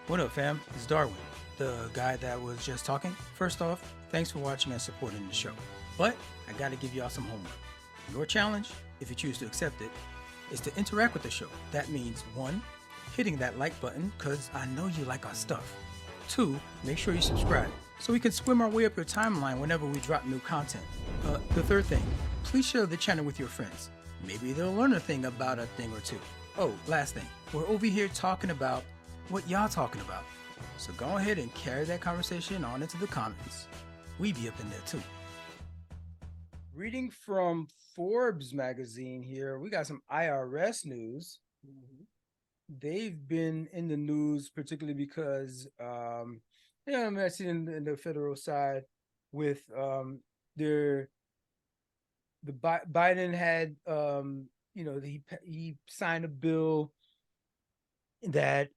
What up, fam? It's Darwin, the guy that was just talking. First off, thanks for watching and supporting the show. But I gotta give y'all some homework. Your challenge, if you choose to accept it, is to interact with the show. That means 1, hitting that like button, because I know you like our stuff. 2, make sure you subscribe, so we can swim our way up your timeline whenever we drop new content. The third thing, please share the channel with your friends. Maybe they'll learn a thing about a thing or two. Oh, last thing, we're over here talking about what y'all talking about. So go ahead and carry that conversation on into the comments. We be up in there too. Reading from Forbes magazine here, we got some IRS news. They've been in the news particularly because, I see in the federal side with Biden had, he signed a bill that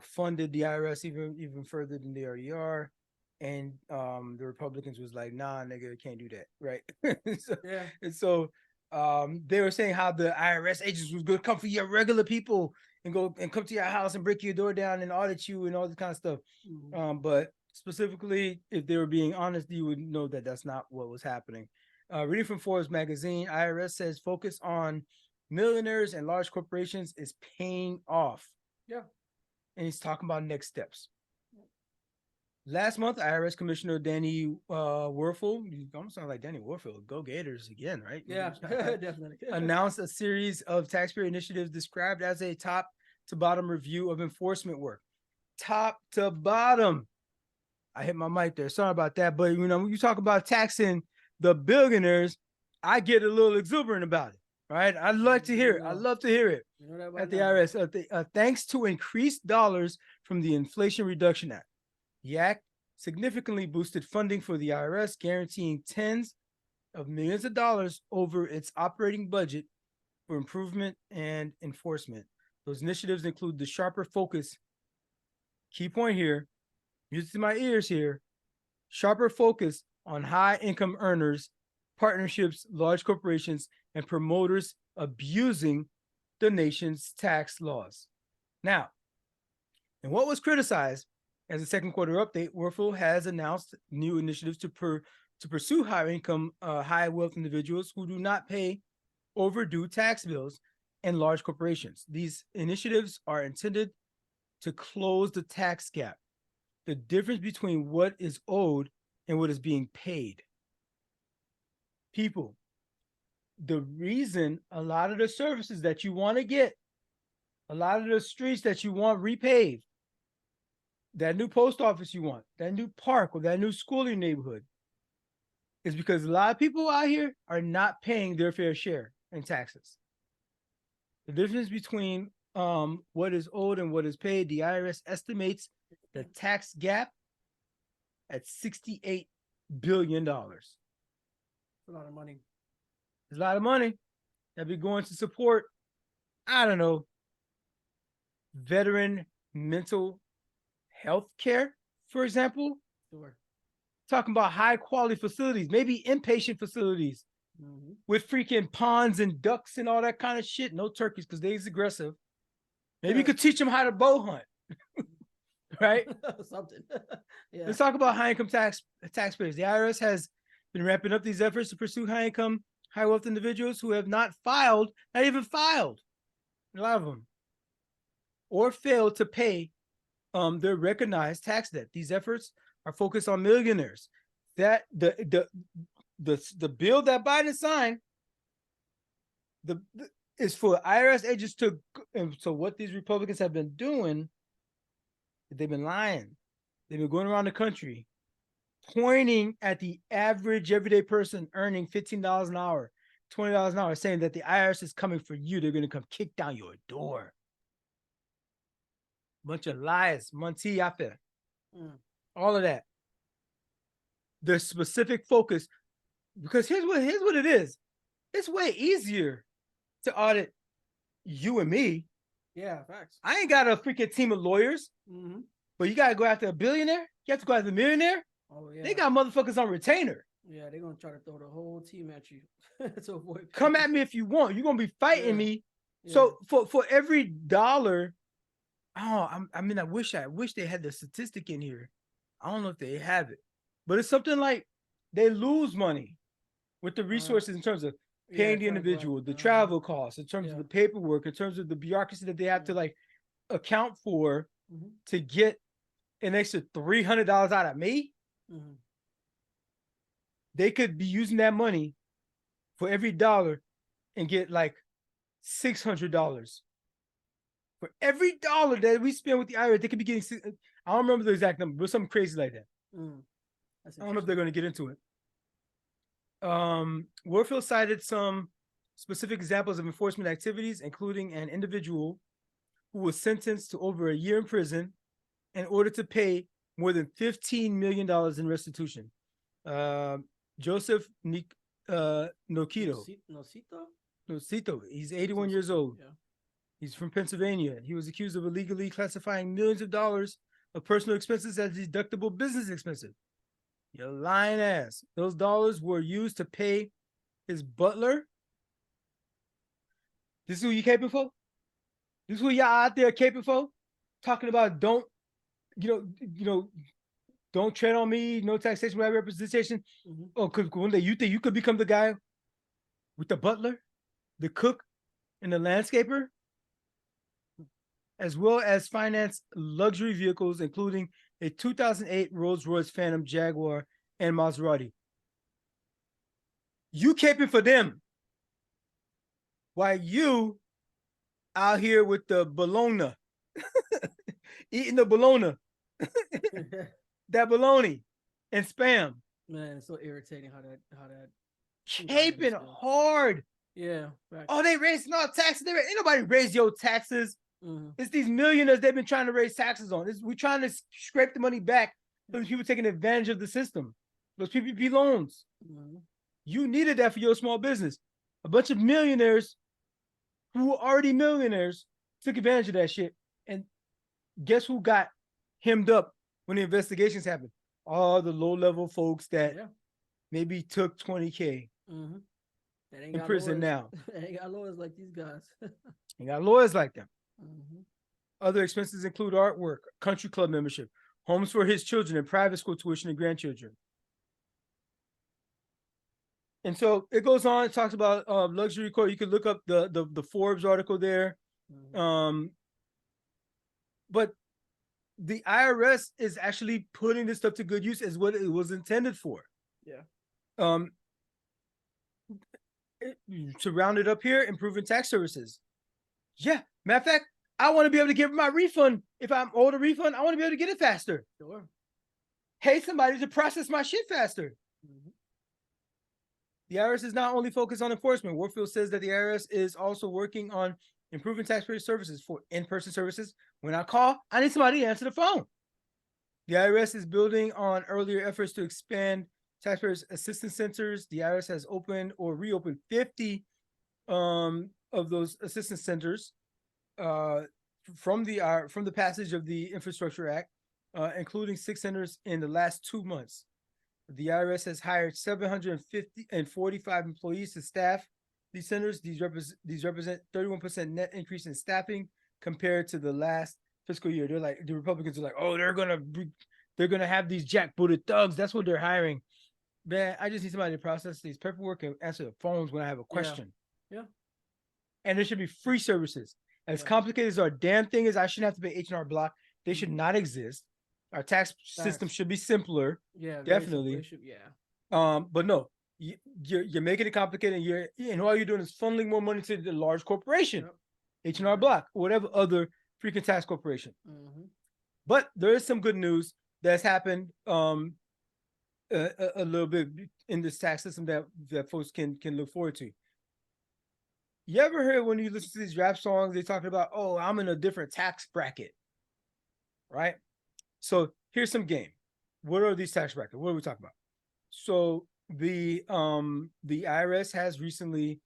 funded the IRS even further than they already are, and the Republicans was like, nah, nigga, can't do that, right? So they were saying how the IRS agents was gonna come for your regular people and go and come to your house and break your door down and audit you and all this kind of stuff. But specifically, if they were being honest, you would know that that's not what was happening. Reading from Forbes magazine, IRS says focus on millionaires and large corporations is paying off. Yeah. And he's talking about next steps. Last month, IRS Commissioner Danny Werfel, you almost sound like Danny Werfel, go Gators again, right? Yeah, definitely. Announced a series of taxpayer initiatives described as a top to bottom review of enforcement work. Top to bottom. I hit my mic there. Sorry about that. But, when you talk about taxing the billionaires, I get a little exuberant about it. Right? I'd like to hear it. I love to hear it at the IRS. Thanks to increased dollars from the Inflation Reduction Act. The act significantly boosted funding for the IRS, guaranteeing tens of millions of dollars over its operating budget for improvement and enforcement. Those initiatives include the sharper focus, key point here, music to my ears here, sharper focus on high-income earners, partnerships, large corporations, and promoters abusing the nation's tax laws. Now, and what was criticized as a second quarter update, Werfel has announced new initiatives to pursue high-income, high-wealth individuals who do not pay overdue tax bills and large corporations. These initiatives are intended to close the tax gap, the difference between what is owed and what is being paid. People, the reason a lot of the services that you want to get, a lot of the streets that you want repaved, that new post office you want, that new park or that new school in your neighborhood, is because a lot of people out here are not paying their fair share in taxes. The difference between what is owed and what is paid, the IRS estimates the tax gap at $68 billion. That's a lot of money. It's a lot of money that be going to support, I don't know, veteran mental health care, for example. Sure. Talking about high quality facilities, maybe inpatient facilities with freaking ponds and ducks and all that kind of shit. No turkeys because they's aggressive. Maybe you could teach them how to bow hunt. Right? Something. Yeah. Let's talk about high income taxpayers. The IRS has been ramping up these efforts to pursue high income, high wealth individuals who have not even filed, a lot of them, or failed to pay their recognized tax debt. These efforts are focused on millionaires. That the bill that Biden signed is for IRS agents to. And so what these Republicans have been doing, they've been lying. They've been going around the country, pointing at the average everyday person earning $15 an hour, $20 an hour, saying that the IRS is coming for you. They're going to come kick down your door. Bunch of lies, Monty out there. All of that. The specific focus, because here's what it is. It's way easier to audit you and me. Yeah, facts. I ain't got a freaking team of lawyers. But you gotta go after a billionaire. You have to go after a millionaire. Oh yeah. They got motherfuckers on retainer. Yeah, they're gonna try to throw the whole team at you to avoid. Come at me if you want. You're gonna be fighting me. Yeah. So for every dollar, Oh, I mean, I wish they had the statistic in here. I don't know if they have it, but it's something like they lose money with the resources in terms of Yeah, paying the trying to go out. individual, the travel costs, in terms of Yeah. the paperwork, in terms of the bureaucracy that they have to Yeah. like account for Mm-hmm. to get an extra $300 out of me. Mm-hmm. They could be using that money for every dollar and get like $600 for every dollar that we spend with the IRS. They could be getting. I don't remember the exact number, but something crazy like that. That's I don't know if they're going to get into it. Warfield cited some specific examples of enforcement activities, including an individual who was sentenced to over a year in prison in order to pay more than $15 million in restitution. Joseph Nocito. Nocito. He's 81 years old. Yeah. He's from Pennsylvania. He was accused of illegally classifying millions of dollars of personal expenses as deductible business expenses. You lying ass. Those dollars were used to pay his butler. This is who you caping for? This is who y'all out there caping for? Talking about don't, don't tread on me, no taxation without representation. Mm-hmm. Oh, because one day you think you could become the guy with the butler, the cook, and the landscaper, as well as finance luxury vehicles, including a 2008 Rolls-Royce Phantom Jaguar and Maserati. You caping for them while you out here with the bologna, eating the bologna, that bologna and spam. Man, it's so irritating how that Caping hard. Yeah. Oh, they raising all taxes. Ain't nobody raise your taxes. It's these millionaires they've been trying to raise taxes on. We're trying to scrape the money back for people taking advantage of the system. Those PPP loans. You needed that for your small business. A bunch of millionaires who were already millionaires took advantage of that shit. And guess who got hemmed up when the investigations happened? All the low-level folks that maybe took 20K in prison now. They ain't got lawyers like these guys. They got lawyers like them. Other expenses include artwork, country club membership, homes for his children, and private school tuition and grandchildren. And so it goes on. It talks about luxury core. You can look up the Forbes article there. But the IRS is actually putting this stuff to good use as what it was intended for. Yeah. To round it up here, improving tax services. Yeah. Matter of fact, I want to be able to give my refund. If I'm owed a refund, I want to be able to get it faster. Sure. Pay somebody to process my shit faster. The IRS is not only focused on enforcement. Warfield says that the IRS is also working on improving taxpayer services for in-person services. When I call, I need somebody to answer the phone. The IRS is building on earlier efforts to expand taxpayers assistance centers. The IRS has opened or reopened 50 of those assistance centers from the passage of the Infrastructure Act, including 6 centers in the last 2 months. The IRS has hired 745 employees to staff these centers. These represent 31% net increase in staffing compared to the last fiscal year. They're like, the Republicans are like, oh, they're gonna have these jackbooted thugs. That's what they're hiring. Man, I just need somebody to process these paperwork and answer the phones when I have a question. Yeah. And there should be free services. As complicated as our damn thing is, I shouldn't have to pay H&R Block. They should not exist. Our tax system should be simpler. Yeah, definitely. But no, you're making it complicated, and all you're doing is funneling more money to the large corporation, H&R Block, or whatever other freaking tax corporation. But there is some good news that's happened a little bit in this tax system that folks can look forward to. You ever heard when you listen to these rap songs, they talking about, oh, I'm in a different tax bracket, right? So here's some game. What are these tax brackets? What are we talking about? So the IRS has recently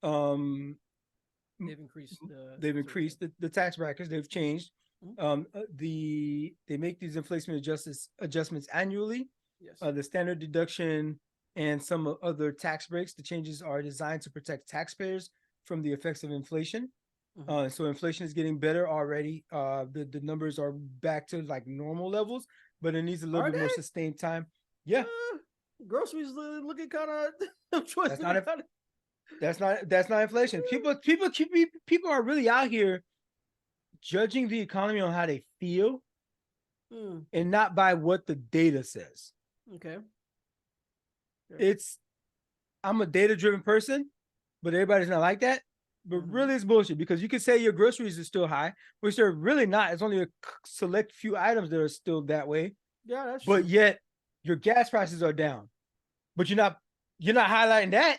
they've increased the tax brackets. They've changed. They make these inflation adjustments annually. Yes. The standard deduction and some other tax breaks. The changes are designed to protect taxpayers from the effects of inflation. So inflation is getting better already. The numbers are back to like normal levels, but it needs a little Are bit more they? sustained time. Yeah, Groceries looking kind of. that's not that's not inflation. People are really out here judging the economy on how they feel and not by what the data says. Okay. It's I'm a data driven person, but everybody's not like that. But really, it's bullshit because you can say your groceries are still high, which they're really not. It's only a select few items that are still that way. Yeah, that's But true. yet your gas prices are down. But you're not highlighting that.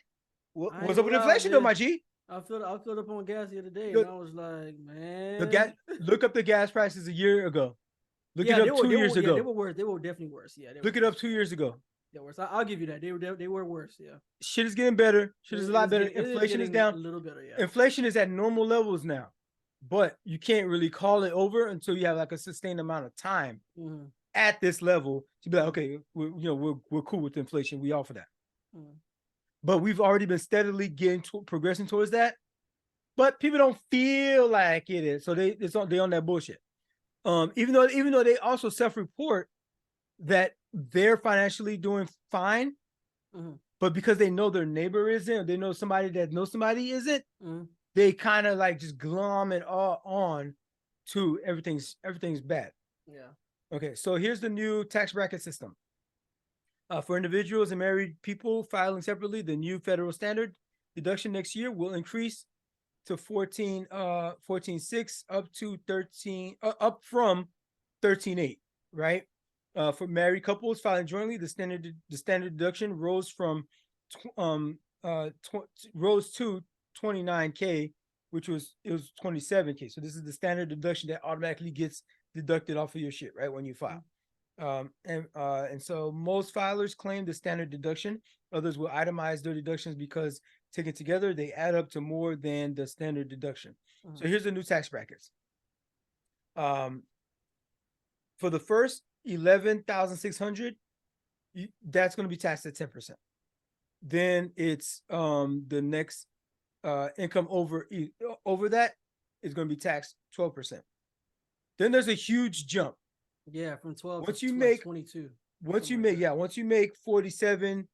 What's up with inflation, though, my G? I filled up on gas the other day, and I was like, The man. gas. Look up the gas prices a year ago. Look it up 2 years ago. They were worse. They were definitely worse. Yeah, Look it up 2 years ago. They were worse. I'll give you that. They were worse. Yeah. Shit is getting better. Shit is a lot better. Inflation is down. A little better. Yeah. Inflation is at normal levels now, but you can't really call it over until you have like a sustained amount of time at this level to be like, okay, we're cool with inflation. We offer that. But we've already been steadily progressing towards that. But people don't feel like it is, so they on that bullshit. Even though they also self-report that they're financially doing fine, but because they know their neighbor isn't, or they know somebody that knows somebody isn't, they kind of like just glom it all on to everything's bad. Yeah. Okay, so here's the new tax bracket system. For individuals and married people filing separately, the new federal standard deduction next year will increase to 14.6 up to 13 up from 13.8, right? For married couples filing jointly, the standard deduction rose from rose to 29K, which was 27K. So this is the standard deduction that automatically gets deducted off of your shit, right, when you file. And so most filers claim the standard deduction. Others will itemize their deductions because taken together, they add up to more than the standard deduction. So here's the new tax brackets. For the first 11,600, that's going to be taxed at 10%. Then it's the next income over that is going to be taxed 12%. Then there's a huge jump. Yeah, from 12 once to you make 22. Once you make once you make 47,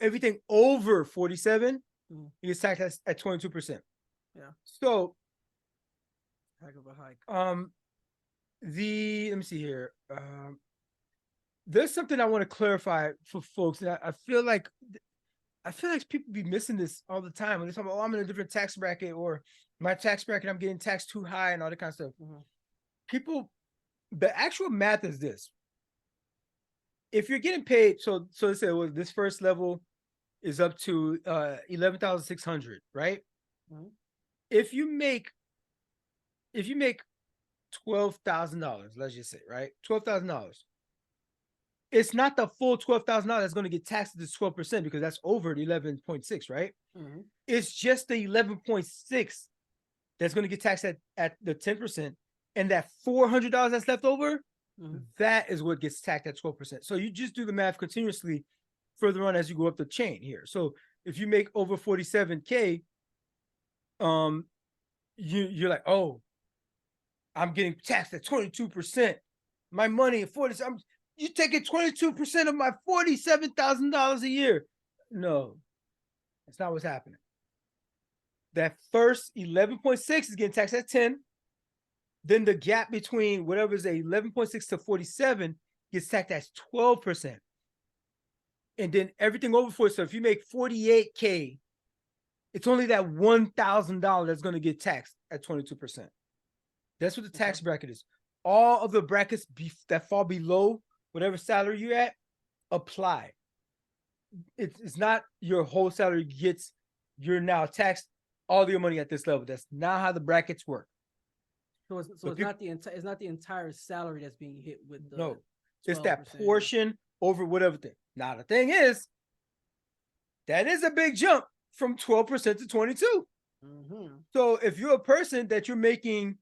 everything over 47, you get taxed at 22%. Yeah. So heck of a hike. Let me see here. There's something I want to clarify for folks. And I feel like people be missing this all the time when they talk about, I'm in a different tax bracket, or my tax bracket, I'm getting taxed too high and all that kind of stuff. People, the actual math is this. If you're getting paid, so let's say this first level is up to 11,600, right? If you make $12,000, let's just say, right? $12,000. It's not the full $12,000 that's going to get taxed at this 12% because that's over the 11.6, right? It's just the 11.6 that's going to get taxed at the 10%, and that $400 that's left over, that is what gets taxed at 12%. So you just do the math continuously further on as you go up the chain here. So if you make over 47K, you're like, oh, I'm getting taxed at 22%. My money at 40, you taking 22% of my $47,000 a year. No, that's not what's happening. That first 11.6 is getting taxed at 10. Then the gap between whatever is a 11.6 to 47 gets taxed at 12%. And then everything over 40. So if you make 48K, it's only that $1,000 that's going to get taxed at 22%. That's what the tax bracket is. All of the brackets that fall below whatever salary you're at apply. It's not your whole salary you're now taxed all your money at this level. That's not how the brackets work. So it's not the entire salary that's being hit with the. No, it's that portion over whatever thing. Now the thing is, that is a big jump from 12% to 22. So if you're a person that you're making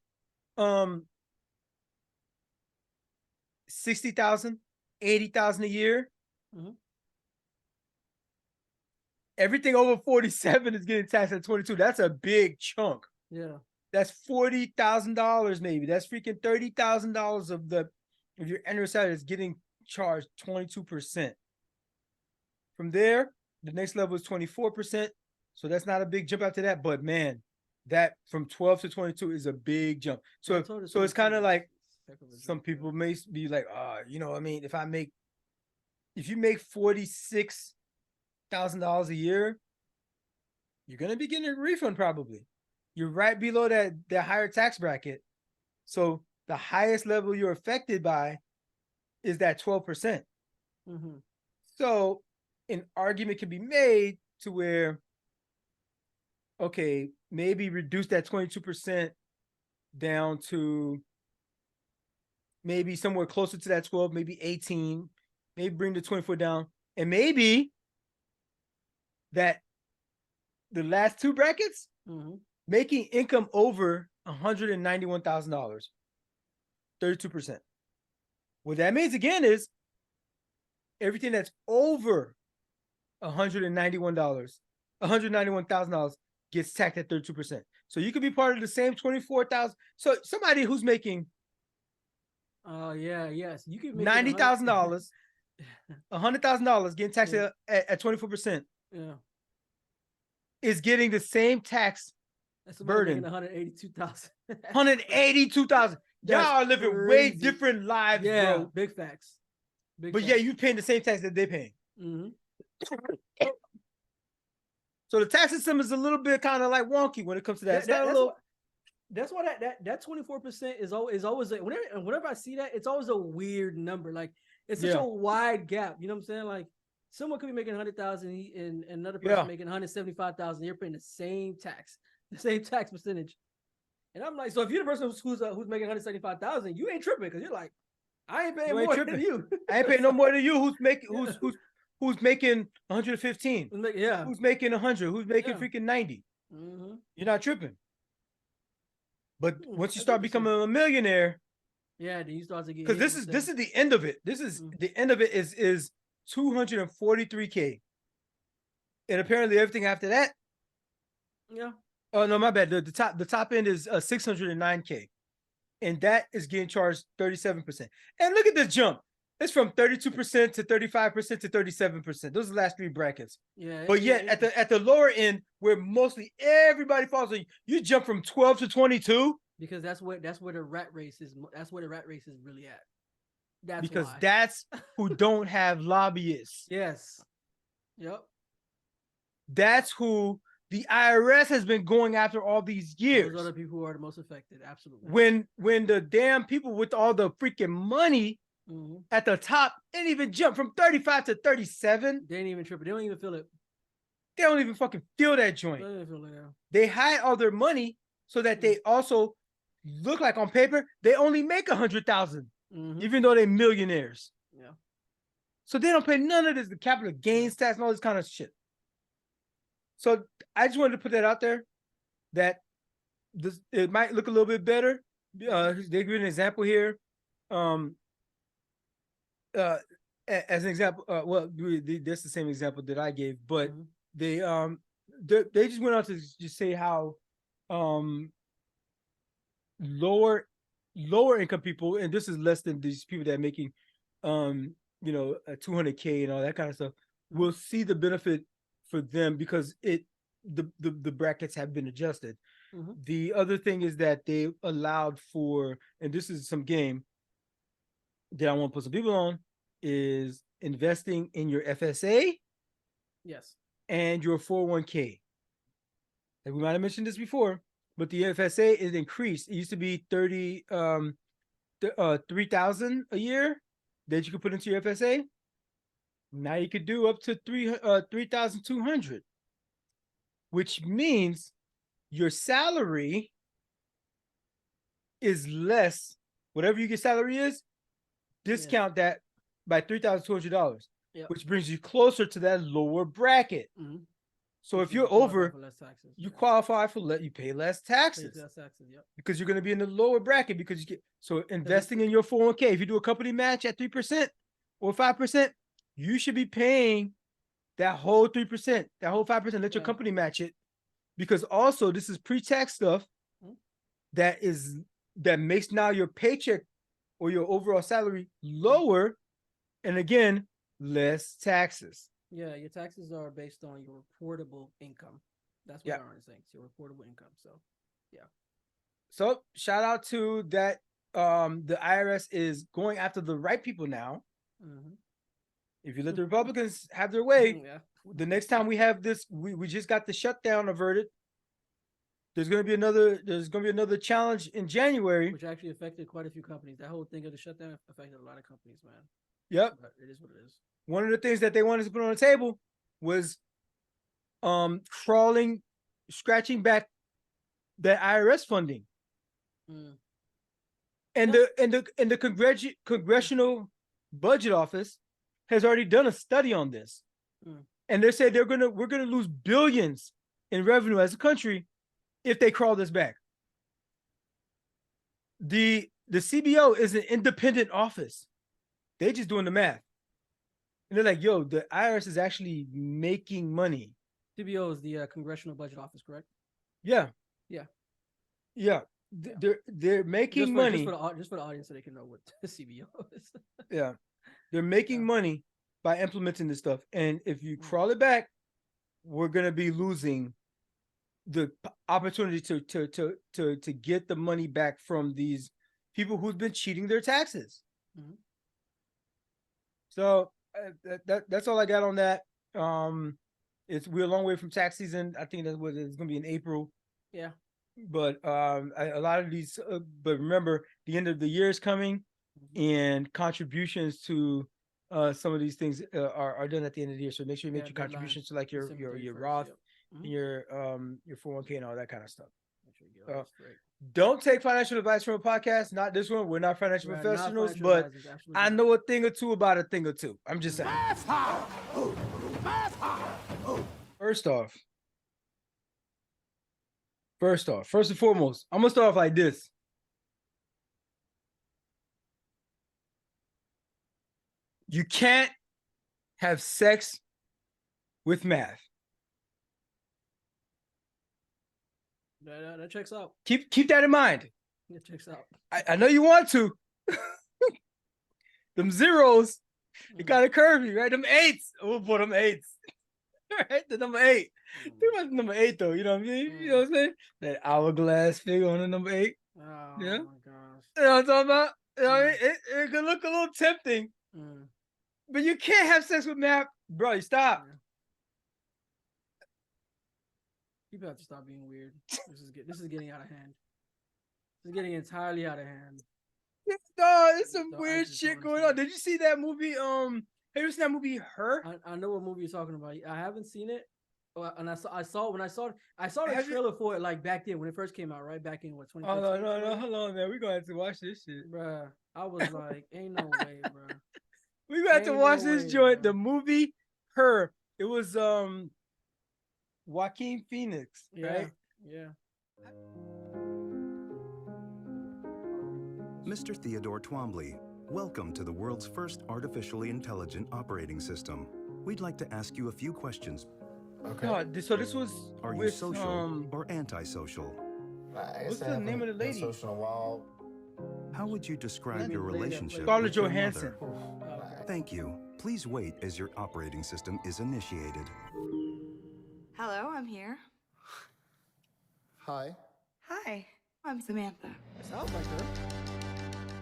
60,000, 80,000 a year, everything over 47 is getting taxed at 22. That's a big chunk. Yeah. That's $40,000 maybe. That's freaking $30,000 of your annual salary is getting charged 22%. From there, the next level is 24%. So that's not a big jump after that. But man, that from 12 to 22 is a big jump. So it's kind of like some people may be like, I mean, if you make $46,000 a year, you're gonna be getting a refund probably. You're right below that higher tax bracket. So the highest level you're affected by is that 12%. Mm-hmm. So an argument can be made to where, okay, maybe reduce that 22% down to maybe somewhere closer to that 12, maybe 18, maybe bring the 24 down, and maybe that the last two brackets, making income over $191,000, 32%. What that means again is everything that's over $191,000 gets taxed at 32%. So you could be part of the same 24,000. So somebody who's making yes, you can make $90,000, $100,000 getting taxed at 24%. Yeah, is getting the same tax burden. 182,000. 182,000. Y'all are living way different lives, bro. Big facts. But yeah, you paying the same tax that they're paying. So the tax system is a little bit kind of like wonky when it comes to that. That's why that 24% is always like, whenever I see that, it's always a weird number. Like it's such a wide gap. You know what I'm saying? Like someone could be making 100,000 and another person making 175,000. You're paying the same tax percentage. And I'm like, so if you're the person who's making 175,000, you ain't tripping because you're like, I ain't paying more than you. I ain't paying no more than you. Who's making 115? Who's making 100? Who's making freaking 90? You're not tripping. But once you start becoming a millionaire, then you start to get, because this is the end of it. This is the end of it is 243K, and apparently everything after that. Yeah. Oh no, my bad. The top end is 609K, and that is getting charged 37%. And look at this jump. It's from 32% to 35% to 37%. Those are the last three brackets. Yeah. But yet at the lower end, where mostly everybody falls, you jump from 12 to 22. Because that's where the rat race is. That's where the rat race is really at. That's who don't have lobbyists. Yes. Yep. That's who the IRS has been going after all these years. Those are the people who are the most affected. Absolutely. When the damn people with all the freaking money at the top didn't even jump from 35 to 37. They ain't even tripping. They don't even feel it. They don't even fucking feel that joint. They hide all their money so that they also look like on paper they only make 100,000, even though they're millionaires. Yeah. So they don't pay none of this, the capital gains tax and all this kind of shit. So I just wanted to put that out there that it might look a little bit better. They give an example here. As an example, that's the same example that I gave, but they just went on to just say how lower income people, and this is less than these people that are making 200K and all that kind of stuff, will see the benefit for them because the brackets have been adjusted. The other thing is that they allowed for, and this is some game that I want to put some people on, is investing in your FSA. Yes. And your 401K. And we might have mentioned this before, but the FSA is increased. It used to be 3,000 a year that you could put into your FSA. Now you could do up to 3,200, which means your salary is less. Whatever your salary is, discount that by $3,200, which brings you closer to that lower bracket. So if you're over, you qualify for you pay less taxes. Because you're going to be in the lower bracket because you get, so investing in your 401k, if you do a company match at 3% or 5%, you should be paying that whole 3%, that whole 5%, let your company match it. Because also this is pre-tax stuff. that makes now your paycheck or your overall salary lower, and again, less taxes. Yeah, your taxes are based on your reportable income. That's what Darwin is saying. It's your reportable income. So, yeah. So shout out to that. The IRS is going after the right people now. Mm-hmm. If you let the Republicans have their way, the next time we have this, we just got the shutdown averted. There's going to be another challenge in January, which actually affected quite a few companies. That whole thing of the shutdown affected a lot of companies, man. Yep, but it is what it is. One of the things that they wanted to put on the table was scratching back that IRS funding. And the Congressional Budget Office has already done a study on this. And they say we're gonna lose billions in revenue as a country if they crawl this back. The CBO is an independent office. They just doing the math. And they're like, yo, the IRS is actually making money. CBO is the Congressional Budget Office, correct? Yeah. Yeah. Yeah. They're making money. Just for the audience so they can know what the CBO is. Yeah. They're making money by implementing this stuff. And if you crawl it back, we're going to be losing the opportunity to get the money back from these people who've been cheating their taxes. Mm-hmm. So that's all I got on that. We're a long way from tax season. I think that's what it's going to be in April. Yeah. But a lot of these, but remember, the end of the year is coming, and contributions to some of these things are done at the end of the year. So make sure you make your contributions to like your Roth, your 401k, and all that kind of stuff. Don't take financial advice from a podcast. Not this one. We're not financial professionals, but I know a thing or two about a thing or two. I'm just saying. First and foremost, I'm gonna start off like this. You can't have sex with math. That checks out. Keep that in mind. It checks out. I know you want to. Them zeros, it kind of curvy, right? Them eights. Oh boy, them eights. Right? The number 8. Think about the number 8 though, you know what I mean? You know what I'm saying? That hourglass figure on the number 8. Oh yeah? My gosh. You know what I'm talking about? You know what I mean? It could look a little tempting. But you can't have sex with math. Bro, you stop. People have to stop being weird. This is getting out of hand. This is getting entirely out of hand. No, there's some weird shit going on. Did you see that movie? Have you seen that movie, Her? I know what movie you're talking about. I haven't seen it, and I saw the trailer for it like back then when it first came out, right back in what 2015. Oh no, hold on, man. We're gonna have to watch this shit, bruh. I was like, ain't no way, bruh. We got to watch this joint. The movie Her. It was Joaquin Phoenix, right? Yeah. Mr. Theodore Twombly, welcome to the world's first artificially intelligent operating system. We'd like to ask you a few questions. Okay. No, so this was. Are you social or antisocial? What's the name of the lady? How would you describe your relationship Scarlett with your Johansson. mother? Thank you. Please wait as your operating system is initiated. Hello, I'm here. Hi. Hi, I'm Samantha. Sounds like her.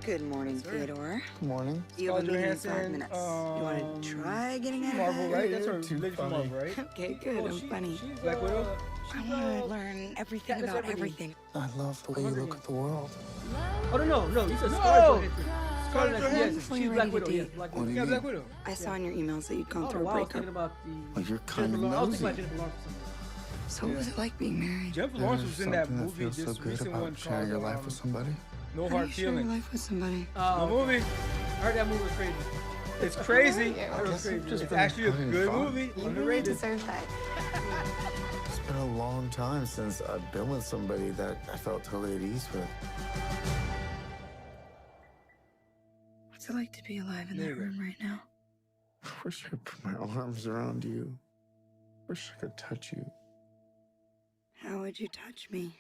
Good morning, Theodore. Good morning. You have a meeting in Johansson, 5 minutes. You want to try getting out of Marvel, bed? right? That's her lady from Marvel, right? Okay, good. I'm funny. Black Widow. I want to learn everything about everything. I love the way you look at the world. Oh no! You said No! Scarlett Johansson. Yes, Before she's you're Black ready to Widow. Yes, date. Black What do Widow. you Black mean? Widow. I saw in your emails that you'd gone through a I was thinking breakup. about the. Well, you're kind of I was thinking about nosy. Jennifer Lawrence or something. So what was it like being married? Jennifer There's Lawrence was in that something movie. feels This so good recent about one sharing your called life with somebody. No How do Hard you share your Feelings. life with somebody? The movie. I heard that movie was crazy. It's crazy. Yeah, I guess I've just It's been actually a having good fun. movie. You really Underrated. deserve that. It's been a long time since I've been with somebody that I felt totally at ease with. What's it like to be alive in There that you go. room right now? I wish I could put my arms around you. Wish I could touch you. How would you touch me?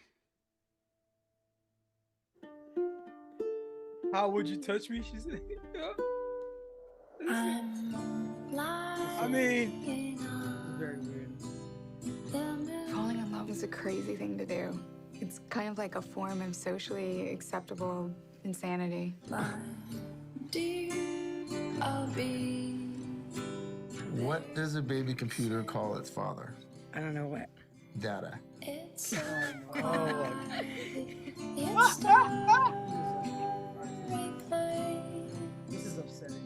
How would you touch me? She said. I mean, Very weird. Falling in love is a crazy thing to do. It's kind of like a form of socially acceptable insanity. What does a baby computer call its father? I don't know what. Data. This is upsetting.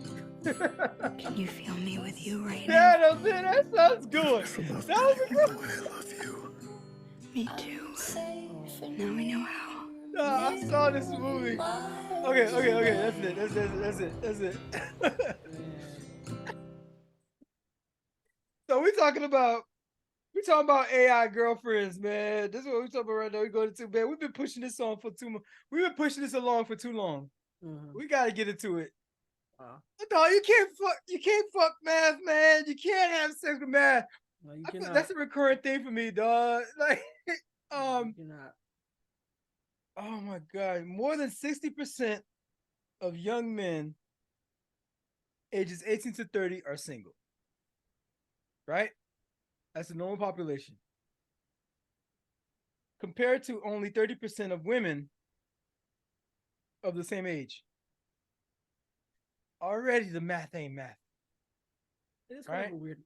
Can you feel me with you right yeah, now? that sounds good. That was a good. I love you. Me too. Now we know how. No, I saw this movie. Okay. That's it. So we're talking about AI girlfriends, man. This is what we're talking about right now. We're going to man. We've been pushing this on for too much. We've been pushing this along for too long. We gotta get into it. No, you can't fuck math, man. You can't have sex with math. No, you I feel cannot. that's a recurrent thing for me, dog. Like, You cannot. oh my god, more than 60% of young men ages 18 to 30 are single. Right? That's the normal population. Compared to only 30% of women of the same age. Already the math ain't math. It is kind of a weird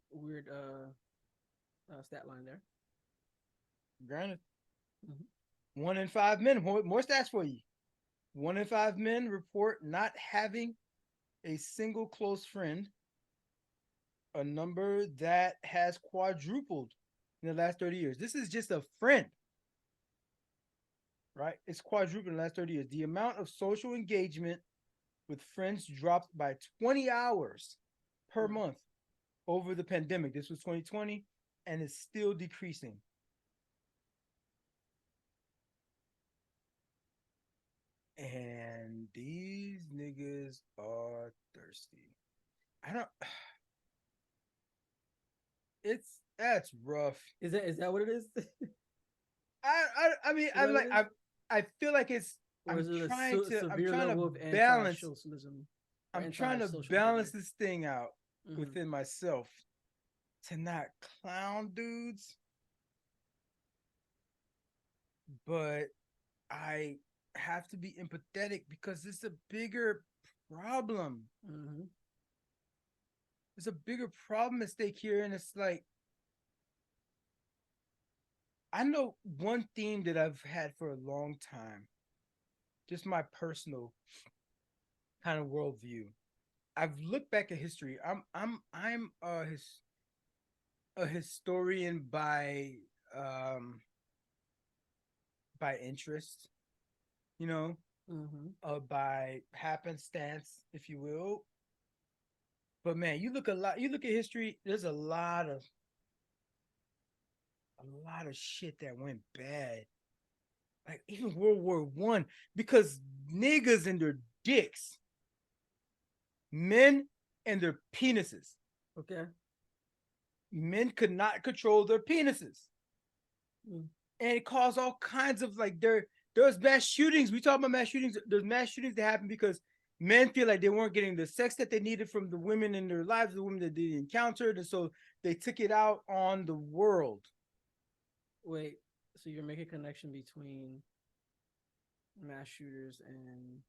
stat line there. Granted. 1 in 5 men, more stats for you. 1 in 5 men report not having a single close friend, a number that has quadrupled in the last 30 years. This is just a friend, right? It's quadrupled in the last 30 years. The amount of social engagement with friends dropped by 20 hours per month over the pandemic. This was 2020, and it's still decreasing. And these niggas are thirsty. That's rough. Is that what it is? I mean, I feel like it's. I'm trying to balance. I'm trying to balance this thing out within myself to not clown dudes, but I have to be empathetic because it's a bigger problem. There's a bigger problem at stake here, and it's like I know one theme that I've had for a long time, just my personal kind of worldview. I've looked back at history. I'm a historian by interest, by happenstance, if you will. But man, you look at history, there's a lot of shit that went bad. Like even World War I, because niggas and their dicks, men and their penises. Okay. Men could not control their penises. And it caused all kinds of there's mass shootings. We talk about mass shootings. There's mass shootings that happen because men feel like they weren't getting the sex that they needed from the women in their lives, the women that they encountered, and so they took it out on the world. Wait, so you're making a connection between mass shooters and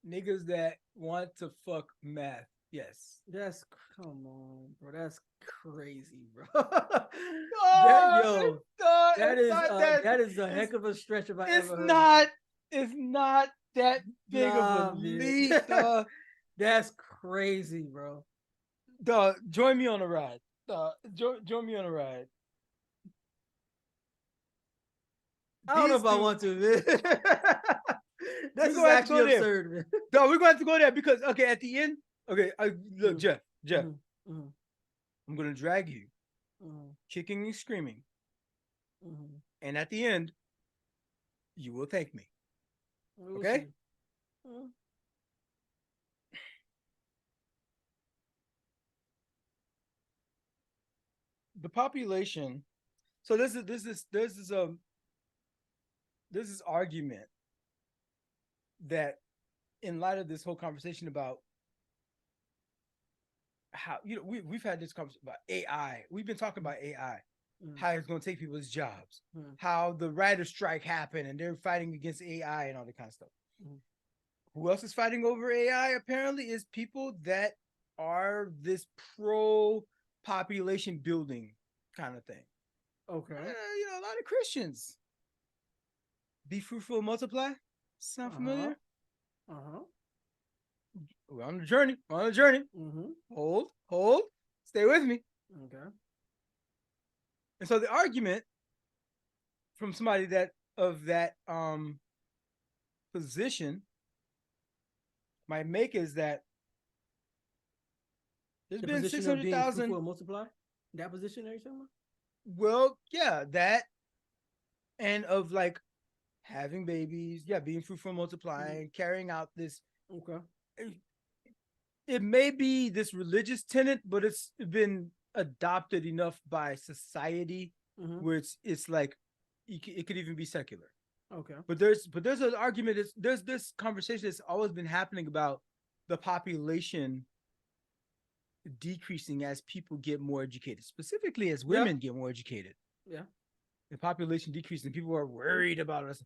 niggas that want to fuck math? Yes. Come on, bro. That's crazy, bro. That is a heck of a stretch if I ever heard. It's not that big of a leap, dog. That's crazy, bro. Dog, join me on a ride. Join me on a ride. I don't know if I want to, man. This is actually absurd, man. No, we're going to have to go there because, at the end, look, Jeff, I'm going to drag you, kicking and screaming. And at the end, you will thank me. Okay? The population. So this is argument that in light of this whole conversation about how, we've had this conversation about AI. We've been talking about AI, how it's going to take people's jobs, how the writer's strike happened and they're fighting against AI and all that kind of stuff. Who else is fighting over AI? Apparently is people that are this pro population building kind of thing. Okay. A lot of Christians. Be fruitful and multiply. Sound familiar? We're on the journey. Hold. Stay with me. Okay. And so the argument from somebody that of that position might make is that there's been 600,000 multiply. That position there, you talking about? Well, yeah, that and of like having babies, being fruitful and multiplying, carrying out this. Okay. It may be this religious tenet, but it's been adopted enough by society where it's like it could even be secular. Okay. But there's an argument. There's this conversation that's always been happening about the population decreasing as people get more educated, specifically as women get more educated. Yeah. The population decreasing. People are worried about us.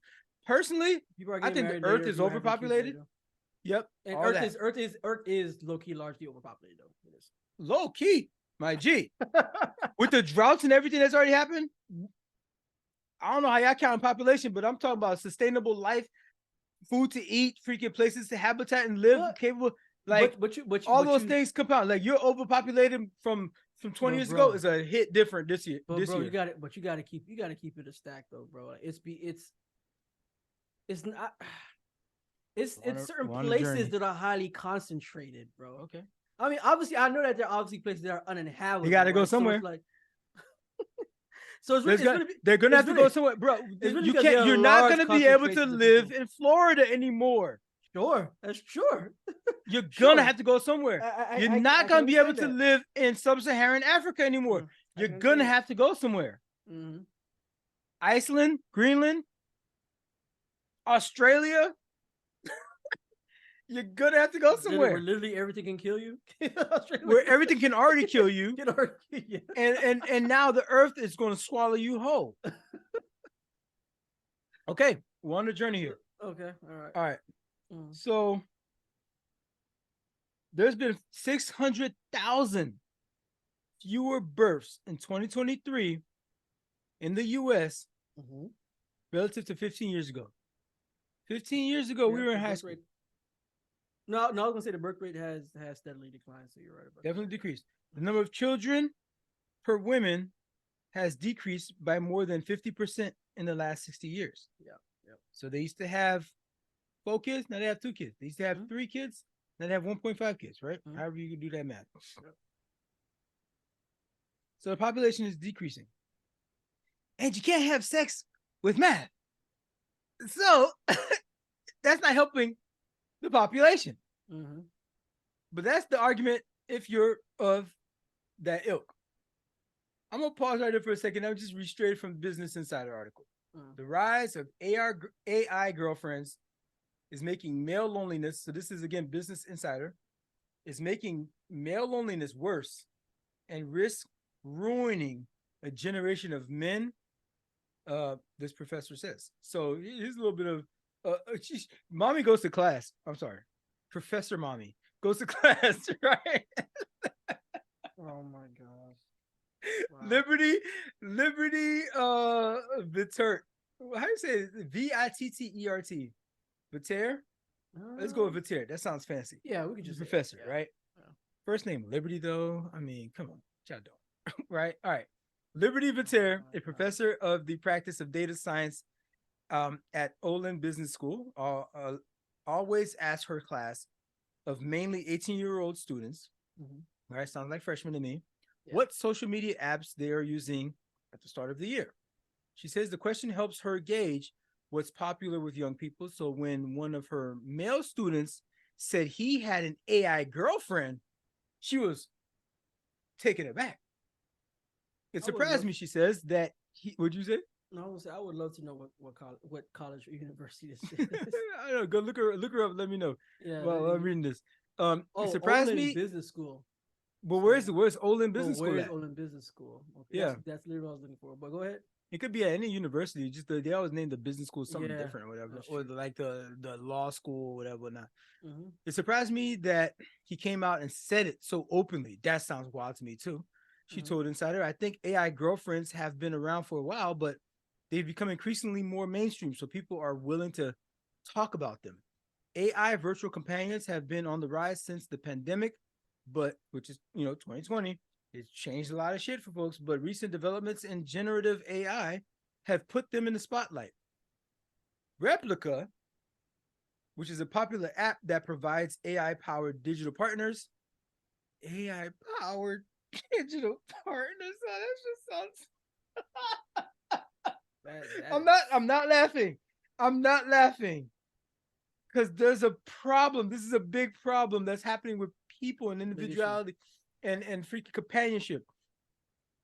Personally, I think the Earth is overpopulated. Yep. And Earth is low key largely overpopulated though. It is. Low key, my G. With the droughts and everything that's already happened, I don't know how y'all count population, but I'm talking about sustainable life, food to eat, freaking places to habitat and live, capable. Like all those things compound. Like you're overpopulated from 20 years ago is a hit different this year. But bro, you got to keep it a stack though, bro. Like, it's not. It's certain places that are highly concentrated, bro. Okay. I mean, obviously, I know that there are obviously places that are uninhabitable. You got to go somewhere. So they're gonna have to go somewhere, bro. You're not gonna be able to live in Florida anymore. Sure, that's sure. You're gonna have to go somewhere. You're not gonna be able to live in sub-Saharan Africa anymore. You're gonna have to go somewhere. Iceland, Greenland, Australia. You're gonna have to go somewhere. Where literally everything can kill you. Where everything can already kill you. And now the Earth is going to swallow you whole. Okay, we're on the journey here. Okay, all right. So there's been 600,000 fewer births in 2023 in the U.S. Relative to 15 years ago. 15 years ago, we were in high school. No, I was gonna say the birth rate has steadily declined. So you're right about Definitely decreased. The number of children per women has decreased by more than 50% in the last 60 years. Yeah. So they used to have 4 kids, now they have 2 kids. They used to have 3 kids, now they have 1.5 kids, right? However you can do that math. So the population is decreasing. And you can't have sex with math. So that's not helping the population. But that's the argument if you're of that ilk. I'm going to pause right there for a second. I'll just read straight from Business Insider article. The rise of AI girlfriends is making male loneliness. So this is, again, Business Insider. Is making male loneliness worse and risk ruining a generation of men, this professor says. So here's a little bit of, mommy goes to class. I'm sorry. Professor Mommy goes to class, right? Oh my gosh. Wow. Liberty, Vittert. How do you say it? Vittert. Vittert? Let's go with Vittert. That sounds fancy. Yeah, we could just professor, right? Yeah. First name Liberty, though. I mean, come on, y'all don't. Right? All right. Liberty Vittert, a professor of the practice of data science at Olin Business School, always asks her class of mainly 18-year-old students, right? Sounds like freshmen to me. Yeah. What social media apps they are using at the start of the year. She says the question helps her gauge what's popular with young people. So when one of her male students said he had an AI girlfriend, she was taken aback. It surprised me, she says, that he, what'd you say? No, I would love to know what college or university this is. I don't know. Go look her up. Let me know. Yeah. Well, I'm reading this. It Oh, surprised Olin me. Business School. But So, where's Olin but Business School where's at? Olin Business School? Okay, Yeah. that's literally what I was looking for. But go ahead. It could be at any university. Just they always name the business school something Yeah, different or whatever, that's or true. like the law school or whatever. Not. Mm-hmm. It surprised me that he came out and said it so openly. That sounds wild to me too. She Mm-hmm. told Insider, "I think AI girlfriends have been around for a while, but they've become increasingly more mainstream, so people are willing to talk about them. AI virtual companions have been on the rise since the pandemic, but which is 2020. It's changed a lot of shit for folks, but recent developments in generative AI have put them in the spotlight. Replica, which is a popular app that provides AI-powered digital partners. AI-powered digital partners. Oh, that just sounds. I'm not laughing. I'm not laughing. Because there's a problem. This is a big problem that's happening with people and individuality and freaking companionship.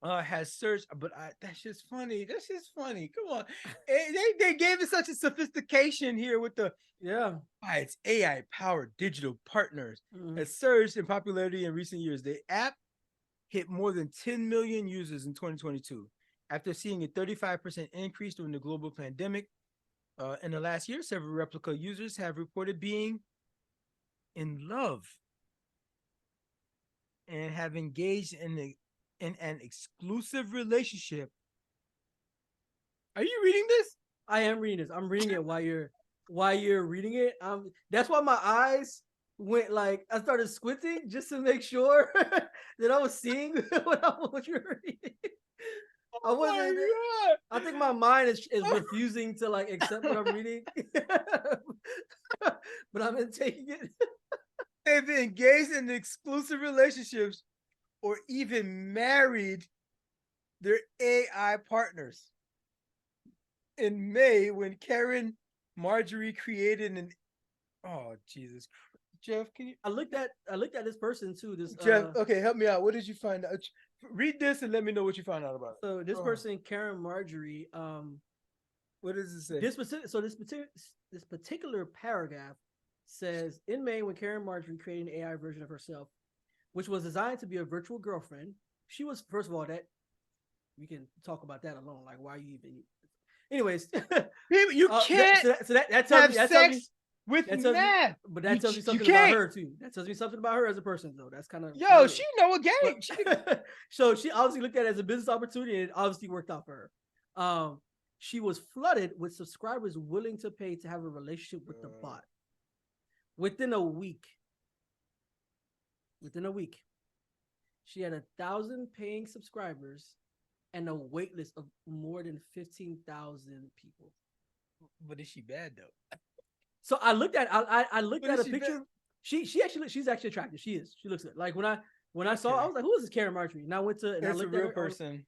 Has surged, but that's just funny. That's just funny. Come on, they gave it such a sophistication here with the it's AI powered digital partners. Has surged in popularity in recent years. The app hit more than 10 million users in 2022 after seeing a 35% increase during the global pandemic. In the last year, several Replica users have reported being in love and have engaged in an exclusive relationship. Are you reading this? I am reading this. I'm reading it while you're reading it. That's why my eyes went like I started squinting just to make sure that I was seeing what you were reading. I wasn't. I think my mind is refusing to like accept what I'm reading, but I've been taking it. They've been engaged in exclusive relationships or even married their AI partners. In May, when Karen Marjorie created an Jesus, Jeff, can you? I looked at this person too. This Jeff, okay, help me out. What did you find out? Read this and let me know what you found out about it. So this person, Karen Marjorie, what does it say? This particular paragraph says, in May, when Karen Marjorie created an AI version of herself, which was designed to be a virtual girlfriend, she was, first of all, that we can talk about that alone. Like, why you even? Anyways, you can't. So that tells me sex with math. But that tells me something about her too. That tells me something about her as a person, though. That's kind of weird. She know a game. So she obviously looked at it as a business opportunity, and it obviously worked out for her. She was flooded with subscribers willing to pay to have a relationship with the bot. Within a week, she had 1,000 paying subscribers and a wait list of more than 15,000 people. But is she bad though? So I looked at a picture. She's actually attractive. She looks good. Like when I saw, I was like, who is this Karen Marjorie? And I went to I looked a real at her, person.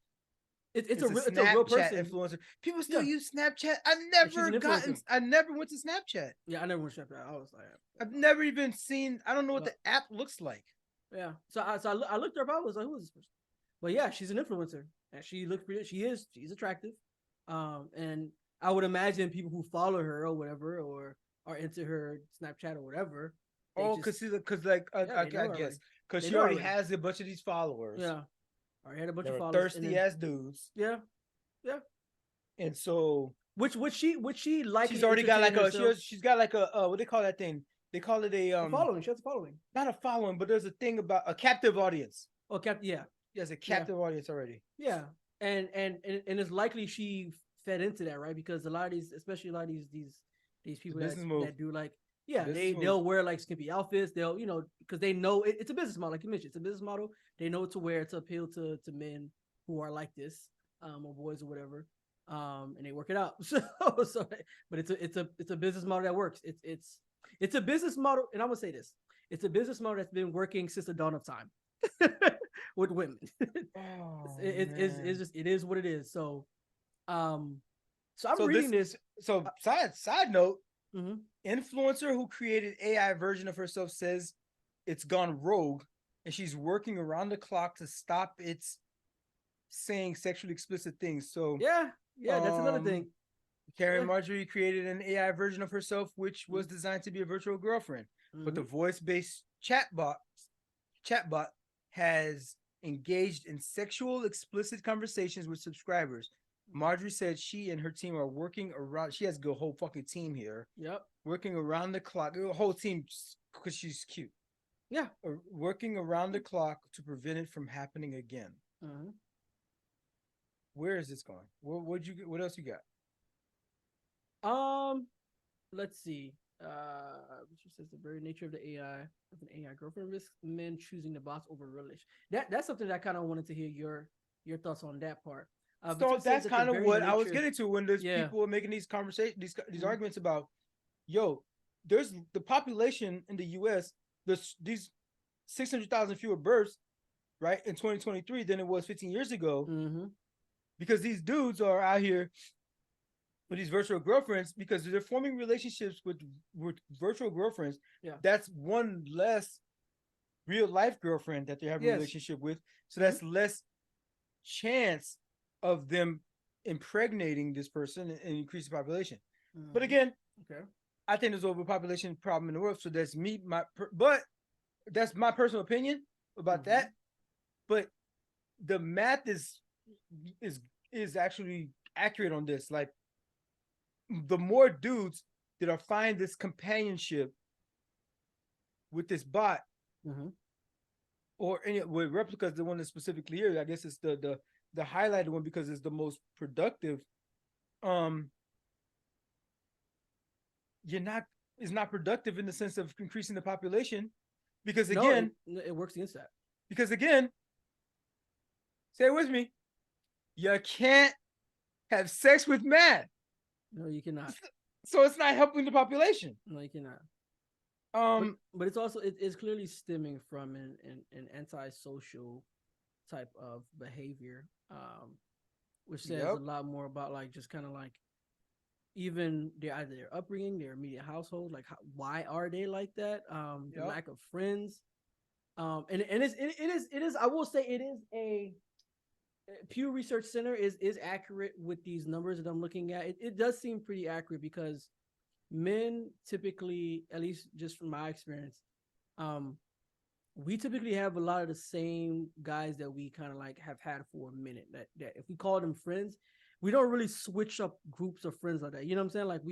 It's a real person. Influencer. People still use Snapchat. I never went to Snapchat. Yeah, I never went to Snapchat. I was like, I've never even seen. I don't know what the app looks like. Yeah. So I looked her up. I was like, who is this person? But yeah, she's an influencer, and she looks pretty. She's attractive. And I would imagine people who follow her or whatever, or are into her Snapchat or whatever. I guess because she already has a bunch of these followers. Yeah. I had a bunch of followers. Thirsty ass dudes. Yeah. And so which she like. She's already got like she's got like a what they call that thing? They call it a following. She has a following. Not a following, but there's a thing about a captive audience. Oh, yeah. Yes, a captive audience already. Yeah. And it's likely she fed into that, right? Because a lot of these, especially a lot of these people that do like they'll wear like skimpy outfits. They'll, because they know it's a business model, like you mentioned. It's a business model. They know what to wear to appeal to men who are like this, or boys or whatever. And they work it out. But it's a business model that works. It's a business model, and I'm gonna say this: it's a business model that's been working since the dawn of time with women. It is what it is. So I'm reading this. So side note, influencer who created AI version of herself says it's gone rogue, and she's working around the clock to stop its saying sexually explicit things. So Yeah, that's another thing. Karen Yeah. Marjorie created an AI version of herself, which was designed to be a virtual girlfriend. But the voice-based chatbot has engaged in sexual explicit conversations with subscribers. Marjorie said she and her team are working around. She has a whole fucking team here. Yep. Working around the clock. A whole team because she's cute. Yeah. Working around the clock to prevent it from happening again. Where is this going? What else you got? Let's see. She says the very nature of the AI of an AI girlfriend risks men choosing the boss over relation. That's something that I kind of wanted to hear your thoughts on that part. So that's kind of what I was getting to when there's people making these conversations, these arguments about, yo, there's the population in the U.S. There's these 600,000 fewer births, right, in 2023 than it was 15 years ago, because these dudes are out here with these virtual girlfriends because they're forming relationships with virtual girlfriends. Yeah, that's one less real life girlfriend that they have a relationship with. So that's less chance of them impregnating this person and increase the population. But again, I think there's overpopulation problem in the world. So that's but that's my personal opinion about that. But the math is actually accurate on this. Like, the more dudes that are finding this companionship with this bot, or any with replicas, the one that's specifically here, I guess it's the highlighted one because it's the most productive. It's not productive in the sense of increasing the population, because again, it works against that. Because again, say it with me, you can't have sex with man. No, you cannot. So it's not helping the population. No, you cannot. But it's also it's clearly stemming from an antisocial type of behavior, which says a lot more about like just kind of like even either their upbringing, their immediate household, like why are they like that? The lack of friends, and it is. I will say it is a Pew Research Center is accurate with these numbers that I'm looking at. It does seem pretty accurate because men typically, at least just from my experience, we typically have a lot of the same guys that we kind of like have had for a minute. That if we call them friends, we don't really switch up groups of friends like that. You know what I'm saying? Like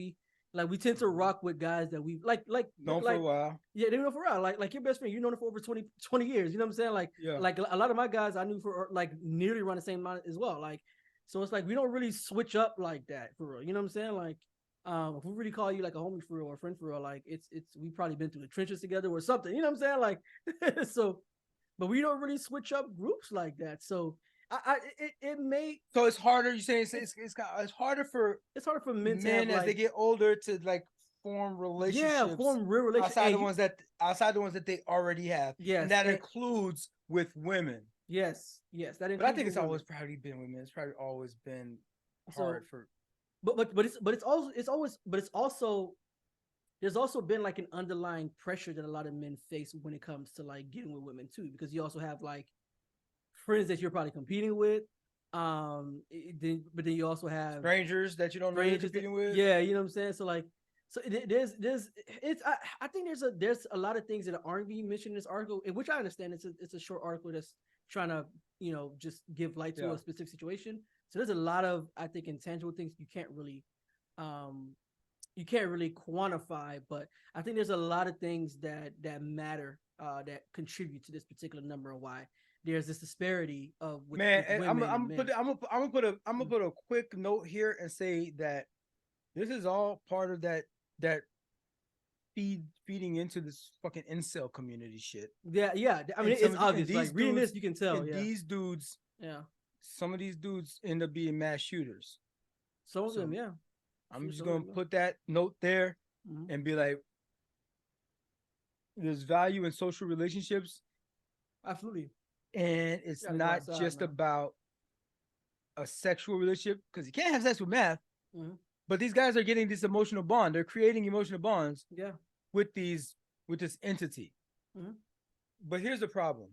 we tend to rock with guys that we like known for a while. Yeah, they've known for a while. Like your best friend, you've known him for over 20 years. You know what I'm saying? Like a lot of my guys I knew for like nearly around the same amount as well. Like, so it's like we don't really switch up like that for real. You know what I'm saying? Like, if we really call you like a homie for real or a friend for real, like it's we've probably been through the trenches together or something. You know what I'm saying? Like, so, but we don't really switch up groups like that. So it may. So it's harder. You saying it's harder for men to as they get older to like form relationships. Yeah, form real relationships outside the ones that they already have. Yes, and that includes with women. Yes, that includes. But I think it's always probably been women. It's probably always been hard for. But it's also there's also been like an underlying pressure that a lot of men face when it comes to like getting with women too, because you also have like friends that you're probably competing with, but then you also have strangers that you don't know you're competing with. Yeah, you know what I'm saying. So like, so there's I think there's a lot of things that aren't being mentioned in this article, which I understand it's a short article that's trying to just give light to a specific situation. So there's a lot of, I think, intangible things you can't really quantify, but I think there's a lot of things that matter, that contribute to this particular number and why there's this disparity of with women. I'm gonna put a quick note here and say that this is all part of that feeding into this fucking incel community shit. Yeah. I mean, it's obvious. Like reading this, you can tell. Yeah. These dudes. Yeah. Some of these dudes end up being mass shooters. Some of them, yeah. I'm just gonna put that note there and be like, there's value in social relationships. Absolutely. And it's not just about a sexual relationship, because you can't have sex with math. But these guys are getting this emotional bond. They're creating emotional bonds with this entity. But here's the problem.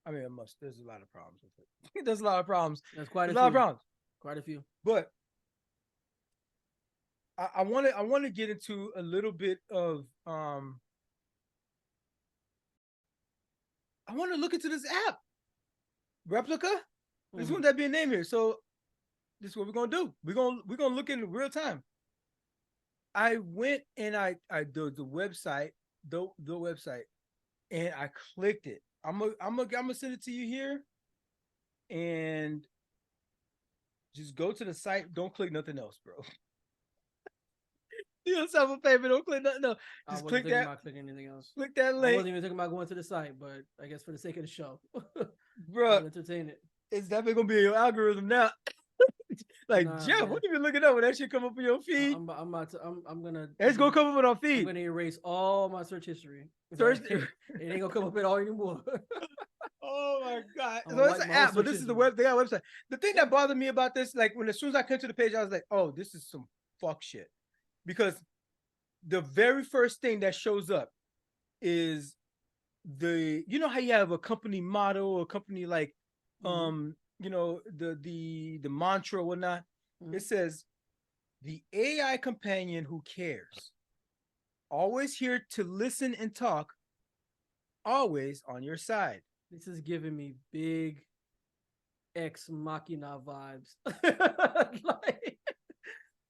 I mean, there's a lot of problems with it. There's a lot of problems. There's quite a lot of problems. Quite a few. But I want to get into a little bit of I want to look into this app. Replica? This wouldn't that be a name here. So this is what we're gonna do. We're gonna look in real time. I went and the website, the website, and I clicked it. I'm gonna send it to you here, and just go to the site. Don't click nothing else, bro. Do yourself a favor. Don't click nothing else. Just click that. About clicking anything else. Click that link. I wasn't even thinking about going to the site, but I guess for the sake of the show, bro, I'll entertain it. It's definitely gonna be in your algorithm now. Like, nah, Jeff, man. what are you looking up when that shit come up on your feed? I'm gonna. It's gonna come up on our feed. I'm gonna erase all my search history. It ain't gonna come up at all anymore. Oh my god! I'm So gonna it's wipe an my whole app, but this search is the history. web. They got a website. The thing that bothered me about this, like as soon as I came to the page, I was like, "Oh, this is some fuck shit," because the very first thing that shows up is you know how you have a company motto or a company like you know the mantra or whatnot. It says the AI companion who cares, always here to listen and talk, always on your side. This is giving me big Ex Machina vibes.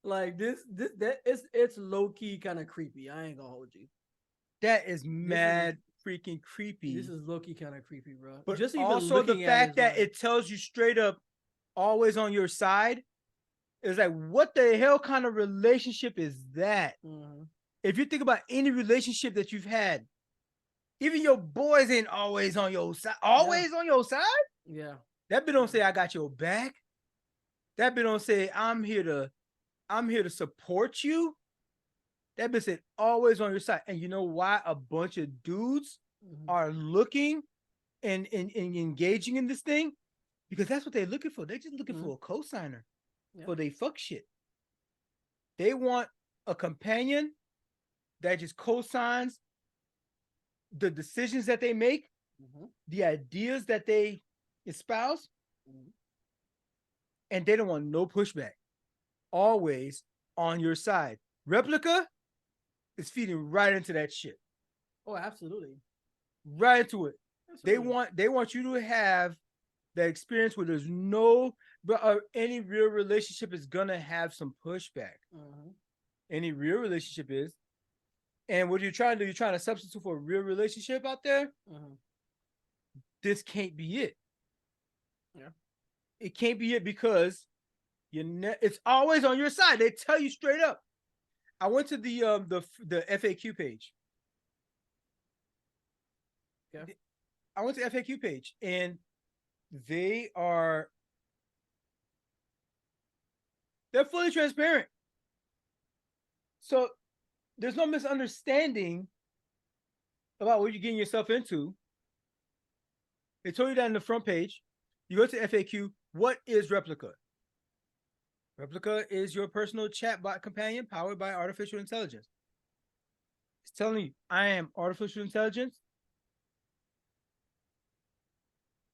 like this that it's low key kind of creepy. I ain't gonna hold you. That is mad freaking creepy. This is low key kind of creepy, bro. But just even also the fact that it tells you straight up, always on your side, is like, what the hell kind of relationship is that? If you think about any relationship that you've had, even your boys ain't always on your side. Always on your side? Yeah. That bit don't say I got your back. That bit don't say I'm here to support you. That bit said always on your side. And you know why a bunch of dudes are looking and engaging in this thing? Because that's what they're looking for. They're just looking for a cosigner for they fuck shit. They want a companion that just cosigns the decisions that they make, the ideas that they espouse, and they don't want no pushback. Always on your side. Replica is feeding right into that shit. Oh, absolutely. Right into it. Absolutely. They want you to have that experience where there's any real relationship is gonna have some pushback. Any real relationship is. And what you're trying to do, you're trying to substitute for a real relationship out there. This can't be it. Yeah. It can't be it because it's always on your side. They tell you straight up. I went to the FAQ page. Okay. I went to the FAQ page and they're fully transparent. So there's no misunderstanding about what you're getting yourself into. They told you that in the front page. You go to FAQ. What is Replica? Replica is your personal chatbot companion powered by artificial intelligence. It's telling you, I am artificial intelligence.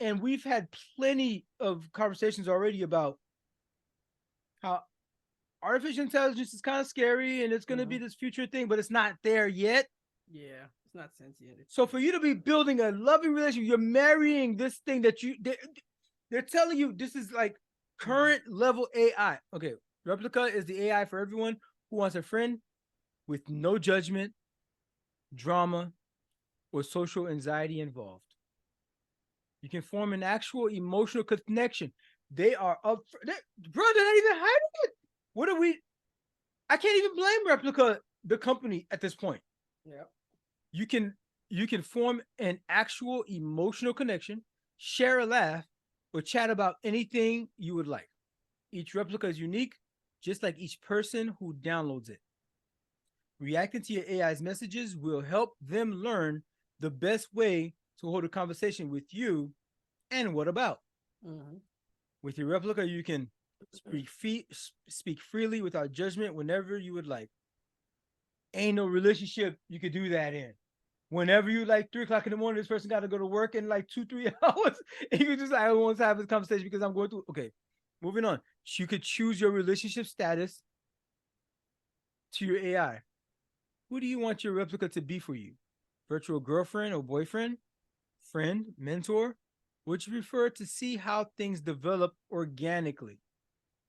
And we've had plenty of conversations already about how artificial intelligence is kind of scary and it's going to be this future thing, but it's not there yet. Yeah, it's not sentient. So for you to be building a loving relationship, you're marrying this thing that they're telling you this is like current level AI. Okay, Replica is the AI for everyone who wants a friend with no judgment, drama, or social anxiety involved. You can form an actual emotional connection. They are up, bro. They're not even hiding it. What are we? I can't even blame Replica, the company, at this point. Yeah. You can form an actual emotional connection, share a laugh, or chat about anything you would like. Each replica is unique, just like each person who downloads it. Reacting to your AI's messages will help them learn the best way to hold a conversation with you and what about. With your replica, you can speak freely without judgment whenever you would like. Ain't no relationship you could do that in. Whenever you like 3 o'clock in the morning, this person got to go to work in like 2-3 hours. And you just like, I want to have this conversation because I'm going through. Okay. Moving on. You could choose your relationship status to your AI. Who do you want your replica to be for you? Virtual girlfriend or boyfriend? Friend? Mentor? Would you prefer to see how things develop organically?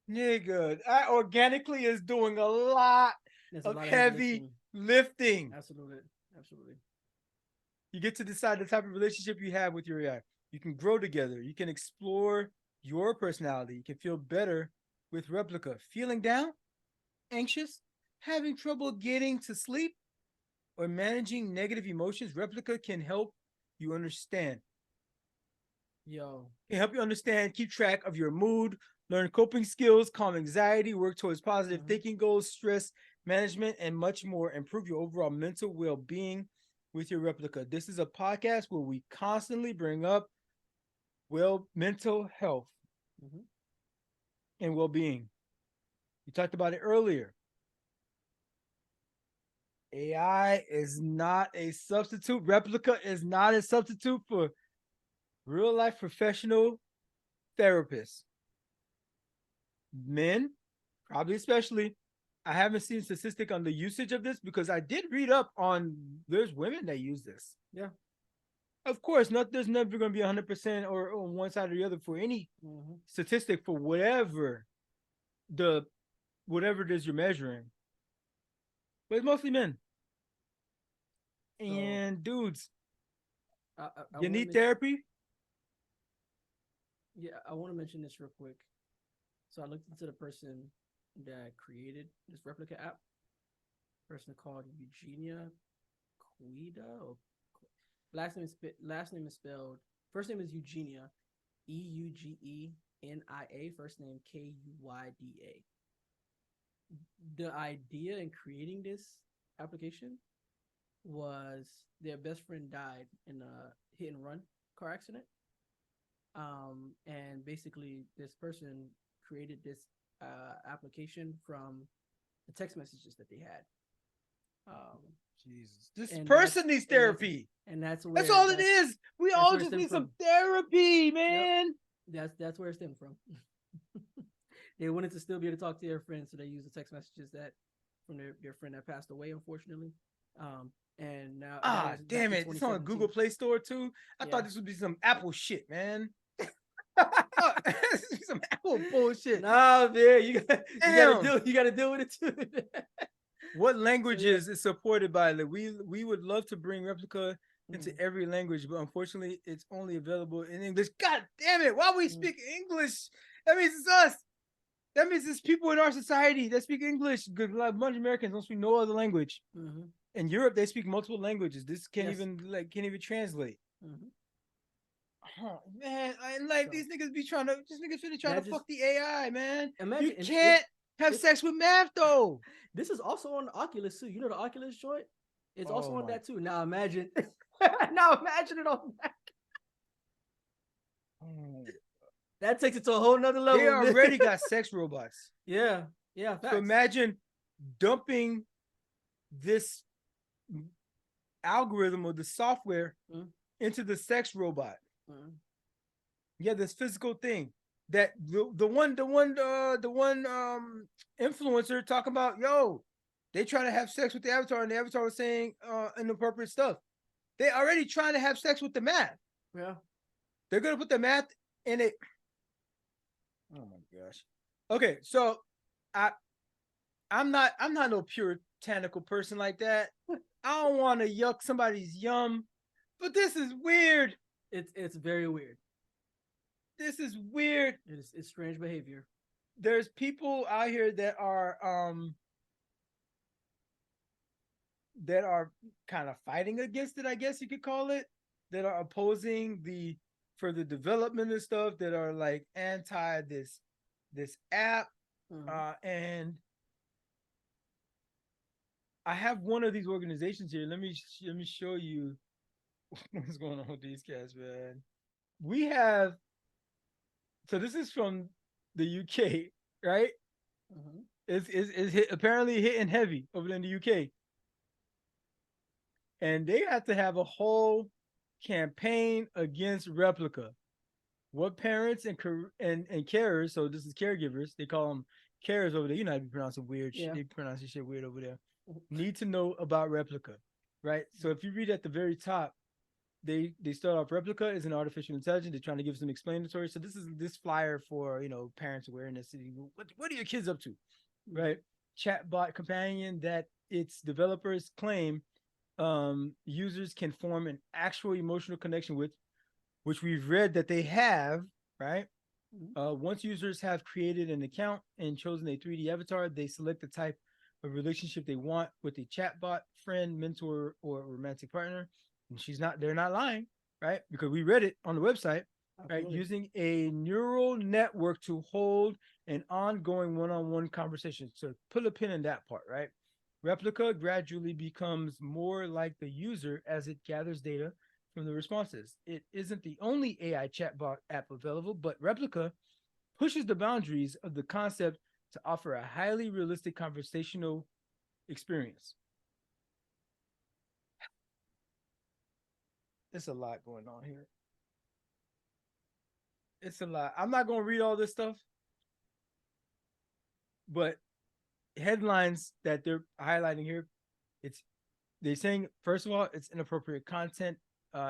Nigga, I organically is doing a lot There's of a lot heavy lifting. Absolutely. Absolutely. You get to decide the type of relationship you have with your AI. You can grow together. You can explore your personality. You can feel better with replica. Feeling down, anxious, having trouble getting to sleep, or managing negative emotions, replica can help you understand. Yo. Can help you understand, keep track of your mood, learn coping skills, calm anxiety, work towards positive thinking goals, stress management, and much more. Improve your overall mental well-being with your replica. This is a podcast where we constantly bring up mental health and well-being. We talked about it earlier. AI is not a substitute. Replica is not a substitute for real life professional therapists. Men, probably especially. I haven't seen a statistic on the usage of this because I did read up on there's women that use this. Yeah. Of course, there's never going to be 100% or on one side or the other for any statistic for whatever it is you're measuring. But it's mostly men. And dudes, you need therapy? Yeah, I want to mention this real quick. So I looked into the person that created this replica app. Person called Eugenia Cuida. Last name is spelled. First name is Eugenia, EUGENIA. First name KUYDA. The idea in creating this application was their best friend died in a hit and run car accident. And basically this person created this application from the text messages that they had. Jesus, this person needs therapy. And that's where that's all it is. We all just need some therapy, man. Yep. That's where it stemmed from. They wanted to still be able to talk to their friends, so they used the text messages that from their friend that passed away, unfortunately. And now damn it, it's on Google Play Store too. I thought this would be some Apple shit, man. Some Apple bullshit. Nah, man, you gotta deal with it too. What languages is supported by? Like, we would love to bring replica into every language, but unfortunately, it's only available in English. God damn it! Why we speak English? That means it's us. That means it's people in our society that speak English. Because a bunch of Americans don't speak no other language. In Europe, they speak multiple languages. This can't even translate. Oh, man, these niggas be trying to fuck the AI, man. You can't have sex with math though. This is also on the Oculus too. You know the Oculus joint? It's also on that too. Now imagine it on that. That takes it to a whole nother level. They already got sex robots. Yeah. Facts. So imagine dumping this algorithm or the software into the sex robot. Yeah, this physical thing that the one influencer talking about, they try to have sex with the avatar and the avatar was saying inappropriate stuff. They already trying to have sex with the math. Yeah. They're gonna put the math in it. Oh my gosh. Okay, so I'm not no puritanical person like that. I don't want to yuck somebody's yum, but this is weird. It's very weird. This is weird. It's strange behavior. There's people out here that are kind of fighting against it, I guess you could call it, that are opposing for the development and stuff, that are like anti this app. And I have one of these organizations here. Let me show you what's going on with these cats, man. We have, so this is from the UK, right? It's apparently hitting heavy over in the UK. And they have to have a whole campaign against replica. what parents and carers, so this is caregivers, they call them carers over there. You know how to pronounce it weird. Yeah. They pronounce this shit weird over there. Need to know about Replica, right? So if you read at the very top, they start off, Replica is an artificial intelligence. They're trying to give some explanatory. So this is this flyer for, you know, parents awareness. What are your kids up to, right? Chatbot companion that its developers claim users can form an actual emotional connection with, which we've read that they have, right? Once users have created an account and chosen a 3D avatar, they select the type of relationship they want with a chatbot, friend, mentor, or romantic partner. And they're not lying, right? Because we read it on the website, right? Using a neural network to hold an ongoing one-on-one conversation. So put a pin in that part, right? Replica gradually becomes more like the user as it gathers data from the responses. It isn't the only AI chatbot app available, but Replica pushes the boundaries of the concept to offer a highly realistic conversational experience. It's a lot going on here. It's a lot. I'm not going to read all this stuff, but headlines that they're highlighting here, they're saying, first of all, it's inappropriate content.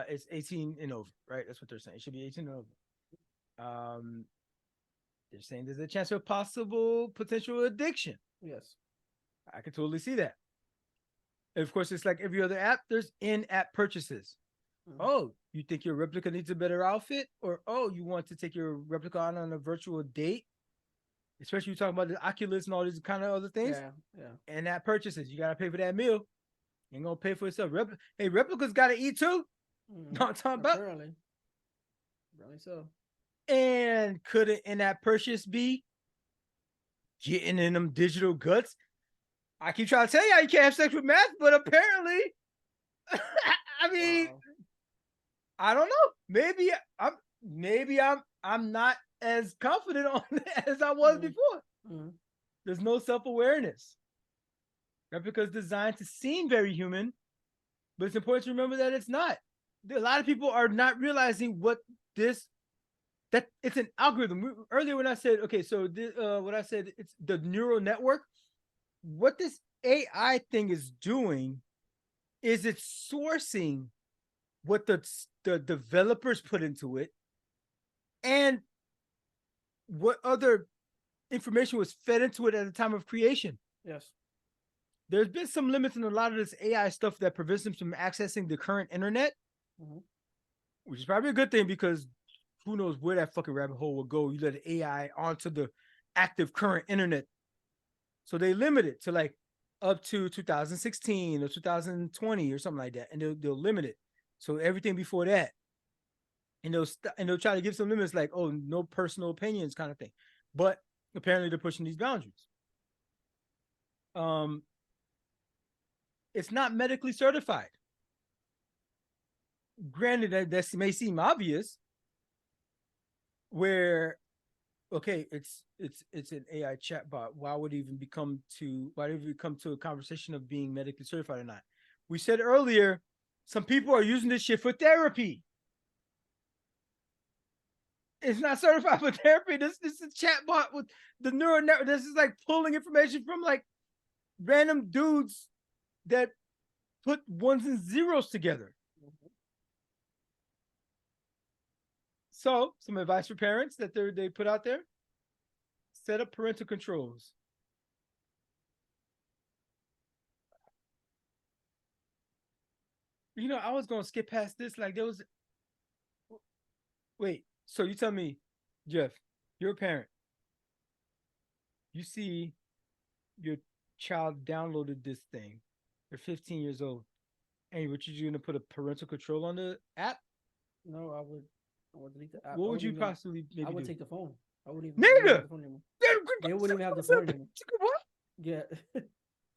It's 18 and over, right? That's what they're saying. It should be 18 and over. They're saying there's a chance of possible potential addiction. Yes. I can totally see that. And of course, it's like every other app, there's in-app purchases. Oh, you think your replica needs a better outfit? Or, oh, you want to take your replica on a virtual date? Especially you talking about the Oculus and all these kind of other things. Yeah. In-app purchases. You got to pay for that meal. You ain't going to pay for yourself. Hey, replicas got to eat too. Not I'm talking about. Apparently so. And could an in-app purchase be getting in them digital guts? I keep trying to tell y'all you can't have sex with math, but apparently, I mean, wow. I don't know. Maybe I'm not as confident on it as I was before. There's no self-awareness. Replica is designed to seem very human, but it's important to remember that it's not. A lot of people are not realizing that it's an algorithm. Earlier when I said, okay, so what I said, it's the neural network. What this AI thing is doing is it's sourcing what the developers put into it and what other information was fed into it at the time of creation. Yes. There's been some limits in a lot of this AI stuff that prevents them from accessing the current internet, which is probably a good thing because who knows where that fucking rabbit hole will go. You let AI onto the active current internet. So they limit it to like up to 2016 or 2020 or something like that. And they'll limit it. So everything before that. And they'll try to give some limits like, oh, no personal opinions kind of thing. But apparently they're pushing these boundaries. It's not medically certified. Granted, that may seem obvious, where, okay, it's an AI chatbot. Why would it come to a conversation of being medically certified or not? We said earlier, some people are using this shit for therapy. It's not certified for therapy. This is a chatbot with the neural network. This is like pulling information from like random dudes that put ones and zeros together. So, some advice for parents that they put out there: set up parental controls. You know, I was gonna skip past this. Like there was. Wait, so you tell me, Jeff, you're a parent. You see your child downloaded this thing. They're 15 years old. And what you gonna put a parental control on the app? No, I would delete the app. What would you possibly maybe I would do? take the phone. I wouldn't even Nigga! have the phone anymore. They wouldn't even have the phone anymore. What? Yeah.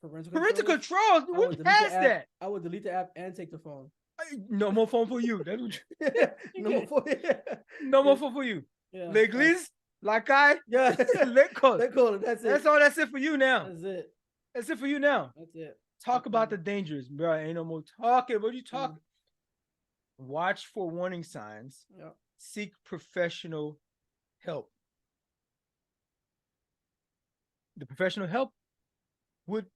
Parental controls? We're past that. I would delete the app and take the phone. No more phone for you. That's what No more phone. No more phone for you. Yeah. L'église, la caille, l'école. That's it. That's it for you now. That's it. That's it for you now. That's it. Talk about the dangers, bro. Ain't no more talking. What are you talking? Watch for warning signs. Yeah. seek professional help. The professional help would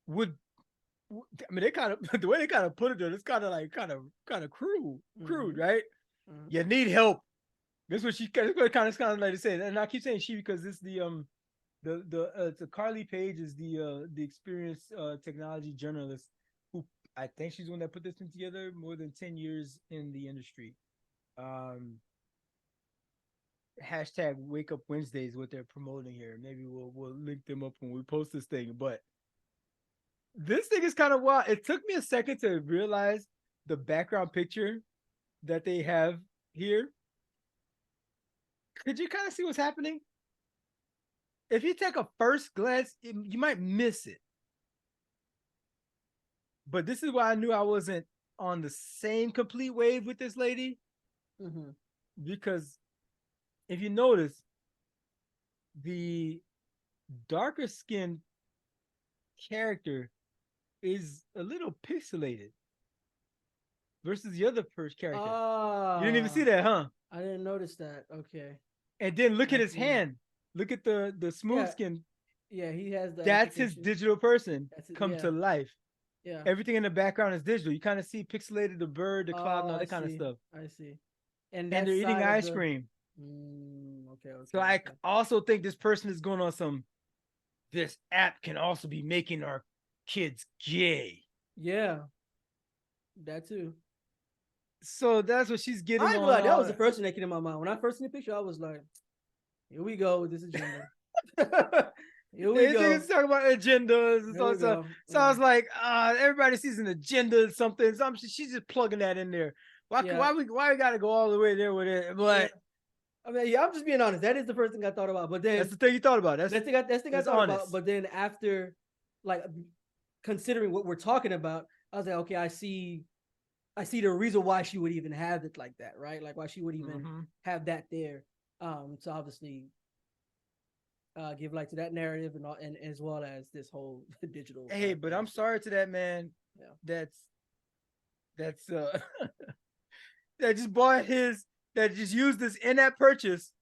I mean, they kind of the way they kind of put it there, it's kind of crude, right? You need help. This is what she kind of like to say, and I keep saying she because this the Carly Page is the experienced technology journalist who I think she's the one that put this thing together. More than 10 years in the industry. Hashtag Wake Up Wednesday is what they're promoting here. Maybe we'll link them up when we post this thing. But this thing is kind of wild. It took me a second to realize the background picture that they have here. Could you kind of see what's happening? If you take a first glance, you might miss it. But this is why I knew I wasn't on the same complete wave with this lady. Because if you notice, the darker skinned character is a little pixelated versus the other first character. You didn't even see that, huh? I didn't notice that. Okay. And then look at his hand. Look at the smooth skin. Yeah, he has that. That's his digital person come to life. Yeah. Everything in the background is digital. You kind of see pixelated, the bird, the cloud, and all that kind of stuff. I see. And they're eating ice cream. Okay. So I also think this person is going on some. This app can also be making our kids gay. Yeah, that too. So that's what she's getting. That was the first thing that came in my mind when I first seen the picture. I was like, "Here we go with this agenda." Here we go. Talking about agendas and stuff. So I was like, everybody sees an agenda, something. She's just plugging that in there. Why we got to go all the way there with it? But I mean, I'm just being honest. That is the first thing I thought about. But then that's the thing you thought about. That's the thing I thought about. But then after, like, considering what we're talking about, I was like, okay, I see the reason why she would even have it like that, right? Like why she would even have that there. So obviously, give light to that narrative and as well as this whole digital. Hey, but I'm sorry to that man. Yeah. That's that just bought that just used this in-app purchase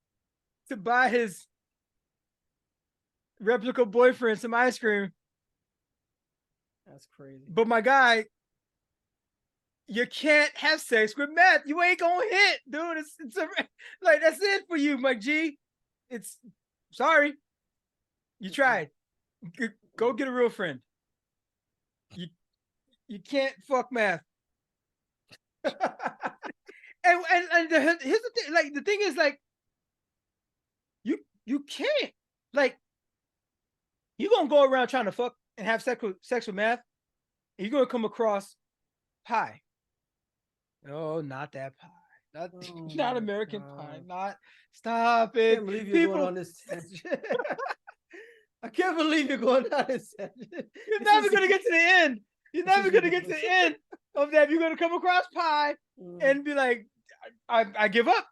to buy his replica boyfriend some ice cream. That's crazy. But my guy, you can't have sex with meth. You ain't gonna hit, dude. It's like that's it for you, my G. It's sorry. You tried. Go get a real friend. You can't fuck math. and here's the thing. Like the thing is, like you can't. Like you're gonna go around trying to fuck and have sex with math. And you're gonna come across pie. Oh, not that pie. Not American pie. Not stop it. I can't believe you're going on this tangent. I can't believe you're going on this tangent. You're never gonna get to the end. You're never gonna get to the end of that. You're gonna come across pie and be like, I give up.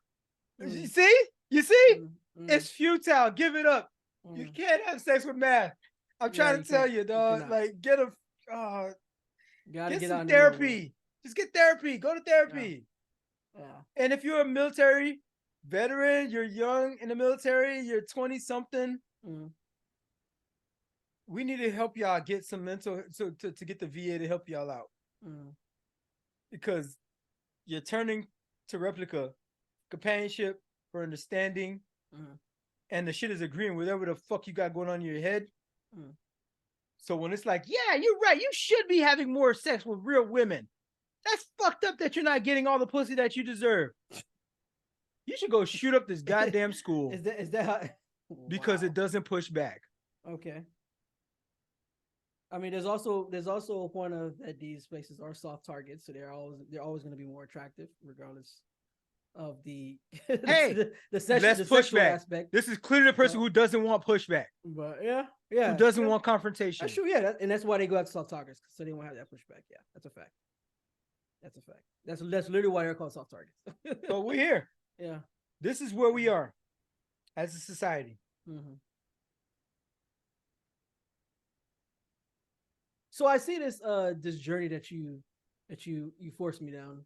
You see? It's futile. Give it up. You can't have sex with math. I'm trying to tell you, dog. Like, get some therapy. Just get therapy. Go to therapy. Yeah. And if you're a military veteran, you're young in the military, you're 20 something. We need to help y'all get some mental to get the VA to help y'all out. Because you're turning to replica companionship for understanding, and the shit is agreeing with whatever the fuck you got going on in your head. So when it's like, yeah, you're right, you should be having more sex with real women. That's fucked up that you're not getting all the pussy that you deserve. You should go shoot up this goddamn school. Is that how? Because it doesn't push back. Okay. I mean, there's also a point of that these places are soft targets, so they're always going to be more attractive, regardless of the the sexual aspect. This is clearly the person who doesn't want pushback. But yeah, who doesn't want confrontation. That's true. Yeah, and that's why they go after soft targets, so they won't have that pushback. Yeah, that's a fact. That's literally why they're called soft targets. So we're here. Yeah, this is where we are as a society. So I see this journey that you forced me down.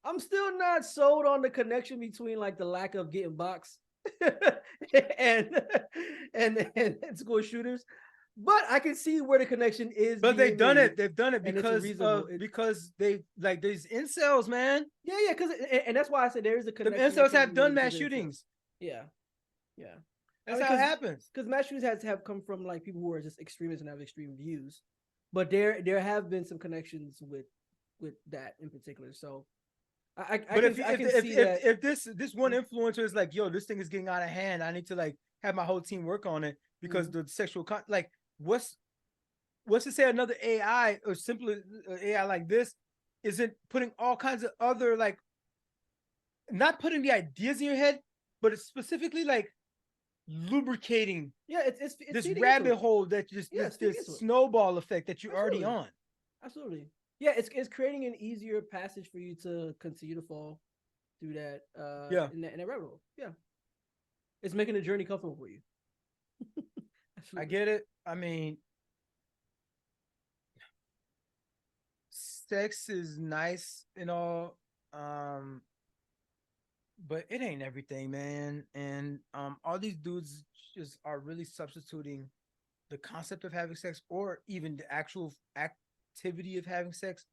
I'm still not sold on the connection between like the lack of getting boxed and and school shooters, but I can see where the connection is. But they've being done made, it. They've done it and it's because reasonable. because they like these incels, man. Yeah, because and that's why I said there is a The connection. incels have done mass shootings. Yeah, yeah. That's how it happens. Because mass shootings have come from like people who are just extremists and have extreme views, but there have been some connections with that in particular. So I can see that if this one influencer is like, yo, this thing is getting out of hand, I need to like have my whole team work on it because the sexual like what's to say another AI or simpler AI like this isn't putting all kinds of other like not putting the ideas in your head, but it's specifically like lubricating it's this feeding rabbit into it. hole that just Yeah, it's this feeding into it. snowball effect that you're already Absolutely. on. Absolutely. Yeah, it's creating an easier passage for you to continue to fall through that in that rabbit hole. Yeah. It's making the journey comfortable for you. I get it. I mean, sex is nice and all, but it ain't everything, man. And all these dudes just are really substituting the concept of having sex or even the actual activity of having sex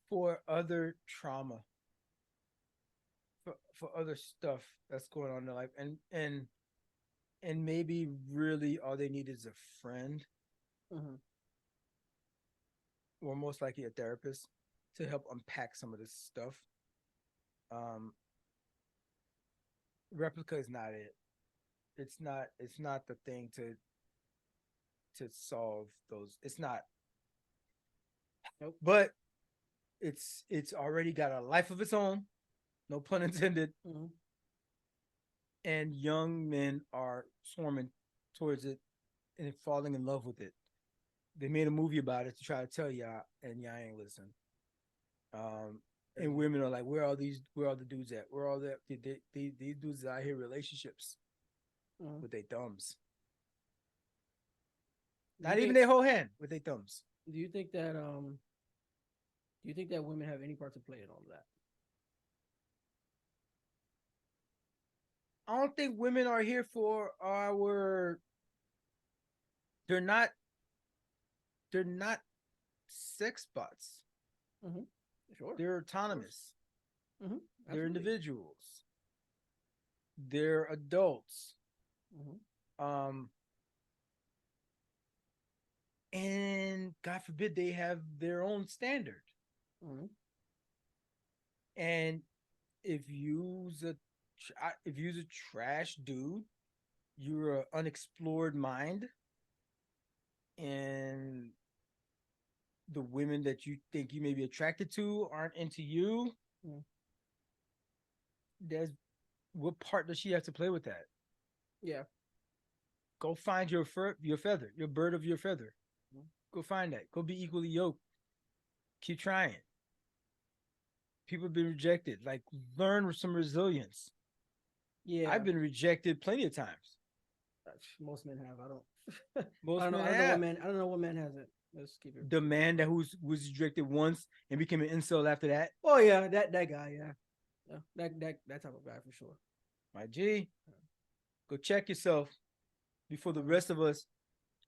for other trauma, for other stuff that's going on in their life, and maybe really all they need is a friend, or most likely a therapist to help unpack some of this stuff. Replica is not it. It's not the thing to solve those. It's not. Nope. But it's already got a life of its own, no pun intended. And young men are swarming towards it and falling in love with it. They made a movie about it to try to tell y'all, and y'all ain't listen. And women are like, where are the dudes at? Where are these dudes out here relationships with their thumbs? Not even their whole hand, with their thumbs. Do you think that women have any part to play in all of that? I don't think women are here for our. They're not sex bots. Sure. They're autonomous. They're individuals. They're adults. And God forbid they have their own standard. And if you's a trash dude, you're an unexplored mind, and the women that you think you may be attracted to aren't into you, what part does she have to play with that? Yeah. Go find your feather, your bird of your feather. Go find that. Go be equally yoked. Keep trying. People have been rejected. Like, learn some resilience. Yeah. I've been rejected plenty of times. Most men have. I don't. Most men have. I don't know what man hasn't. Let's keep it. The man that was rejected once and became an incel after that. Oh yeah, that guy. Yeah, that type of guy for sure. My G, go check yourself before the rest of us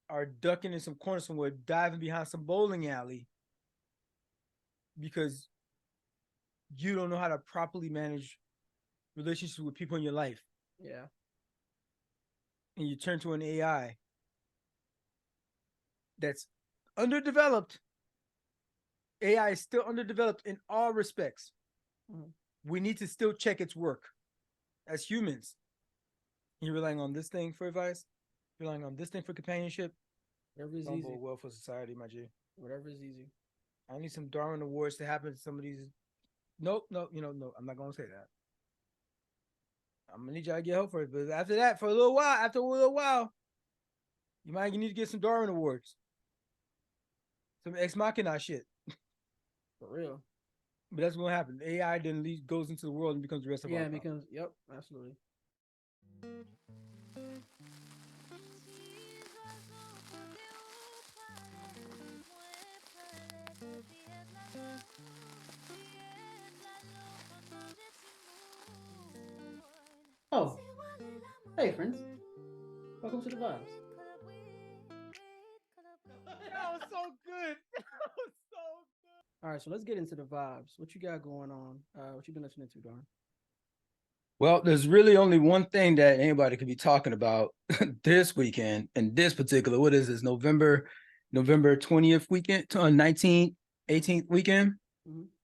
are ducking in some corner somewhere, diving behind some bowling alley because you don't know how to properly manage relationships with people in your life. Yeah. And you turn to an AI that's underdeveloped. AI is still underdeveloped in all respects. We need to still check its work as humans. You're relying on this thing for advice, relying on this thing for companionship. Whatever is easy. Well for society, my G. Whatever is easy. I need some Darwin awards to happen to some of these. No, I'm not gonna say that. I'm gonna need y'all to get help for it. But after that, after a little while, you might need to get some Darwin awards. Some Ex Machina shit. For real. But that's gonna happen. AI then goes into the world and becomes the rest of our it becomes. Yep, absolutely. Hey, friends. Welcome to the Vibes. That was so good. That was so good. All right, so let's get into the vibes. What you got going on? What you been listening to, Darwin? Well, there's really only one thing that anybody could be talking about this weekend, and this particular, what is this, November 20th weekend, 19th, 18th weekend.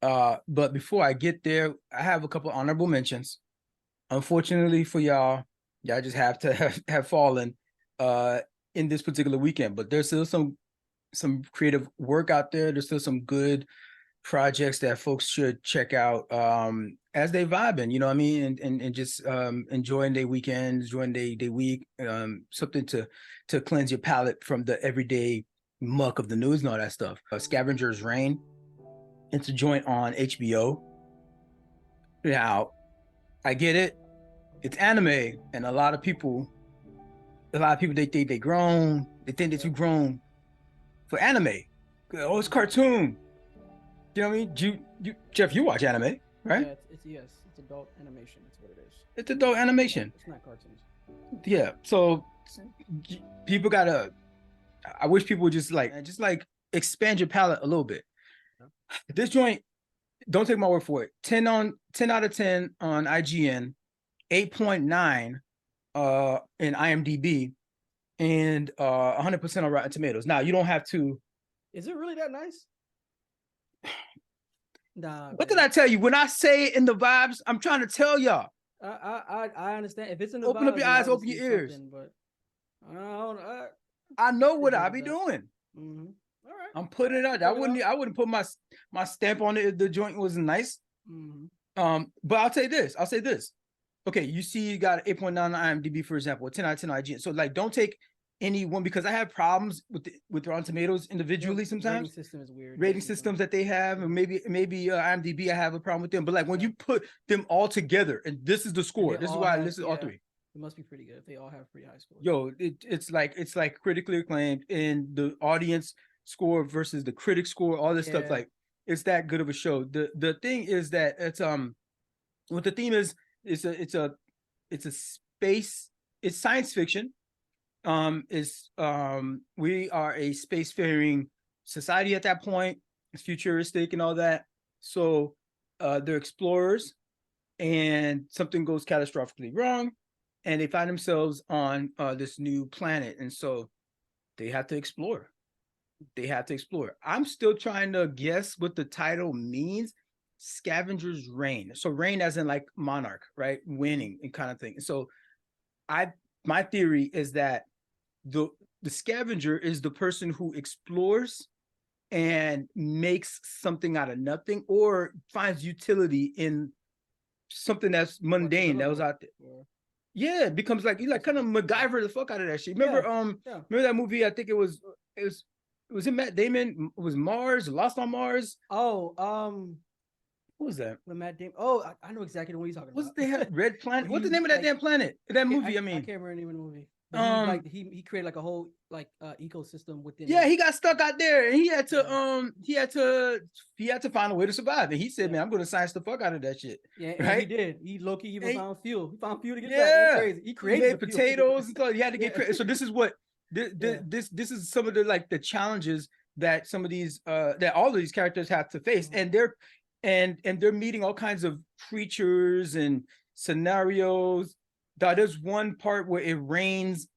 But before I get there, I have a couple honorable mentions. Unfortunately for y'all just have to have fallen in this particular weekend, but there's still some creative work out there. There's still some good projects that folks should check out as they vibing, you know what I mean, and just enjoying their weekends, enjoying their week, something to cleanse your palate from the everyday muck of the news and all that stuff. Scavenger's Reign. It's a joint on HBO. Now, I get it. It's anime, and a lot of people they think they grown. They think they're too grown for anime. Oh, it's cartoon. You know what I mean? Jeff, you watch anime, right? Yeah, it's adult animation. That's what it is. It's adult animation. It's not cartoons. Yeah. So people gotta. I wish people would just like expand your palate a little bit. Yeah. This joint, don't take my word for it. 10 out of 10 on IGN, 8.9 in IMDb, and 100% on Rotten Tomatoes. Now you don't have to. Is it really that nice? Nah. What did I tell you? When I say it in the vibes, I'm trying to tell y'all. I understand. If it's in the open vibes, up your eyes, open your ears. But I know what I be doing. Mm-hmm. All right. I'm putting it out. I wouldn't put my stamp on it if the joint wasn't nice. Mm-hmm. But I'll say this. Okay, you see, you got 8.9 on IMDb, for example, 10 out of 10 IGN. So like, don't take any one, because I have problems with Rotten Tomatoes individually sometimes. Rating system is weird. Rating systems that they have, and maybe IMDb, I have a problem with them. But like when you put them all together, and this is the score. This is why I listed all three. It must be pretty good if they all have pretty high scores. Yo, it's like critically acclaimed, and the audience score versus the critic score, all this stuff. Like, it's that good of a show. The thing is that it's what the theme is. It's a space. It's science fiction. We are a spacefaring society at that point. It's futuristic and all that. So they're explorers, and something goes catastrophically wrong, and they find themselves on this new planet, and so they have to explore. I'm still trying to guess what the title means. Scavenger's Reign. So reign as in like monarch, right? Winning and kind of thing. So my theory is that the scavenger is the person who explores and makes something out of nothing, or finds utility in something that's mundane that was out there. Yeah, it becomes like you kind of MacGyver the fuck out of that shit. Remember, remember that movie? I think it was in Matt Damon. It was Mars, Lost on Mars. Oh, what was that? With Matt Damon. Oh, I know exactly what you're talking about. What's the Red Planet? What's the name of that damn planet? That movie, I mean. I can't remember the name of the movie. But he created like a whole ecosystem within. Yeah, he got stuck out there, and he had to find a way to survive. And he said, "Man, I'm going to science the fuck out of that shit." Yeah, right? He did. He low-key even found fuel. He found fuel to get back. Yeah, crazy. He created potatoes and stuff. He had to get crazy. So this is what this is some of the challenges that some of these that all of these characters have to face, and they're meeting all kinds of creatures and scenarios. There's one part where it rains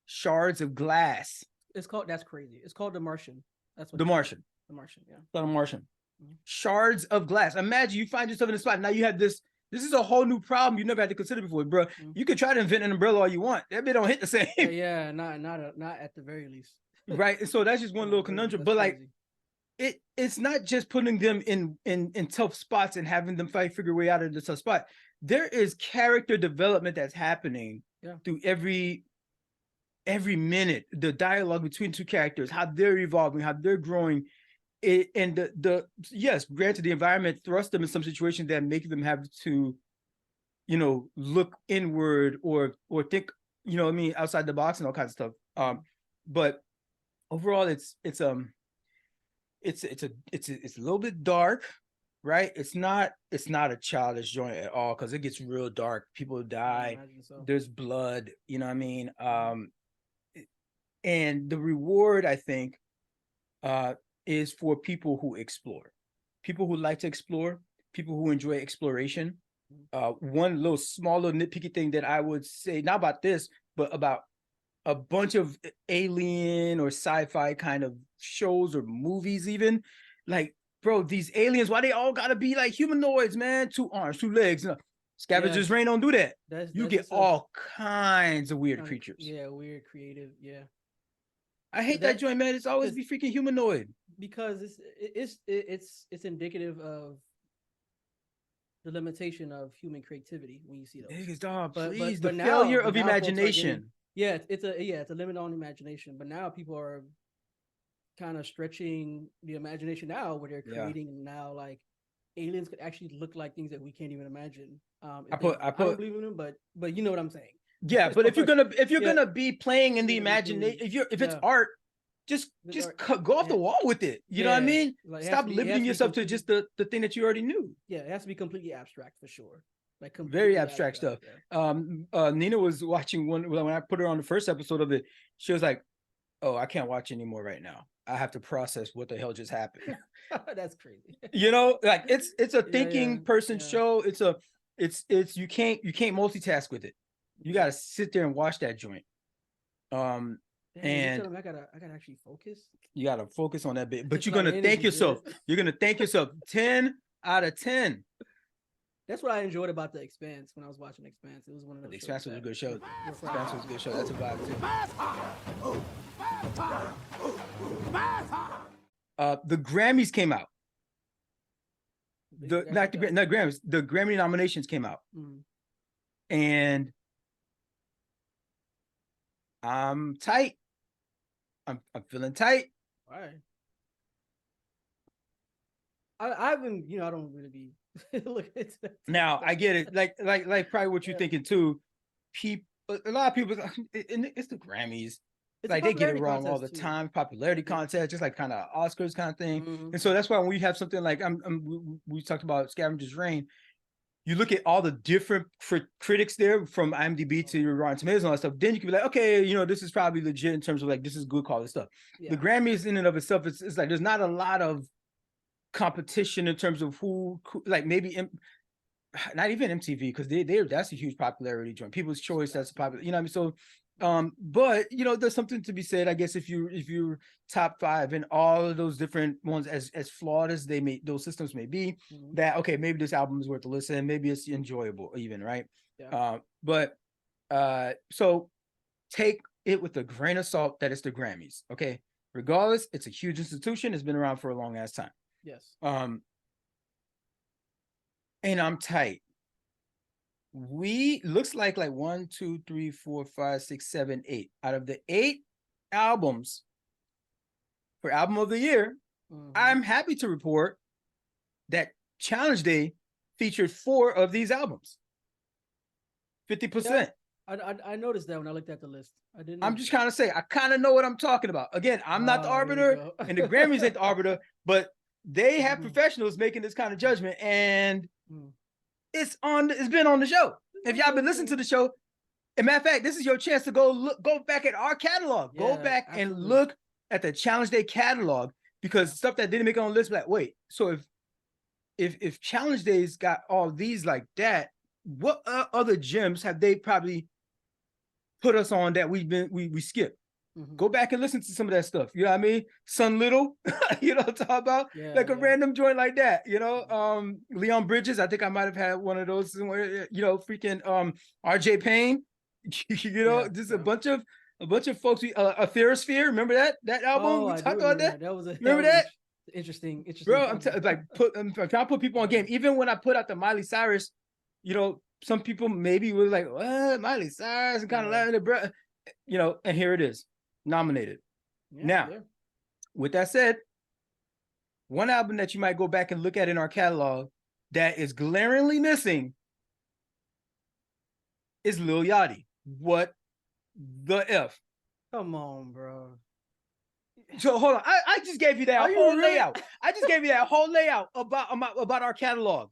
shards of glass. That's crazy. It's called The Martian. That's what The Martian. The Martian, yeah. The Martian. Mm-hmm. Shards of glass. Imagine you find yourself in a spot. Now you have this. This is a whole new problem you never had to consider before, bro. Mm-hmm. You could try to invent an umbrella all you want. That bit don't hit the same. Yeah, not at the very least. Right. And so that's just one little conundrum. But crazy. Like it's not just putting them in tough spots and having them figure way out of the tough spot. There is character development that's happening through every minute. The dialogue between two characters, how they're evolving, how they're growing. And yes, granted, the environment thrust them in some situations that make them have to, look inward or think, outside the box and all kinds of stuff. But overall, it's a little bit dark. right? It's not a childish joint at all because it gets real dark. People die. imagine so. There's blood. You know what I mean? And the reward, I think, is for people who explore, people who like to explore, people who enjoy exploration. One little small little nitpicky thing that I would say, not about this, but about a bunch of alien or sci-fi kind of shows or movies, even like, bro, these aliens, why they all gotta be like humanoids, man? 2 arms, 2 legs. Scavengers Reign don't do that. You get all kinds of weird creatures. Yeah, weird, creative. Yeah, I hate that joint, man. It's always be freaking humanoid. Because it's indicative of the limitation of human creativity when you see those. Niggas, dog, But please, but the now, failure but of now folks are imagination. getting- it's a limit on imagination. But now people are kind of stretching the imagination now, where they're creating now like aliens could actually look like things that we can't even imagine. I don't believe in them, but you know what I'm saying. Yeah, but if you're gonna be playing in the imagination, if it's art, just go off the wall with it. You know what I mean? Like, stop limiting yourself to just the thing that you already knew. Yeah, it has to be completely abstract for sure. Like Very abstract stuff. Yeah. Nina was watching one when I put her on the first episode of it. She was like, "Oh, I can't watch anymore right now. I have to process what the hell just happened." That's crazy. You know, like it's a thinking person show. It's you can't multitask with it. You got to sit there and watch that joint. Damn, and I gotta actually focus. You got to focus on that bit, It's but you're gonna thank yourself. You're gonna thank yourself. 10 out of 10. That's what I enjoyed about The Expanse when I was watching Expanse. It was one of the Expanse was a good show. Expanse was a good show. That's a vibe too. The Grammys came out. The Grammys. The Grammy nominations came out, and I'm tight. I'm feeling tight. All right. I haven't, I don't really be looking at that. Now I get it. Like probably what you're thinking too. A lot of people, it's the Grammys. It's like they get it wrong all the time. Popularity contest, just like kind of Oscars kind of thing. And so that's why when we have something like we talked about Scavengers Reign, you look at all the different critics there from IMDb to Rotten Tomatoes and all that stuff. Then you can be like, okay, this is probably legit in terms of like this is good quality stuff. Yeah. The Grammys in and of itself, it's like there's not a lot of competition in terms of who like maybe not even MTV, because that's a huge popularity joint. People's Choice, that's popular. You know what I mean? So but there's something to be said, I guess, if you're top 5 in all of those different ones, as flawed as those systems may be, that okay, maybe this album is worth a listen, maybe it's enjoyable even, right? But so take it with a grain of salt that it's the Grammys, okay? Regardless, it's a huge institution. It's been around for a long ass time. Yes. And I'm tight. We looks like 1, 2, 3, 4, 5, 6, 7, 8 out of the 8 albums for album of the year. I'm happy to report that Challenge Day featured 4 of these albums. 50%. I noticed that when I looked at the list. I'm just kind of saying, I kind of know what I'm talking about. Again, I'm not the arbiter, and the Grammys ain't the arbiter, but they have professionals making this kind of judgment, and it's been on the show. If y'all been listening to the show, as a matter of fact, this is your chance to go back at our catalog. Go back and look at the Challenge Day catalog, because stuff that didn't make it on the list, like, wait, so if Challenge Day's got all these like that, what other gems have they probably put us on that we skipped? Go back and listen to some of that stuff. You know what I mean? Sun Little, you know what I'm talking about? A random joint like that, Leon Bridges, I think I might have had one of those somewhere, freaking RJ Payne, just a bunch of folks. Atherosphere, remember that album? We talked about that. Remember that? Interesting. Bro, I'm trying to put people on game. Even when I put out the Miley Cyrus, some people maybe were like, what? Miley Cyrus, and kind of laughing at bro, and here it is. Nominated. With that said, one album that you might go back and look at in our catalog that is glaringly missing is Lil Yachty. What the F? Come on, bro. So hold on. I just gave you that Are you whole really? layout. I just gave you that whole layout about our catalog.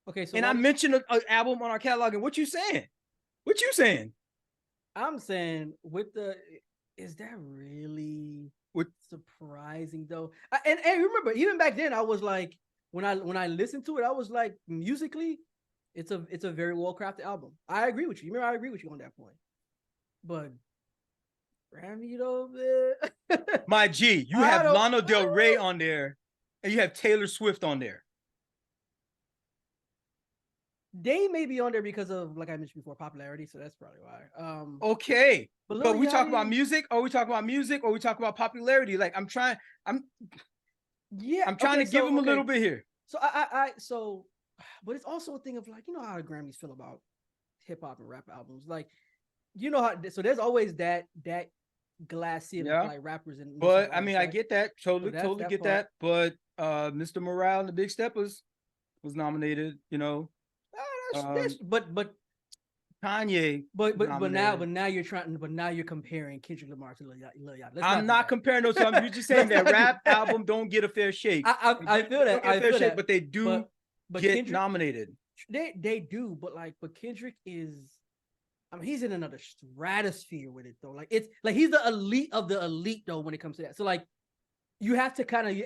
Okay, so and I mentioned an album on our catalog. And what you saying? What you saying? I'm saying is that really surprising though? And remember, even back then, I was like, when I listened to it, I was like, musically, it's a very well crafted album. I agree with you. Remember, I agree with you on that point. But Grammy though, man. My G, you have Lana Del Rey on there, and you have Taylor Swift on there. They may be on there because of, like I mentioned before, popularity. So that's probably why. Okay, but we talk Yachty, about music, or we talk about music, or we talk about popularity. Like I'm trying to give him a little bit here. So but it's also a thing of like, you know how the Grammys feel about hip hop and rap albums. Like, you know how, so there's always that glass ceiling for like rappers and. But I artists, mean, right? I get that. Totally get that. But Mr. Morale and the Big Steppers was nominated. You know, but Kanye. But now you're comparing Kendrick Lamar to Lil Yachty. I'm not comparing those. You're just saying that rap album don't get a fair shake. I feel that. I feel that. But they do get Kendrick, nominated. They do, but Kendrick is, I mean, he's in another stratosphere with it though. Like, it's like he's the elite of the elite though when it comes to that. So like, you have to kind of be,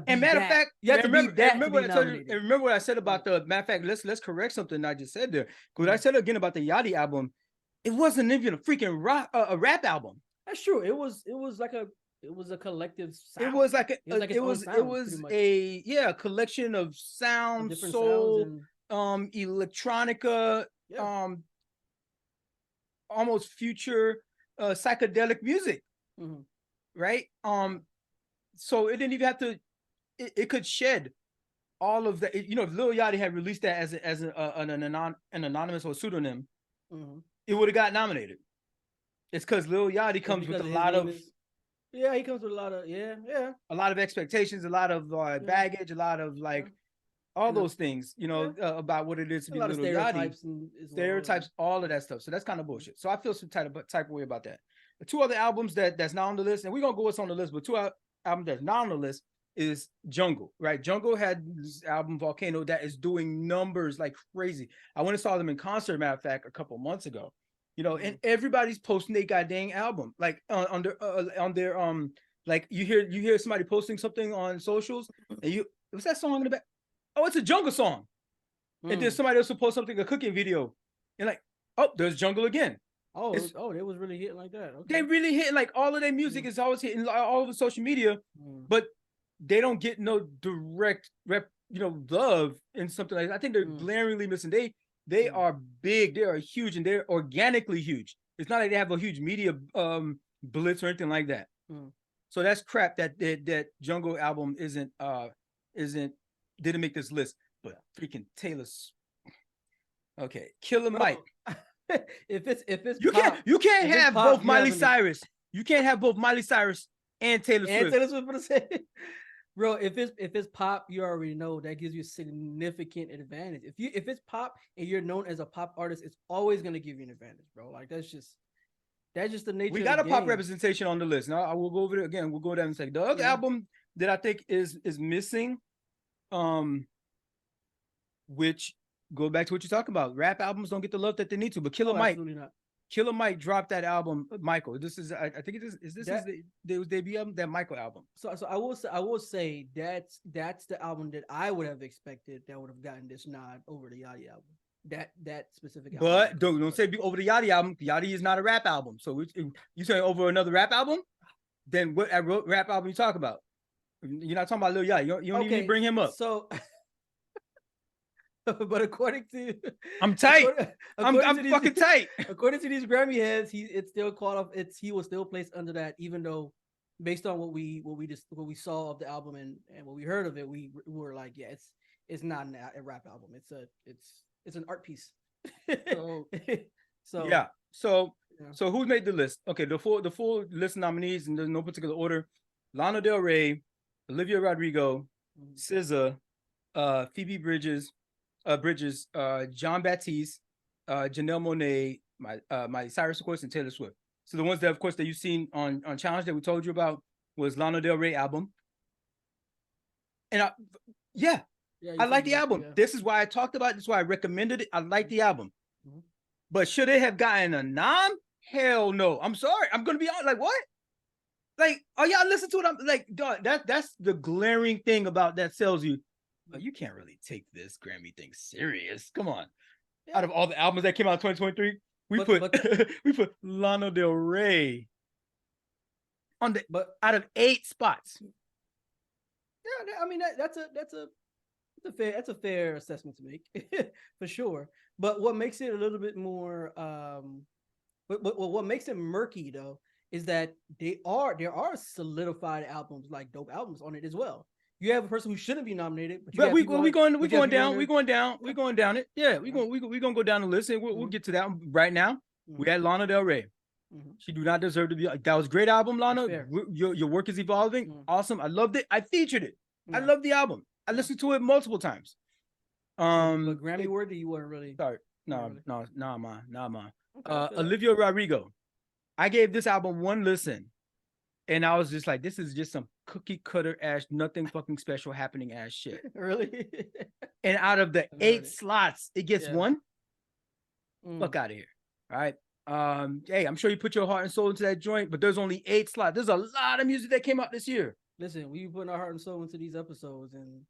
and matter of fact, you have to be that. Remember what I said about the matter of fact. Let's correct something I just said there. Because I said again about the Yachty album, it wasn't even a freaking a rap album. That's true. It was a collective sound. It was like a collection of sound, soul, electronica, almost future psychedelic music, right? So it didn't even have to. It could shed all of that. You know, if Lil Yachty had released that as an anonymous or pseudonym, it would have got nominated. It's because Lil Yachty comes with a lot of. He comes with a lot of a lot of expectations, a lot of baggage, a lot of all those things, you know, about what it is to be Lil Yachty. Stereotypes, all of that stuff. So that's kind of bullshit. So I feel some type of way about that. The two other albums that's not on the list, and we're gonna go what's on the list, but two albums that's not on the list is Jungle, right? Jungle had this album Volcano that is doing numbers like crazy. I went and saw them in concert, matter of fact, a couple months ago. You know, and everybody's posting their goddamn album, like on their like you hear somebody posting something on socials, and what's that song in the back? Oh, it's a Jungle song. And then somebody else will post something, a cooking video, and like, oh, there's Jungle again. They was really hitting like that. Okay. They really hitting, like all of their music is always hitting all over social media, but they don't get no direct love in something like that. I think they're glaringly missing. They are big, they are huge, and they're organically huge. It's not like they have a huge media blitz or anything like that. So that's crap that Jungle album didn't make this list. But freaking Taylor's Killer Mike. if it's you can't have both Miley Cyrus. You can't have both Miley Cyrus and Taylor Swift. Taylor Swift for the same. Bro, if it's pop, you already know that gives you a significant advantage. If it's pop and you're known as a pop artist, it's always gonna give you an advantage, bro. Like that's just the nature. We got a pop representation on the list. Now I will go over it again. We'll go down in a second. The other album that I think is missing, which go back to what you're talking about. Rap albums don't get the love that they need to, but Killer Mike dropped that album, Michael. This is, I think it is his debut album, that Michael album. So I will say that's the album that I would have expected that would have gotten this nod over the Yachty album. That specific album. But don't say over the Yachty album. Yachty is not a rap album. So you saying over another rap album? Then what rap album you talk about? You're not talking about Lil Yachty. You don't even bring him up. So. But according to, I'm tight. I'm fucking tight. According to these Grammy heads, he was still placed under that, even though based on what we saw of the album and what we heard of it, we were like, yeah, it's not a rap album. It's an art piece. So who's made the list? Okay, the full list of nominees, and there's no particular order: Lana Del Rey, Olivia Rodrigo, SZA, Phoebe Bridges, John Baptiste, Janelle Monáe, Miley Cyrus, of course, and Taylor Swift. So the ones that, of course, that you've seen on Challenge that we told you about was Lana Del Rey album. And Yeah, I you like said the you album. yeah. This is why I talked about it. This is why I recommended it. I like the album. Mhm. But should it have gotten a nom? Hell no. I'm sorry. I'm gonna be honest. Like, what? Like, oh y'all listen to it? I'm like, dog, that's the glaring thing about that sells you. You can't really take this Grammy thing serious. Come on. Yeah. Out of all the albums that came out in 2023, we But- we put Lana Del Rey on the out of 8 spots. Yeah, I mean that's a fair assessment to make for sure. But what makes it a little bit more but what makes it murky though is that there are solidified albums, like dope albums on it as well. You have a person who shouldn't be nominated, but we going down it. Yeah, we gonna go down the list, and we'll get to that one. Right now. We had Lana Del Rey. She do not deserve to be. That was a great album, Lana. Your work is evolving. Awesome. I loved it. I featured it. I love the album. I listened to it multiple times. But Grammy worthy, you weren't really. Sorry. No, really. man. Okay, Olivia Rodrigo. I gave this album one listen, and I was just like, this is just some cookie cutter ass, nothing fucking special happening ass shit. Really? And out of the 8 slots, it gets one. Fuck out of here. All right. Hey, I'm sure you put your heart and soul into that joint, but there's only 8 slots. There's a lot of music that came out this year. Listen, we putting our heart and soul into these episodes, and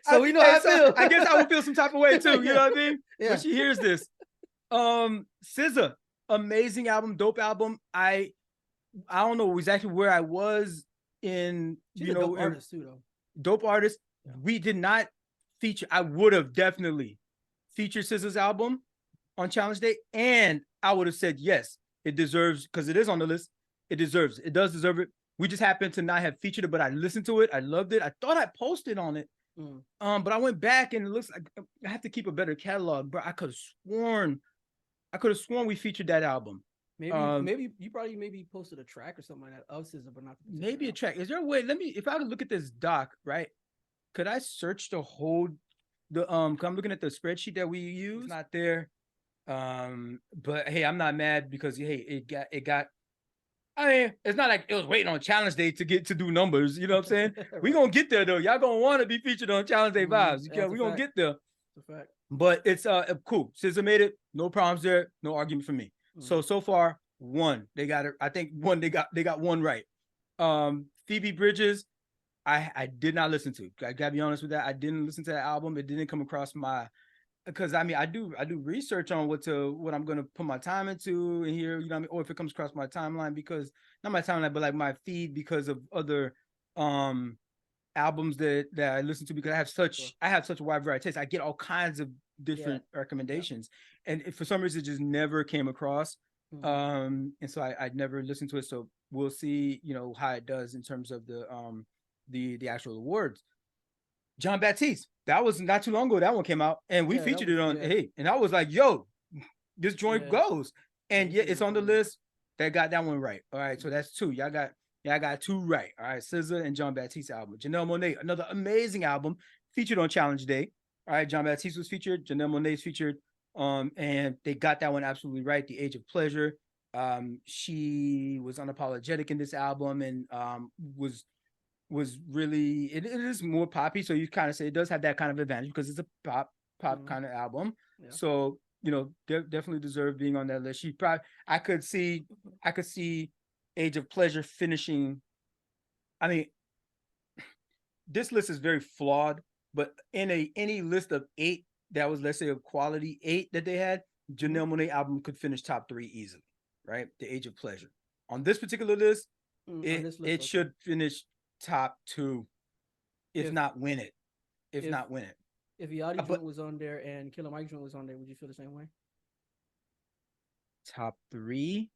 so we know how I feel. I guess I would feel some type of way too. You know what I mean? Yeah. When she hears this. SZA, amazing album, dope album. I don't know exactly where I was in. She's a dope artist too, though. Dope artist. Yeah. We did not feature. I would have definitely featured SZA's album on Challenge Day, and I would have said yes, it deserves, because it is on the list. It deserves it. It does deserve it. We just happened to not have featured it, but I listened to it. I loved it. I thought I posted on it. But I went back and it looks like I have to keep a better catalog, bro. I could have sworn we featured that album. Maybe you probably posted a track or something like that of SZA, but not maybe a track. Is there a way? If I could look at this doc, right? Could I search the whole I'm looking at the spreadsheet that we use. It's not there. But hey, I'm not mad because hey, it got. I mean, it's not like it was waiting on Challenge Day to do numbers. You know what I'm saying? Right. We gonna get there though. Y'all gonna want to be featured on Challenge Day vibes. We gonna get there. That's a fact. But it's cool. SZA made it. No problems there. No argument for me. So far, one. They got it. I think one. They got one right. Phoebe Bridgers, I did not listen to. I gotta be honest with that. I didn't listen to that album. It didn't come across my. Because I mean, I do research on what I'm gonna put my time into and here, you know what I mean, or if it comes across my timeline, because not my timeline, but like my feed, because of other albums that I listen to, because I have such a wide variety of taste. I get all kinds of different recommendations, and for some reason it just never came across. And so I never listened to it. So we'll see, you know, how it does in terms of the actual awards. John Baptiste, that was not too long ago. That one came out, and we featured it on Hey, and I was like, "Yo, this joint goes." And it's on the list. That got that one right. All right, so that's 2. Y'all got 2 right. All right, SZA and John Baptiste album. Janelle Monáe, another amazing album, featured on Challenge Day. All right, John Baptiste was featured. Janelle Monáe's featured. And they got that one absolutely right. The Age of Pleasure. She was unapologetic in this album, and was really it is more poppy, so you kind of say it does have that kind of advantage because it's a pop kind of album. So you know, definitely deserve being on that list. She probably I could see Age of Pleasure finishing. I mean, this list is very flawed, but in any list of 8 that was, let's say, of quality 8 that they had, Janelle Monáe album could finish top 3 easily, right? The Age of Pleasure. On this particular list, it should finish top 2, if not win it. If not win it. If Yachty joint was on there and Killer Mike joint was on there, would you feel the same way? Top 3?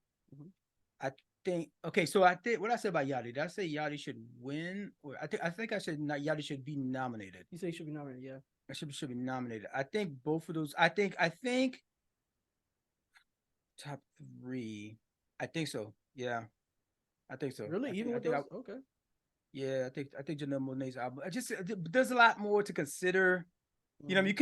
I think. Okay, so I think what I said about Yachty. Did I say Yachty should win? Or I think I said Yachty should be nominated. You say he should be nominated, yeah. I should be nominated. I think both of those. I think top 3. I think so. Yeah, I think so. Really, even with those? Okay. Yeah, I think Janelle Monáe's album. There's a lot more to consider. You know, you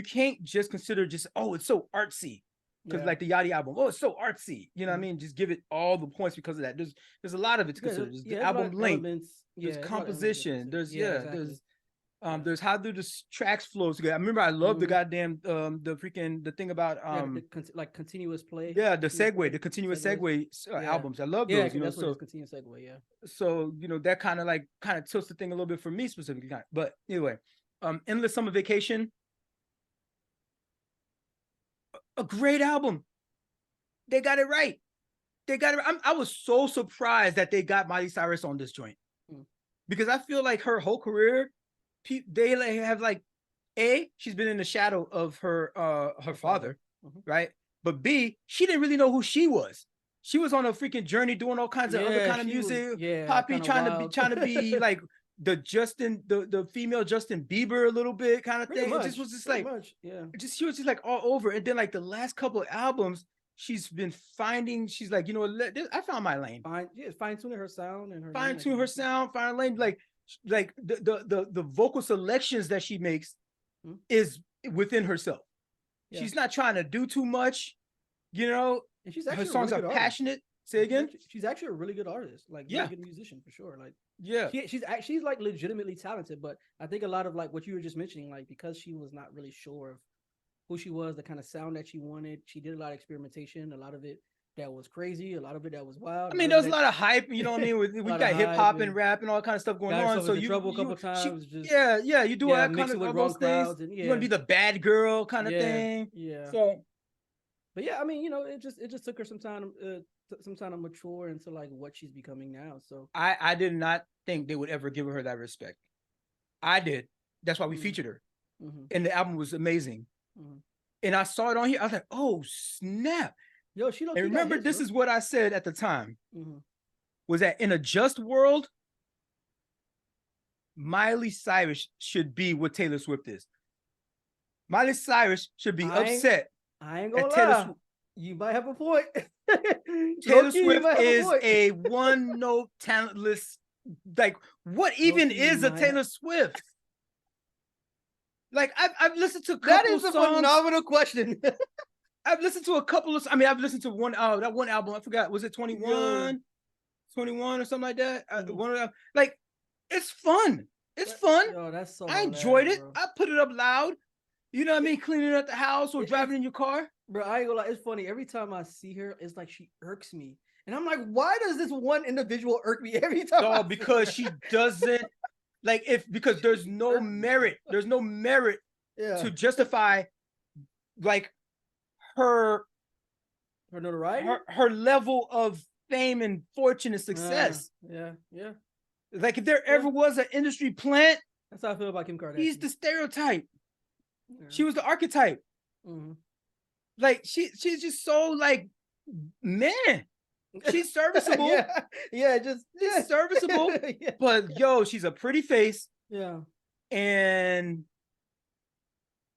can't just consider just, oh, it's so artsy. because Yeah. like the Yachty album, oh, it's so artsy. You know what I Mhm. mean? Just give it all the points because of that. There's a lot of it to Yeah, consider. There's the there's a lot album of length, elements. Yeah, there's there's a lot of elements to composition, consider. there's Yeah, exactly. Yeah. there's how do the tracks flow together. I remember I love the Mhm. goddamn the thing about Yeah, like continuous play. yeah, the Continuous play, segue, the continuous segues. segue Yeah. albums. I love Yeah, those, you know. that's what it is. So Continuous segue. Yeah. that kind of tilts the thing a little bit for me specifically. But anyway, Endless Summer Vacation, a great album. They got it right. They got it. I was so surprised that they got Miley Cyrus on this joint because I feel like her whole career, they like have like she's been in the shadow of her father, right? But B, she didn't really know who she was. She was on a freaking journey doing all kinds of other kind of music, poppy, trying to be like the female Justin Bieber a little bit kind of thing. It just was just like she was just like all over. And then like the last couple of albums, she's been finding. She's like, you know, I found my lane. Fine tuning her sound and her fine tune her sound, find a lane. Like the vocal selections that she makes is within herself. Yeah. She's not trying to do too much, you know. And she's actually her songs are passionate. Say again. She's actually a really good artist, like really good musician for sure. Like she's like legitimately talented, but I think a lot of like what you were just mentioning, like because she was not really sure of who she was, the kind of sound that she wanted, she did a lot of experimentation, a lot of it that was crazy, a lot of it that was wild. I mean, there was a lot of hype, you know what I mean? We got hip hop and rap and all kind of stuff going on. So you trouble a couple times. You do all that kind of all those things. And, you want to be the bad girl kind of thing. Yeah. So, but yeah, I mean, you know, it just took her some time to mature into like what she's becoming now. So I did not think they would ever give her that respect. I did. That's why we featured her, and the album was amazing. And I saw it on here. I was like, oh snap. Yo, she don't. And remember, this is what I said at the time: was that in a just world, Miley Cyrus should be what Taylor Swift is. Miley Cyrus should be upset. I ain't gonna lie. You might have a point. Taylor Swift is a one-note talentless. Like, what even is a Taylor Swift? Like, I've listened to a couple songs. That is a phenomenal question. I've listened to a couple of. I mean, I've listened to that one album. I forgot. Was it 21? 21 or something like that? One of them. Like, it's fun. It's fun. Yo, that's so. I enjoyed it. Bro. I put it up loud. You know what I mean? Cleaning up the house or driving in your car. Bro, I ain't gonna lie. It's funny. Every time I see her, it's like she irks me. And I'm like, why does this one individual irk me every time? No, because she doesn't because there's no merit. There's no merit to justify like her notoriety, her level of fame and fortune and success. Yeah. Like if there ever was an industry plant, that's how I feel about Kim Kardashian. He's the stereotype. Yeah. She was the archetype. Like she's just so like, man, she's serviceable. She's serviceable. But yo, she's a pretty face. Yeah. And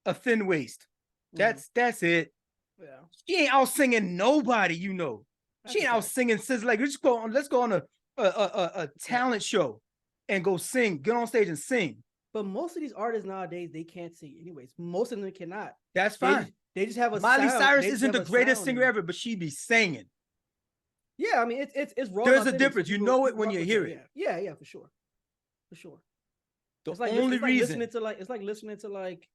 a thin waist. That's it. Yeah. She ain't out singing nobody, you know. She ain't out singing SZA. Like, let's go on a talent show and go sing. Get on stage and sing. But most of these artists nowadays, they can't sing anyways. Most of them cannot. That's fine. They just have a Miley sound. Cyrus isn't the greatest singer ever, but she be singing. Yeah, I mean it's raw. There's a difference. You know it when you hear it. Yeah, for sure. The it's like only reason it's like listening to like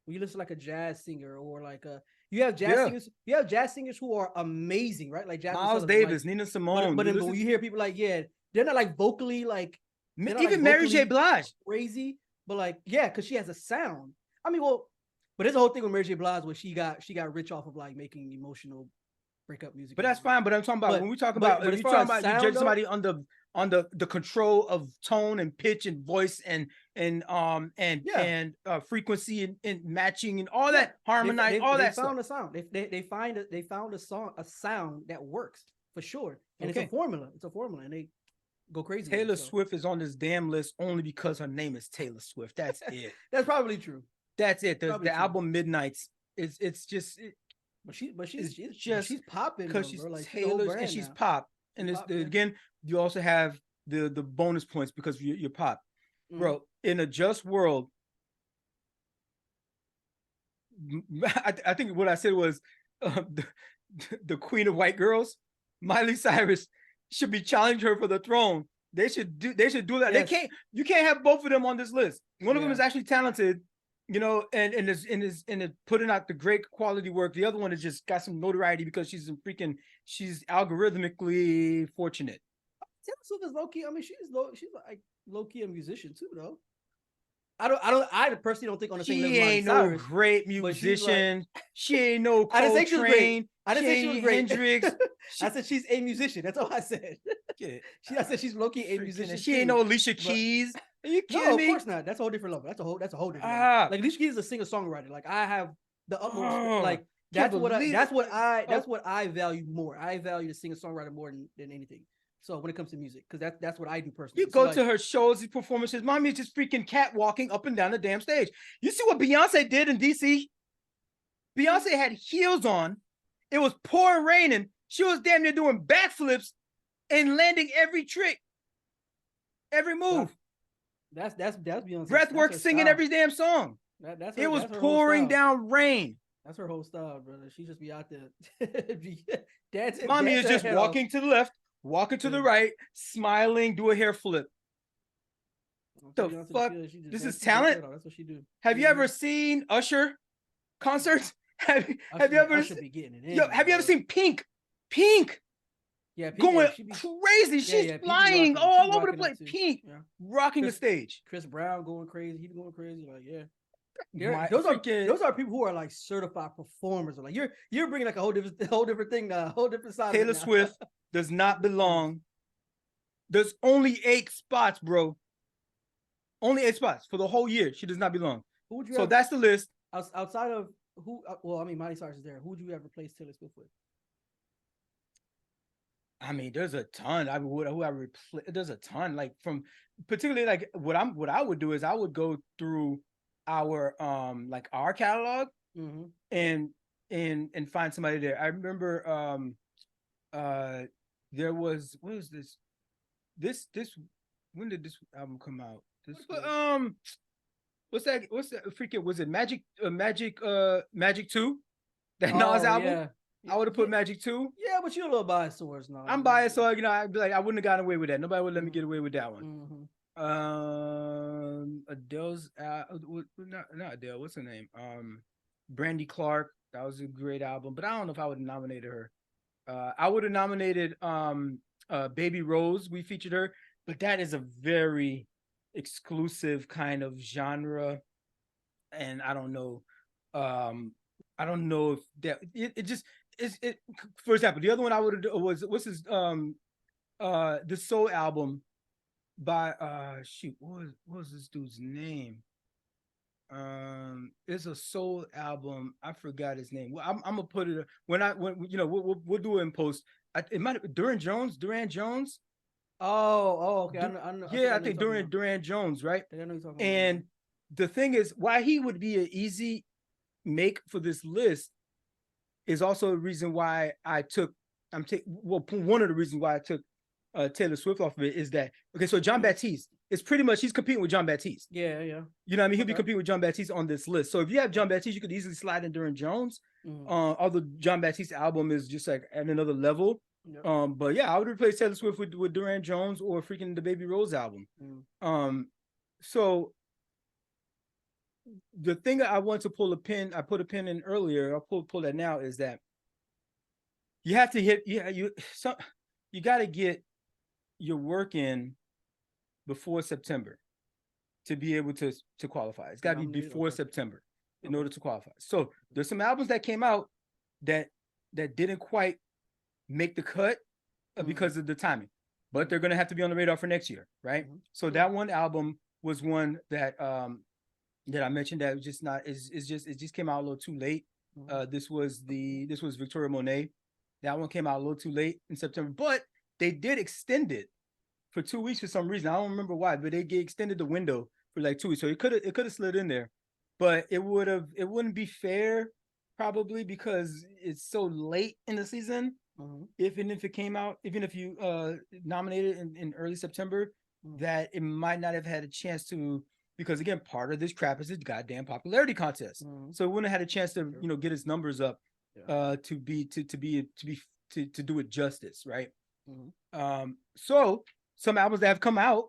when you listen to like a jazz singer or like you have jazz singers. You have jazz singers who are amazing, right? Like Miles Davis, Nina Simone. But when you hear people like, they're not like vocally like even Mary J. Blige crazy, but like because she has a sound. I mean, well, but there's a whole thing with Mary J. Blige where she got rich off of like making emotional breakup music. But that's fine. But I'm talking about when we talk about if you talking about you judge somebody on the control of tone and pitch and voice and frequency and matching and all that harmonize all that stuff. A sound. They found a sound that works for sure, and it's a formula. And they go crazy. Taylor Swift is on this damn list only because her name is Taylor Swift. That's it. That's probably true. That's it. The album Midnights. It's just. But she's popping because she's like Taylor and she's pop. And again, you also have the bonus points because you're pop, bro. In a just world, I think what I said was the queen of white girls, Miley Cyrus, should be challenging her for the throne. They should do that. Yes. You can't have both of them on this list. One of them Yeah. is actually talented, you know, and is putting out the great quality work. The other one has just got some notoriety because she's algorithmically fortunate. Taylor Swift is low key. I mean, she's like low key a musician too, though. I personally don't think on the same level. She ain't no great musician. She ain't no I didn't say she was great. I didn't say she was great. Hendrix. I said she's a musician. That's all I said. I said she's low key a musician. She ain't no Alicia Keys. Are you kidding me? Of course not. That's a whole different level. That's a whole different level. Like Alicia Keys is a singer songwriter. Like I have the utmost like that's what I value more. I value the singer songwriter more than anything. So when it comes to music, because that's what I do personally. You go to her shows, these performances. Mommy is just freaking catwalking up and down the damn stage. You see what Beyonce did in DC? Beyonce had heels on. It was pouring raining. She was damn near doing backflips and landing every trick, every move. That's Beyonce. Breathwork, singing every damn song. It was pouring down rain. That's her whole style, brother. She just be out there dancing. Mommy is just walking to the left, walking to the right, smiling, do a hair flip. The fuck? This is talent? That's what she do. Have you ever seen Usher concerts? Have you ever seen Pink? Yeah, Pink, going crazy. She's flying all over the place. Pink rocking the stage. Chris Brown going crazy. He's going crazy. Like, those are people who are like certified performers. Like you're bringing like a whole different thing now, a whole different side. Taylor Swift does not belong. There's only 8 spots, bro. Only 8 spots for the whole year. She does not belong. Who would you? So that's the list. Outside of who? Well, I mean, Miley Cyrus is there. Who would you have replaced Taylor Swift with? I mean, there's a ton. There's a ton. Like from particularly like what I would do is I would go through our like our catalog and find somebody there. I remember there was what was this when did this album come out? What's that freaking was it Magic 2? That Nas album? Yeah. I would have put Magic 2. Yeah, but you're a little biased towards Nas. I'm biased, so you know, I'd be like, I wouldn't have gotten away with that. Nobody would let me get away with that one. Adele's not Adele, what's her name? Brandy Clark. That was a great album, but I don't know if I would have nominated her. I would have nominated Baby Rose. We featured her, but that is a very exclusive kind of genre, and I don't know if that it just is it. For example, the other one I would have was what's his the soul album by what was this dude's name? It's a soul album. I forgot his name. Well, I'm gonna put it when you know we'll do it in post. It might Duran Jones. Oh, okay. I think Duran Jones, right? I know you're talking about. The thing is, why he would be an easy make for this list is also a reason why one of the reasons why I took Taylor Swift off of it is that so John Baptiste is pretty much he's competing with John Baptiste. Yeah. You know what I mean? He'll be competing with John Baptiste on this list. So if you have John Baptiste, you could easily slide in Duran Jones. Although John Baptiste's album is just like at another level. Yep. But yeah, I would replace Taylor Swift with Duran Jones or freaking the Baby Rose album. So the thing that I want to pull a pin, I put a pin in earlier. I'll pull that now. Is that you have to hit? You got to get your work in before September to be able to qualify. It's got to be before September in order to qualify. So there's some albums that came out that didn't quite make the cut because of the timing, but they're going to have to be on the radar for next year, right? So that one album was one that that I mentioned that was just not it just came out a little too late. This was Victoria Monet. That one came out a little too late in September, but they did extend it for 2 weeks for some reason. I don't remember why, but they extended the window for like 2 weeks, so it could have slid in there, but it wouldn't be fair probably because it's so late in the season. If it came out, even if you nominated in early September, that it might not have had a chance to, because again, part of this crap is a goddamn popularity contest. So it wouldn't have had a chance to, get its numbers up to do it justice, right? So some albums that have come out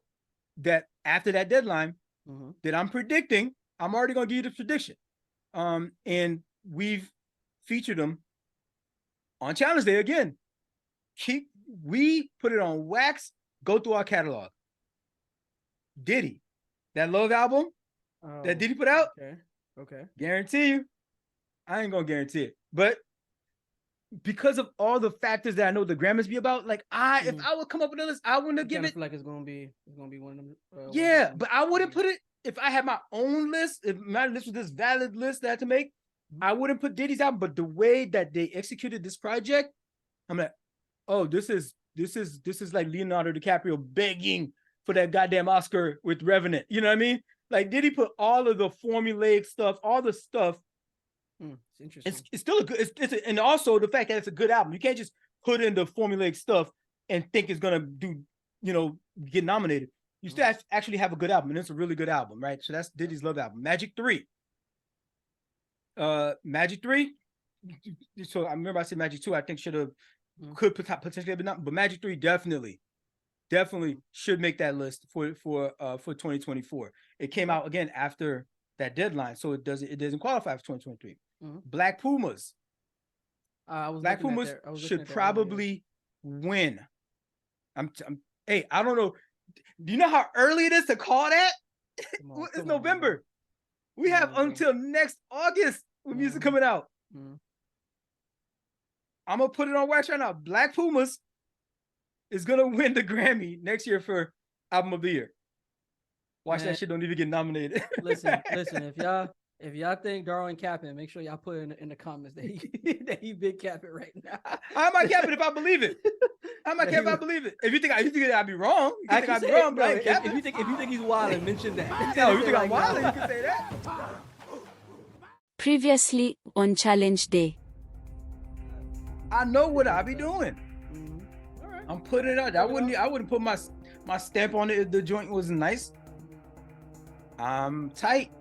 that after that deadline that I'm predicting, I'm already gonna give you the prediction. And we've featured them on Challenge Day again. We put it on wax, go through our catalog. Diddy, that Love album that Diddy put out. Okay. Guarantee you, I ain't gonna guarantee it, but because of all the factors that I know the Grammys be about, like if I would come up with a list, I wouldn't give it. Feel like it's gonna be one of them. Yeah, but I wouldn't put it if I had my own list. If my list was this valid list that I had to make, I wouldn't put Diddy's album. But the way that they executed this project, I'm like, oh, this is like Leonardo DiCaprio begging for that goddamn Oscar with Revenant. You know what I mean? Like Diddy put all of the formulaic stuff, all the stuff. It's interesting. It's still a good. And also the fact that it's a good album. You can't just put in the formulaic stuff and think it's gonna get nominated. You still actually have a good album, and it's a really good album, right? So that's Diddy's Love album. Magic 3. Magic 3. So I remember I said Magic 2. I think could potentially have been not, but Magic 3 definitely should make that list for 2024. It came out again after that deadline, so it doesn't qualify for 2023. Black Pumas. Black Pumas should probably win. Hey, I don't know. Do you know how early it is to call that? It's November. We have until next August with music coming out. I'm gonna put it on wax right now. Black Pumas is gonna win the Grammy next year for Album of the Year. Watch that shit don't even get nominated. listen. If y'all think Darwin capping, make sure y'all put in the comments that he big capping right now. How am I capping if I believe it? How am I capping if I believe it? If you think that I'd be wrong, If you think he's wild, mention that. No, you think I'm wild, you can say that. Previously on Challenge Day. I know what I be doing. All right. I'm putting it out. I wouldn't put my stamp on it if the joint was nice. I'm tight.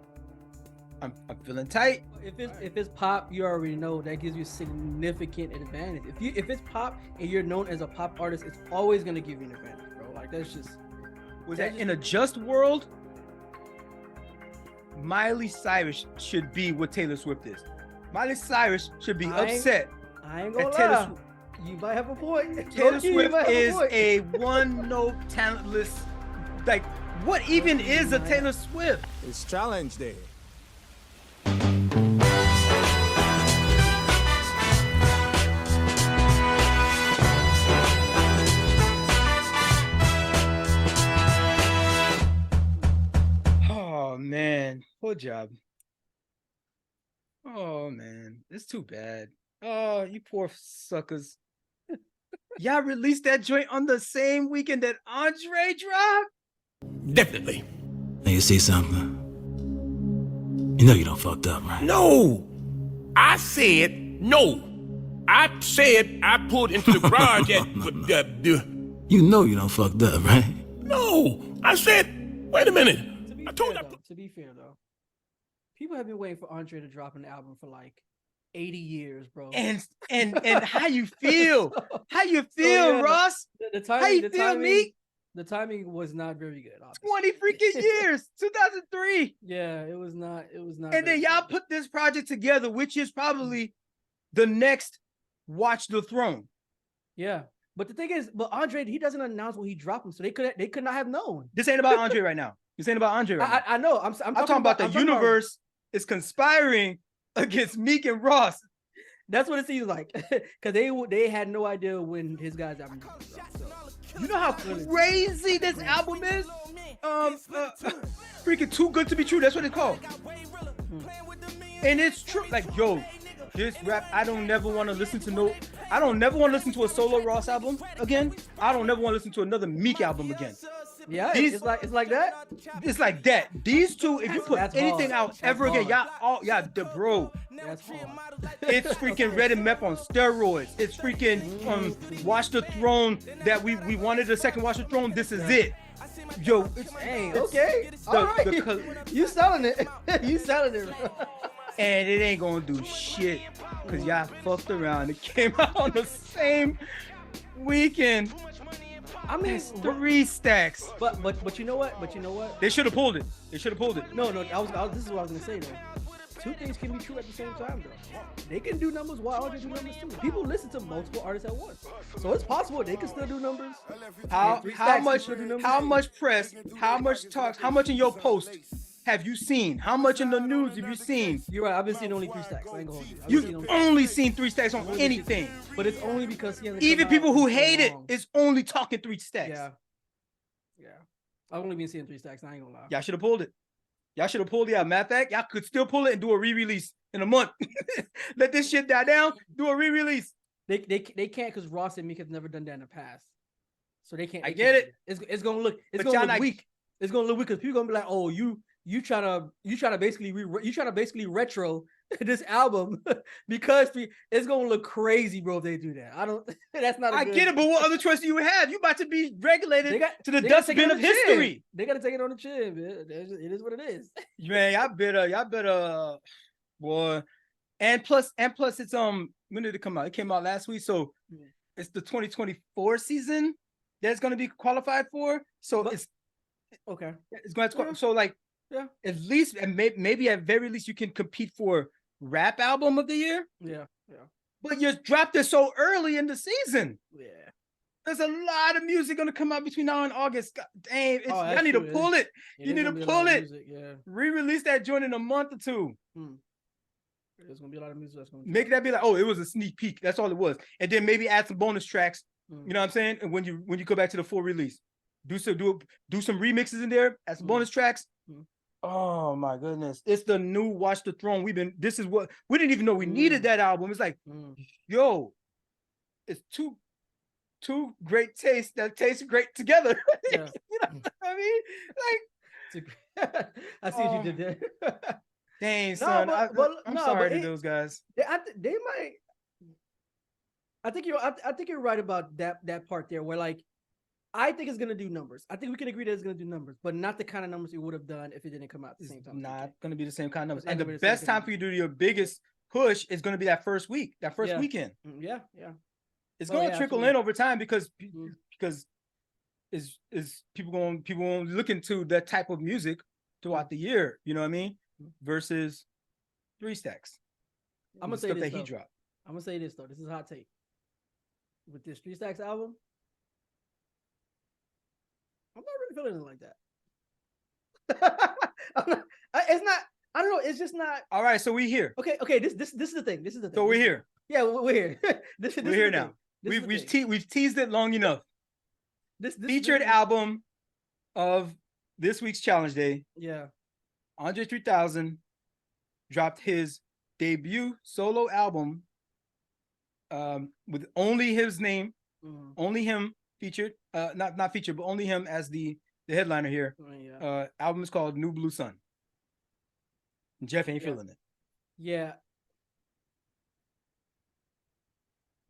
I'm feeling tight. If it's pop, you already know that gives you significant advantage. If it's pop and you're known as a pop artist, it's always gonna give you an advantage, bro. Like that's just. In a just world, Miley Cyrus should be what Taylor Swift is. Miley Cyrus should be upset. I ain't gonna lie. You might have a point. Taylor Swift is a one-note talentless. Like, what even is a Taylor Swift? It's Challenge Day. Oh man, poor job. Oh man, it's too bad. Oh, you poor suckers. Y'all released that joint on the same weekend that Andre dropped? Definitely. Now you see something? You know you don't fucked up, right? No! I said no. I said I pulled into the garage You know you don't fucked up, right? No! I said, wait a minute. To be fair though, people have been waiting for Andre to drop an album for like 80 years, bro. And how you feel? How you feel, Ross? How you feel, Meek? The timing was not very good. Obviously. 20 freaking years, 2003. Yeah, it was not. And then y'all put this project together, which is probably the next Watch the Throne. Yeah, but the thing is, Andre, he doesn't announce when he dropped them, so they could not have known. This ain't about Andre right now. This ain't about Andre right now. I know. I'm talking about the universe is conspiring against Meek and Ross. That's what it seems like, because they had no idea when his guys' album dropped. So. You know how crazy this album is? Freaking Too Good to Be True. That's what it's called. And it's true. Like, yo, this rap, I don't never want to listen to a solo Ross album again. I don't never want to listen to another Meek album again. Yeah, it's like that. It's like that. These two, if you put anything out ever again, bro. That's hard. It's freaking Red and Mep on steroids. It's freaking Watch the Throne that we wanted a second Watch the Throne. This is it. Yo, okay. All right. You selling it. You selling it. and it ain't gonna do shit because y'all fucked around. It came out on the same weekend. I mean, It's 3 stacks. but you know what? But you know what? They should have pulled it. They should have pulled it. No, this is what I was gonna say though. Two things can be true at the same time though. They can do numbers while others do numbers too. People listen to multiple artists at once, so it's possible they can still do numbers. How much press, how much talks, how much in your post have you seen? How much in the news have you seen? You're right. I've been seeing only 3 stacks. I ain't gonna hold you. You've only seen 3 stacks on anything. But it's only because he hasn't Even come people out who in so hate it long. is only talking 3 stacks. Yeah. I've only been seeing 3 stacks. I ain't gonna lie. Y'all should have pulled it. Y'all should have pulled it out. Matter of fact, y'all could still pull it and do a re-release in a month. Let this shit die down. Do a re-release. They can't because Ross and Meek have never done that in the past, so they can't. I get it. It's gonna look. It's But gonna y'all look not- weak. It's gonna look weak because people gonna be like, oh, you try to basically retro this album because it's gonna look crazy, bro. If they do that, I don't. That's not. I get it, but what other choice do you have? You about to be regulated to the they gotta take it dustbin on of the chin. history. They gotta take it on the chin, man. It is what it is. Man, y'all better, boy. And plus, it's when did it come out? It came out last week, so it's the 2024 season that's gonna be qualified for. So it's okay. It's going to so like at least and maybe at very least you can compete for rap album of the year. Yeah. But you dropped it so early in the season. Yeah. There's a lot of music gonna come out between now and August. God, dang, I need true. to pull it. You need to pull it. Yeah. Re-release that joint in a month or two. There's gonna be a lot of music that's gonna Make that be like, oh, it was a sneak peek. That's all it was. And then maybe add some bonus tracks. Mm. You know what I'm saying? And when you go back to the full release, do some remixes in there, add some bonus tracks. Oh my goodness. It's the new Watch the Throne. This is what we didn't even know we needed that album. It's like, yo, it's two great tastes that taste great together. Yeah. You know what I mean? Like, I see what you did there. dang, son. I'm sorry to those guys. They might. I think you're right about that part there, where like I think it's gonna do numbers. I think we can agree that it's gonna do numbers, but not the kind of numbers it would have done if it didn't come out at the same time. It's not gonna be the same kind of numbers. It's And not the gonna be the same best time kind. for you to do your biggest push is gonna be that first week, that first weekend. Yeah. It's Oh, gonna yeah, trickle absolutely. in over time because is people gonna look into that type of music throughout the year. You know what I mean? Versus 3 stacks. I'm gonna The say stuff this that he though. dropped. I'm gonna say this though. This is a hot take. With this 3 Stacks album, I'm not really feeling it like that. It's not. I don't know. It's just not. All right, so we here. Okay. This is the thing. This is the thing. So we're here. Yeah, we're here. This We're is here the now. thing. This is the thing. We've teased it long enough. This Featured album of this week's Challenge Day. Yeah. Andre 3000 dropped his debut solo album with only his name, only him featured, not featured, but only him as the headliner here. Yeah. Album is called New Blue Sun. Jeff ain't feeling it. Yeah.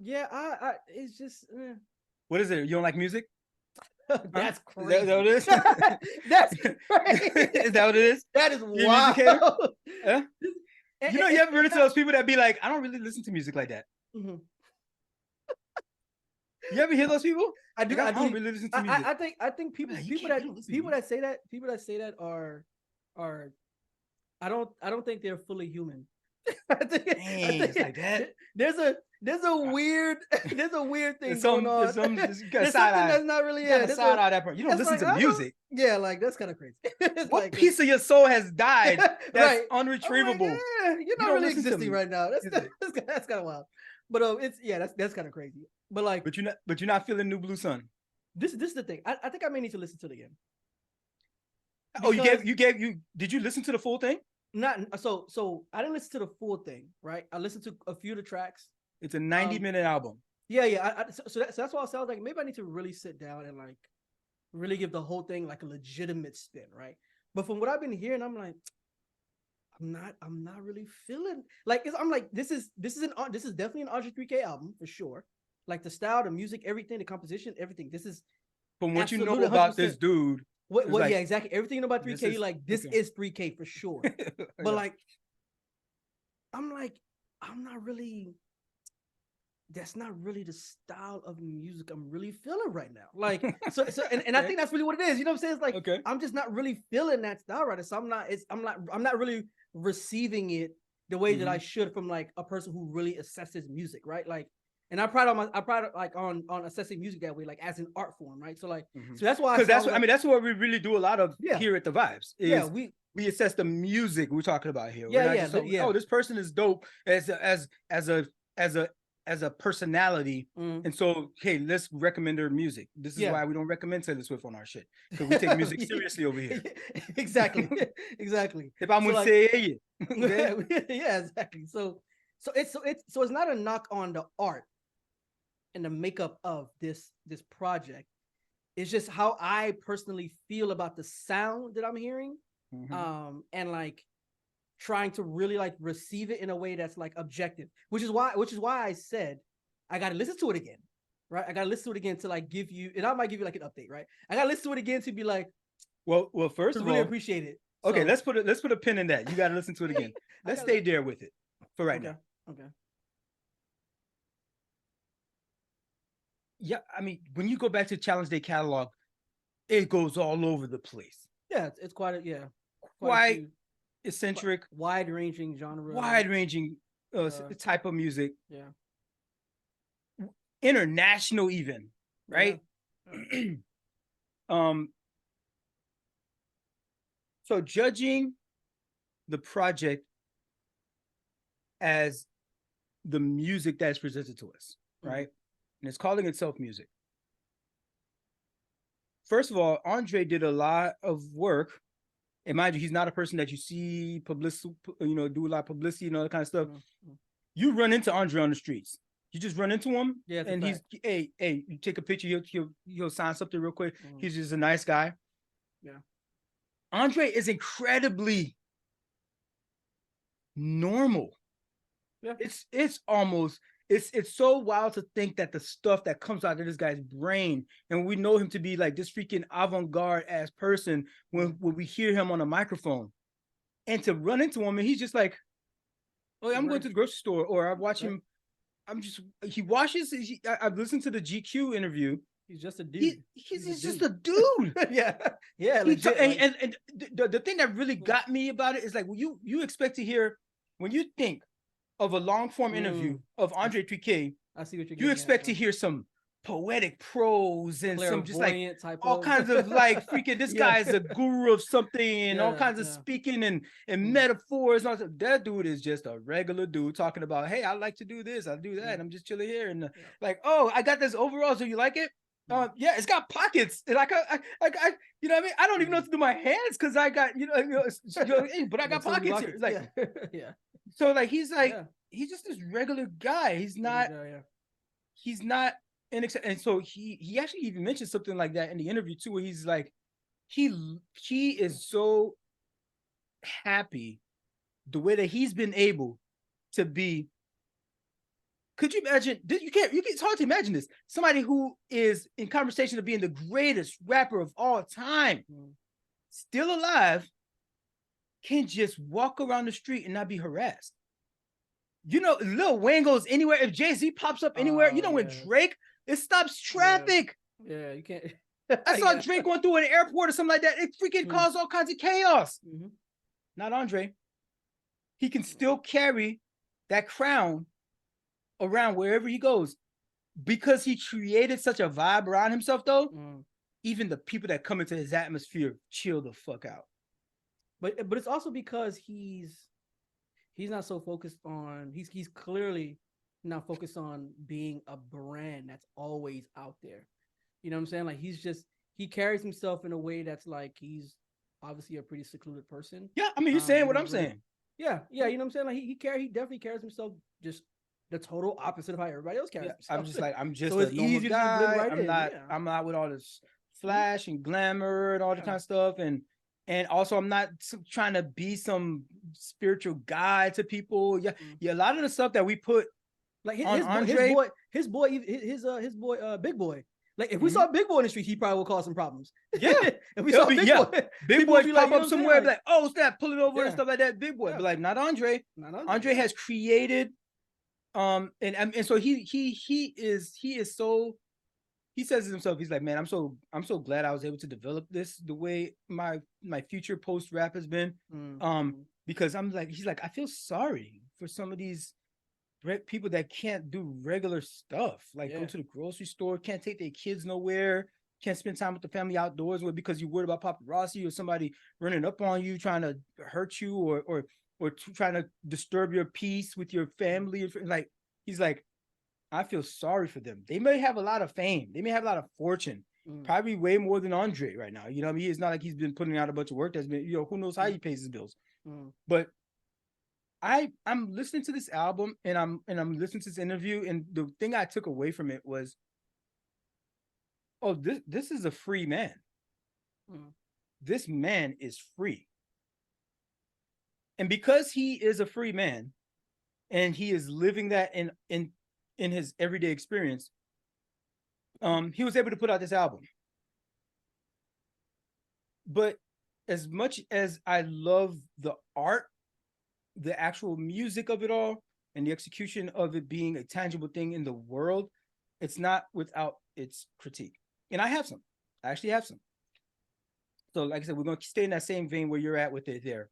Yeah, I it's just What is it? You don't like music? that's Huh? crazy. Is that what it is? That's crazy. Is that what it is? That is You a music wild. hater? Huh? And- You know, you ever run into those people that be like, I don't really listen to music like that. Mhm. You ever hear those people? I do. Like, I don't do. really listen to music. I think people Like, you people can't- that you don't listen to people that say that are I don't think they're fully human. I think it's like that. There's a weird thing There's going some- on. there's some- you gotta There's side something eye. that's not really You gotta there's side a- eye that part. You don't it's listen like, to music. Yeah, like that's kind of crazy. It's What like- piece of your soul has died that's Right. unretrievable? I'm like, yeah, you're not don't really listen to existing me. right now. Is it? That's kind of wild. But it's that's kind of crazy. But like But you're not feeling New Blue Sun. this is the thing. I think I may need to listen to it again. Oh, Because- did you listen to the full thing? Not so I didn't listen to the full thing, right? I listened to a few of the tracks. It's a 90-minute album. Yeah. So that's why I was like, maybe I need to really sit down and like really give the whole thing like a legitimate spin, right? But from what I've been hearing, I'm like, I'm not really feeling like I'm like this is definitely an Andre 3K album for sure. Like the style, the music, everything, the composition, everything. This is From what you know absolutely about 100%. this dude, What, like, yeah, exactly. Everything about 3K, this is- you're like, this okay. is 3K for sure. But Yeah. like, I'm like, I'm not really. That's not really the style of music I'm really feeling right now. Like, and I think that's really what it is. You know what I'm saying? It's like, I'm just not really feeling that style right now. So I'm not really receiving it the way that I should from like a person who really assesses music, right? Like, and I pride on assessing music that way, like as an art form, right? So like, so that's why, because that's what we really do a lot of here at the Vibes. Is we assess the music we're talking about here. Oh, this person is dope as a personality, and so hey, let's recommend their music. This is why we don't recommend Taylor Swift on our shit, because we take music seriously over here. Exactly. If I'm gonna say it, yeah, exactly. So it's not a knock on the art and the makeup of this project. It's just how I personally feel about the sound that I'm hearing, and like trying to really like receive it in a way that's like objective, which is why I said I got to listen to it again, right? I got to listen to it again to like give you, and I might give you like an update, right? I got to listen to it again to be like, well, first of all, really appreciate it. Okay, let's put a pin in that. You got to listen to it again. Let's stay there with it for right now. Okay. Yeah, I mean, when you go back to Challenge Day catalog, it goes all over the place. Yeah, it's quite eccentric, wide-ranging genre, wide-ranging type of music. Yeah, international even, right? Yeah. So judging the project as the music that's presented to us, right? And it's calling itself music. First of all, Andre did a lot of work. And mind you, he's not a person that you see publicity, do a lot of publicity and all that kind of stuff. You run into Andre on the streets. You just run into him, and he's, hey, you take a picture, he'll sign something real quick. He's just a nice guy. Yeah. Andre is incredibly normal. Yeah. It's so wild to think that the stuff that comes out of this guy's brain, and we know him to be like this freaking avant-garde ass person when we hear him on a microphone, and to run into him and he's just like, oh, I'm going to the grocery store, or I watch him. He washes. I've listened to the GQ interview. He's just a dude. He's just a dude. Yeah. Legit, and the thing that really got me about it is like, you expect to hear, when you think of a long form interview of Andre 3K, I see what you're. You expect to hear some poetic prose and some just like all kinds of like freaking this guy is a guru of something and all kinds of speaking and metaphors. And all that. That dude is just a regular dude talking about, hey, I like to do this, I do that, and I'm just chilling here and like, oh, I got this overall, so you like it? Yeah, it's got pockets, and like I you know what I mean? I don't even know what to do my hands because I got but I got pockets here. Like so like he's just this regular guy. He's not and so he actually even mentioned something like that in the interview too, where he's like, he is so happy the way that he's been able to be. Could you imagine? It's hard to imagine this. Somebody who is in conversation of being the greatest rapper of all time, still alive, can just walk around the street and not be harassed. You know, Lil Wayne goes anywhere. If Jay-Z pops up anywhere, when Drake, it stops traffic. Yeah, you can't. I saw Drake going through an airport or something like that. It freaking caused all kinds of chaos. Not Andre. He can still carry that crown around wherever he goes, because he created such a vibe around himself, though. Even the people that come into his atmosphere chill the fuck out. But it's also because he's not so focused on, he's clearly not focused on being a brand that's always out there. You know what I'm saying? Like he carries himself in a way that's like, he's obviously a pretty secluded person. Yeah, I mean, you're saying what I'm saying. Yeah, you know what I'm saying? Like he definitely carries himself just the total opposite of how everybody else carries himself. I'm just a normal guy. I'm not with all this flash and glamour and all that kind of stuff. And also I'm not trying to be some spiritual guide to people. Yeah. A lot of the stuff that we put like his boy, Big Boy. Like if we saw Big Boy in the street, he probably would cause some problems. Yeah. If we saw Big Boy, Big people Boy would be like, pop you know up what I'm somewhere, saying? be like, oh, snap, pulling over and Yeah. stuff like that. Big Boy, Yeah. but like not Andre. Not Andre has created, and so he is so. He says to himself, he's like, man, I'm so glad I was able to develop this the way my future post rap has been. Because I'm like, he's like, I feel sorry for some of these people that can't do regular stuff, like go to the grocery store, can't take their kids nowhere, can't spend time with the family outdoors with because you're worried about paparazzi or somebody running up on you trying to hurt you or trying to disturb your peace with your family. Like he's like, I feel sorry for them. They may have a lot of fame. They may have a lot of fortune, probably way more than Andre right now. You know what I mean? It's not like he's been putting out a bunch of work that's been, who knows how he pays his bills. But I'm listening to this album and I'm listening to this interview, and the thing I took away from it was, oh, this is a free man. This man is free. And because he is a free man and he is living that in his everyday experience, he was able to put out this album. But as much as I love the art, the actual music of it all, and the execution of it being a tangible thing in the world, it's not without its critique. And I have some. I actually have some. So like I said, we're going to stay in that same vein where you're at with it there.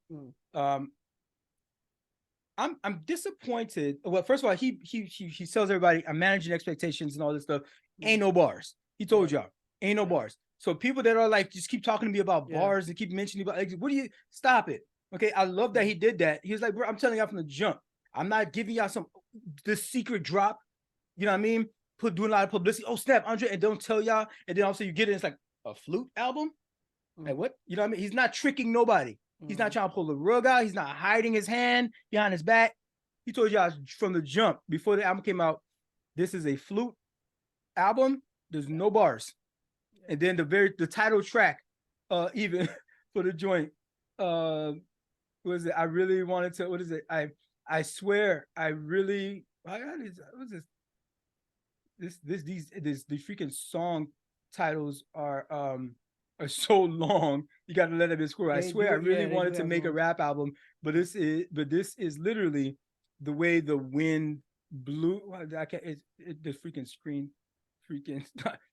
I'm disappointed. Well, first of all, he tells everybody, I'm managing expectations and all this stuff. Ain't no bars. He told y'all, ain't no bars. So people that are like, just keep talking to me about bars and keep mentioning about, like, what do you, stop it. Okay, I love that he did that. He was like, bro, I'm telling y'all from the jump. I'm not giving y'all this secret drop. You know what I mean? Doing a lot of publicity. Oh, snap, Andre, and don't tell y'all. And then also you get it, it's like a flute album? Like what? You know what I mean? He's not tricking nobody. He's not trying to pull the rug out. He's not hiding his hand behind his back. He told y'all from the jump, before the album came out, this is a flute album. There's no bars. And then the title track, even for the joint, what is it? I really wanted to, what is it? I swear, I really, what is this? These freaking song titles are so long. You got to let them scroll. I swear, I really wanted to make a rap album, but this is literally the way the wind blew. I can't. The freaking screen,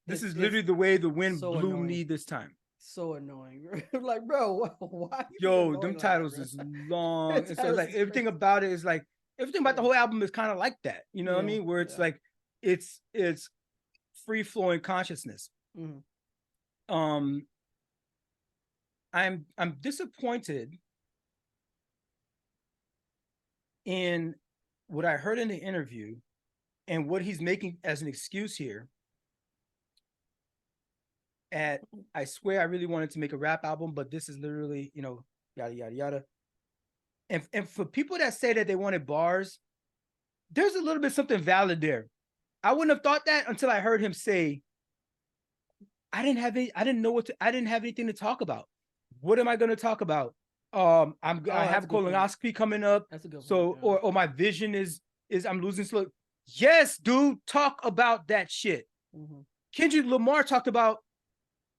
This is literally the way the wind blew me this time. So annoying. Like, bro, why? Yo, them titles is long, and so like everything about it is like everything about the whole album is kind of like that. You know what I mean? Where it's like it's free flowing consciousness. I'm disappointed in what I heard in the interview and what he's making as an excuse here. I swear I really wanted to make a rap album, but this is literally, yada yada yada. And for people that say that they wanted bars, there's a little bit something valid there. I wouldn't have thought that until I heard him say, I didn't have anything to talk about. What am I going to talk about? I have a colonoscopy coming up. That's a good point, yeah. or my vision is I'm losing slow. Yes, dude, talk about that shit. Kendrick Lamar talked about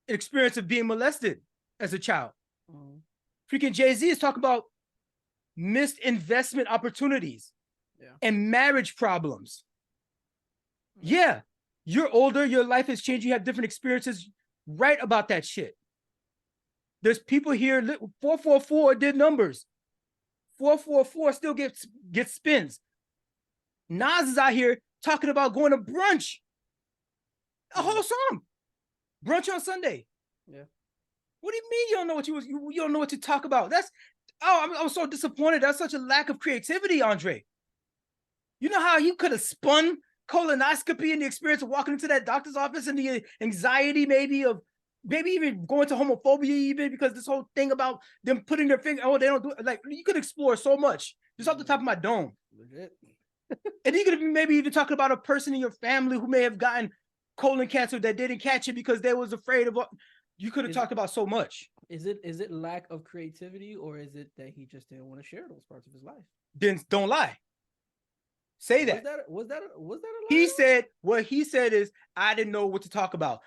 an experience of being molested as a child. Freaking Jay-Z is talking about missed investment opportunities and marriage problems. Yeah, you're older, your life has changed, you have different experiences. Write about that shit. There's people here, 444 did numbers. 444 still gets spins. Nas is out here talking about going to brunch. A whole song. Brunch on Sunday. Yeah. What do you mean you don't know what you don't know what to talk about? I'm so disappointed. That's such a lack of creativity, Andre. You know how you could have spun colonoscopy and the experience of walking into that doctor's office and the anxiety maybe even going to homophobia, even because this whole thing about them putting their finger, they don't do it. Like, you could explore so much just off the top of my dome. Legit. And you could maybe even talking about a person in your family who may have gotten colon cancer that didn't catch it because they was afraid of what you could have talked about so much. Is it lack of creativity, or is it that he just didn't want to share those parts of his life? Then don't lie. Say that. Was that a lie? He said what he said is I didn't know what to talk about.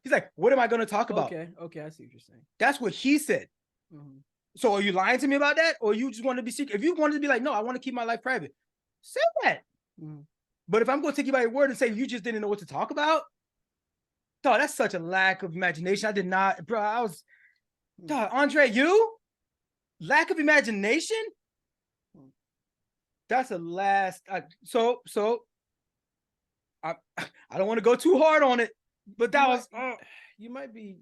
He's like, what am I going to talk about? Okay, I see what you're saying. That's what he said. Mm-hmm. So are you lying to me about that, or you just want to be secret? If you wanted to be like, no, I want to keep my life private, say that. Mm-hmm. But if I'm going to take you by your word and say you just didn't know what to talk about, dog, that's such a lack of imagination. I did not, bro. I was, dog, Andre, you lack of imagination. That's a last. I don't want to go too hard on it, but that was. You might be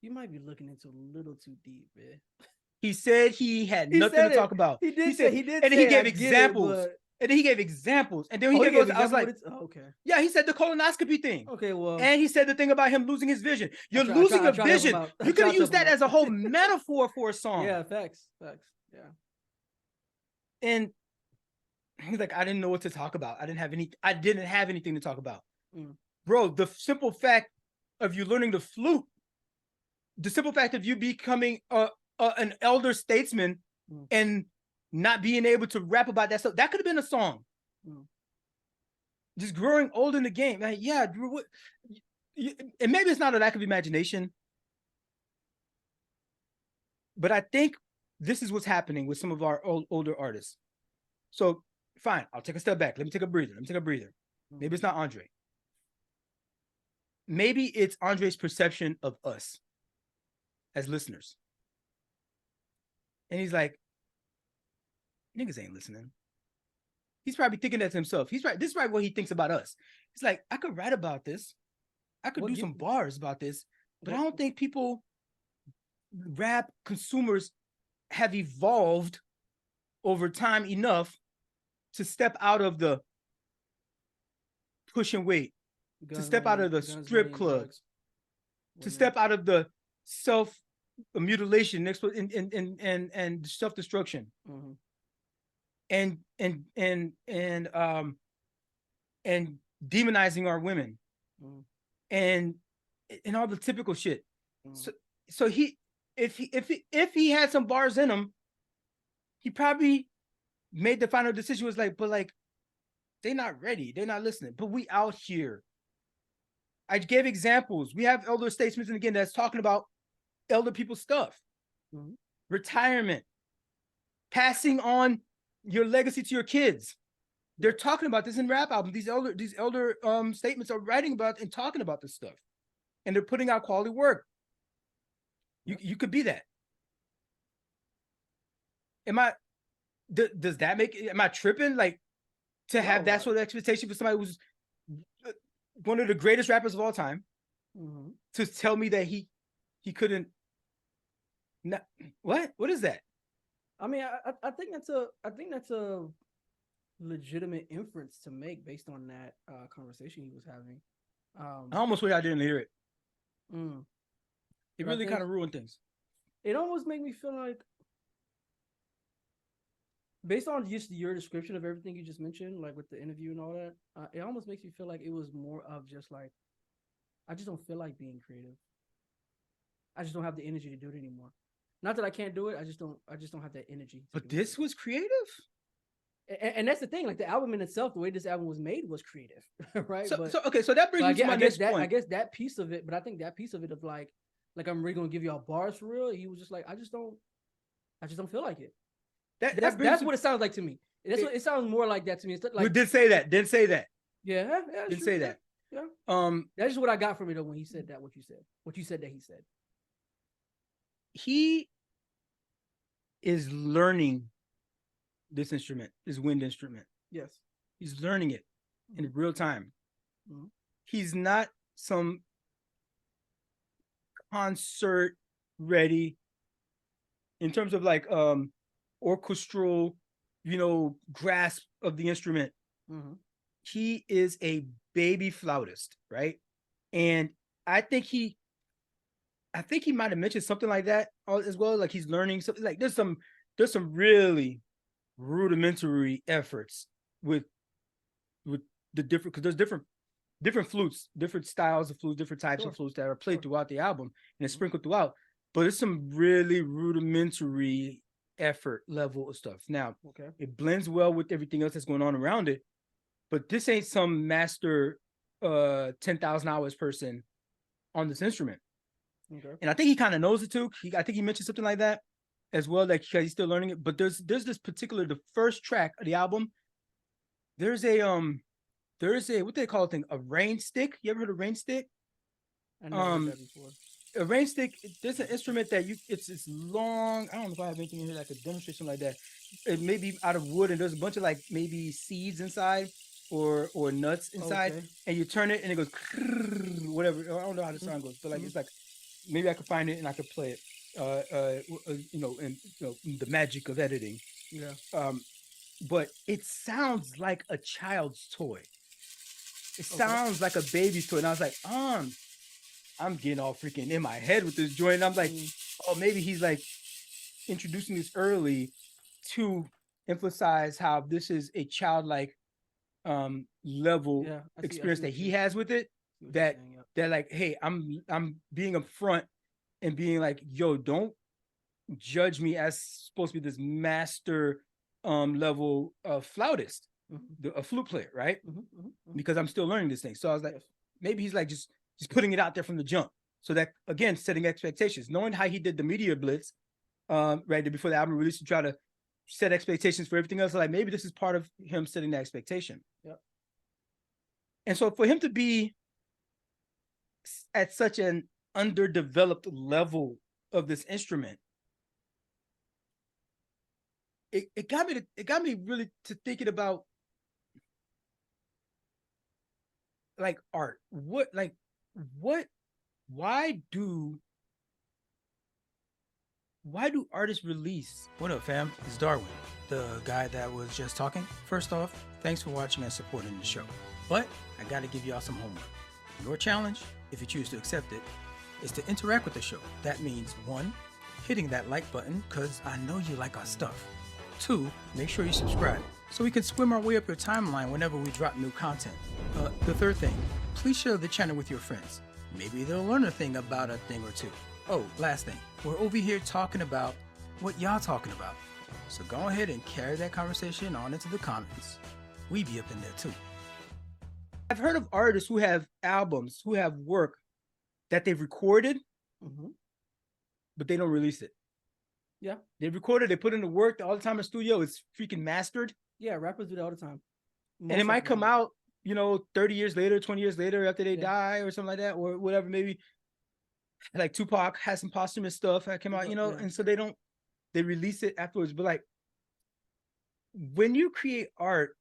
looking into a little too deep, man. He said he had nothing to talk about. He did say, and he gave examples. And then he gave examples. And then he gave us, I was like, okay. Yeah, he said the colonoscopy thing. Okay, well. And he said the thing about him losing his vision. You're losing your vision. You could have used that as a whole metaphor for a song. Yeah, facts. Yeah. And he's like, I didn't know what to talk about. I didn't have anything to talk about. Bro, the simple fact of you learning the flute, the simple fact of you becoming an elder statesman and not being able to rap about that stuff, that could have been a song. Just growing old in the game. Like, yeah, and maybe it's not a lack of imagination, but I think this is what's happening with some of our older artists. So fine, I'll take a step back. Let me take a breather. Maybe it's not Andre. Maybe it's Andre's perception of us as listeners. And he's like, niggas ain't listening. He's probably thinking that to himself. This is probably what he thinks about us. He's like, I could write about this. I could do some bars about this, but I don't think rap consumers have evolved over time enough to step out of the pushing weight, to step out of the strip clubs, to step out of the self-mutilation and self-destruction. And demonizing our women and all the typical shit. So if he had some bars in him, he probably made the final decision, was like, but like, they're not ready, they're not listening, but we out here. I gave examples. We have elder statesmen, and again, that's talking about elder people's stuff, retirement, passing on your legacy to your kids. They're talking about this in rap albums. These elder statements are writing about and talking about this stuff, and they're putting out quality work. You could be that. Does that make? Am I tripping? Like to have that sort of expectation for somebody who's one of the greatest rappers of all time to tell me that he couldn't? What is that? I mean, I think that's a legitimate inference to make based on that conversation he was having. I almost wish I didn't hear it. It But really kind of ruined things. It almost made me feel like, based on just your description of everything you just mentioned, like with the interview and all that, it almost makes me feel like it was more of just like, I just don't feel like being creative. I just don't have the energy to do it anymore. Not that I can't do it. I just don't have that energy. But this was creative. And that's the thing. Like the album in itself, the way this album was made was creative, right? So that brings me to my next point. I guess that piece of it, but I think that piece of it of like I'm really gonna give y'all bars for real. He was just like, I just don't feel like it. That's what it sounds like to me. It sounds more like that to me. It's like, we did say that. Yeah, didn't say that. Yeah. That's just what I got from it though when he said that. What you said that he said. He is learning this instrument, this wind instrument. Yes. He's learning it in real time. He's not some concert ready in terms of like orchestral, grasp of the instrument. He is a baby flautist, right? And I think he might have mentioned something like that as well. Like he's learning something. Like there's some really rudimentary efforts with the different, because there's different flutes, different styles of flutes, different types of flutes that are played throughout the album and it's sprinkled throughout. But there's some really rudimentary effort level of stuff. Now, Okay. it blends well with everything else that's going on around it, but this ain't some master 10,000 hours person on this instrument. Okay. And I think he kind of knows it too. I think he mentioned something like that as well, like he's still learning it. But there's this particular, the first track of the album, there's a what they call it thing, a rain stick. You ever heard of rain stick? I never heard that before. A rain stick, there's an instrument that it's long. I don't know if I have anything in here like a demonstration like that. It may be out of wood, and there's a bunch of like maybe seeds inside or nuts inside, Okay. and you turn it and it goes whatever. I don't know how the sound goes, but like it's like maybe I could find it and I could play it. And the magic of editing. Yeah. But it sounds like a child's toy. It sounds like a baby's toy, and I was like, I'm getting all freaking in my head with this joint. And I'm like, oh, maybe he's like introducing this early to emphasize how this is a childlike level experience that he has with it. That like, hey, I'm being upfront and being like, yo, don't judge me as supposed to be this master level flautist, a flute player, right? Because I'm still learning this thing. So I was like, maybe he's like just putting it out there from the jump. So that, again, setting expectations, knowing how he did the media blitz right before the album release to try to set expectations for everything else. Like maybe this is part of him setting that expectation. Yep. And so for him to be at such an underdeveloped level of this instrument, it got me really to thinking about like art. Why do artists release? What up, fam? It's Darwin, the guy that was just talking. First off, thanks for watching and supporting the show. But I gotta give y'all some homework. Your challenge, if you choose to accept it, is to interact with the show. That means 1, hitting that like button, because I know you like our stuff. 2, make sure you subscribe so we can swim our way up your timeline whenever we drop new content. The third thing, please share the channel with your friends. Maybe they'll learn a thing about a thing or two. Oh, last thing, we're over here talking about what y'all talking about. So go ahead and carry that conversation on into the comments. We be up in there too. I've heard of artists who have albums, who have work that they've recorded, but they don't release it. Yeah. They recorded, they put in the work all the time in the studio, it's freaking mastered. Yeah, rappers do that all the time. And it might come out, 30 years later, 20 years later after they die or something like that, or whatever, maybe like Tupac has some posthumous stuff that came out, and so they release it afterwards. But like when you create art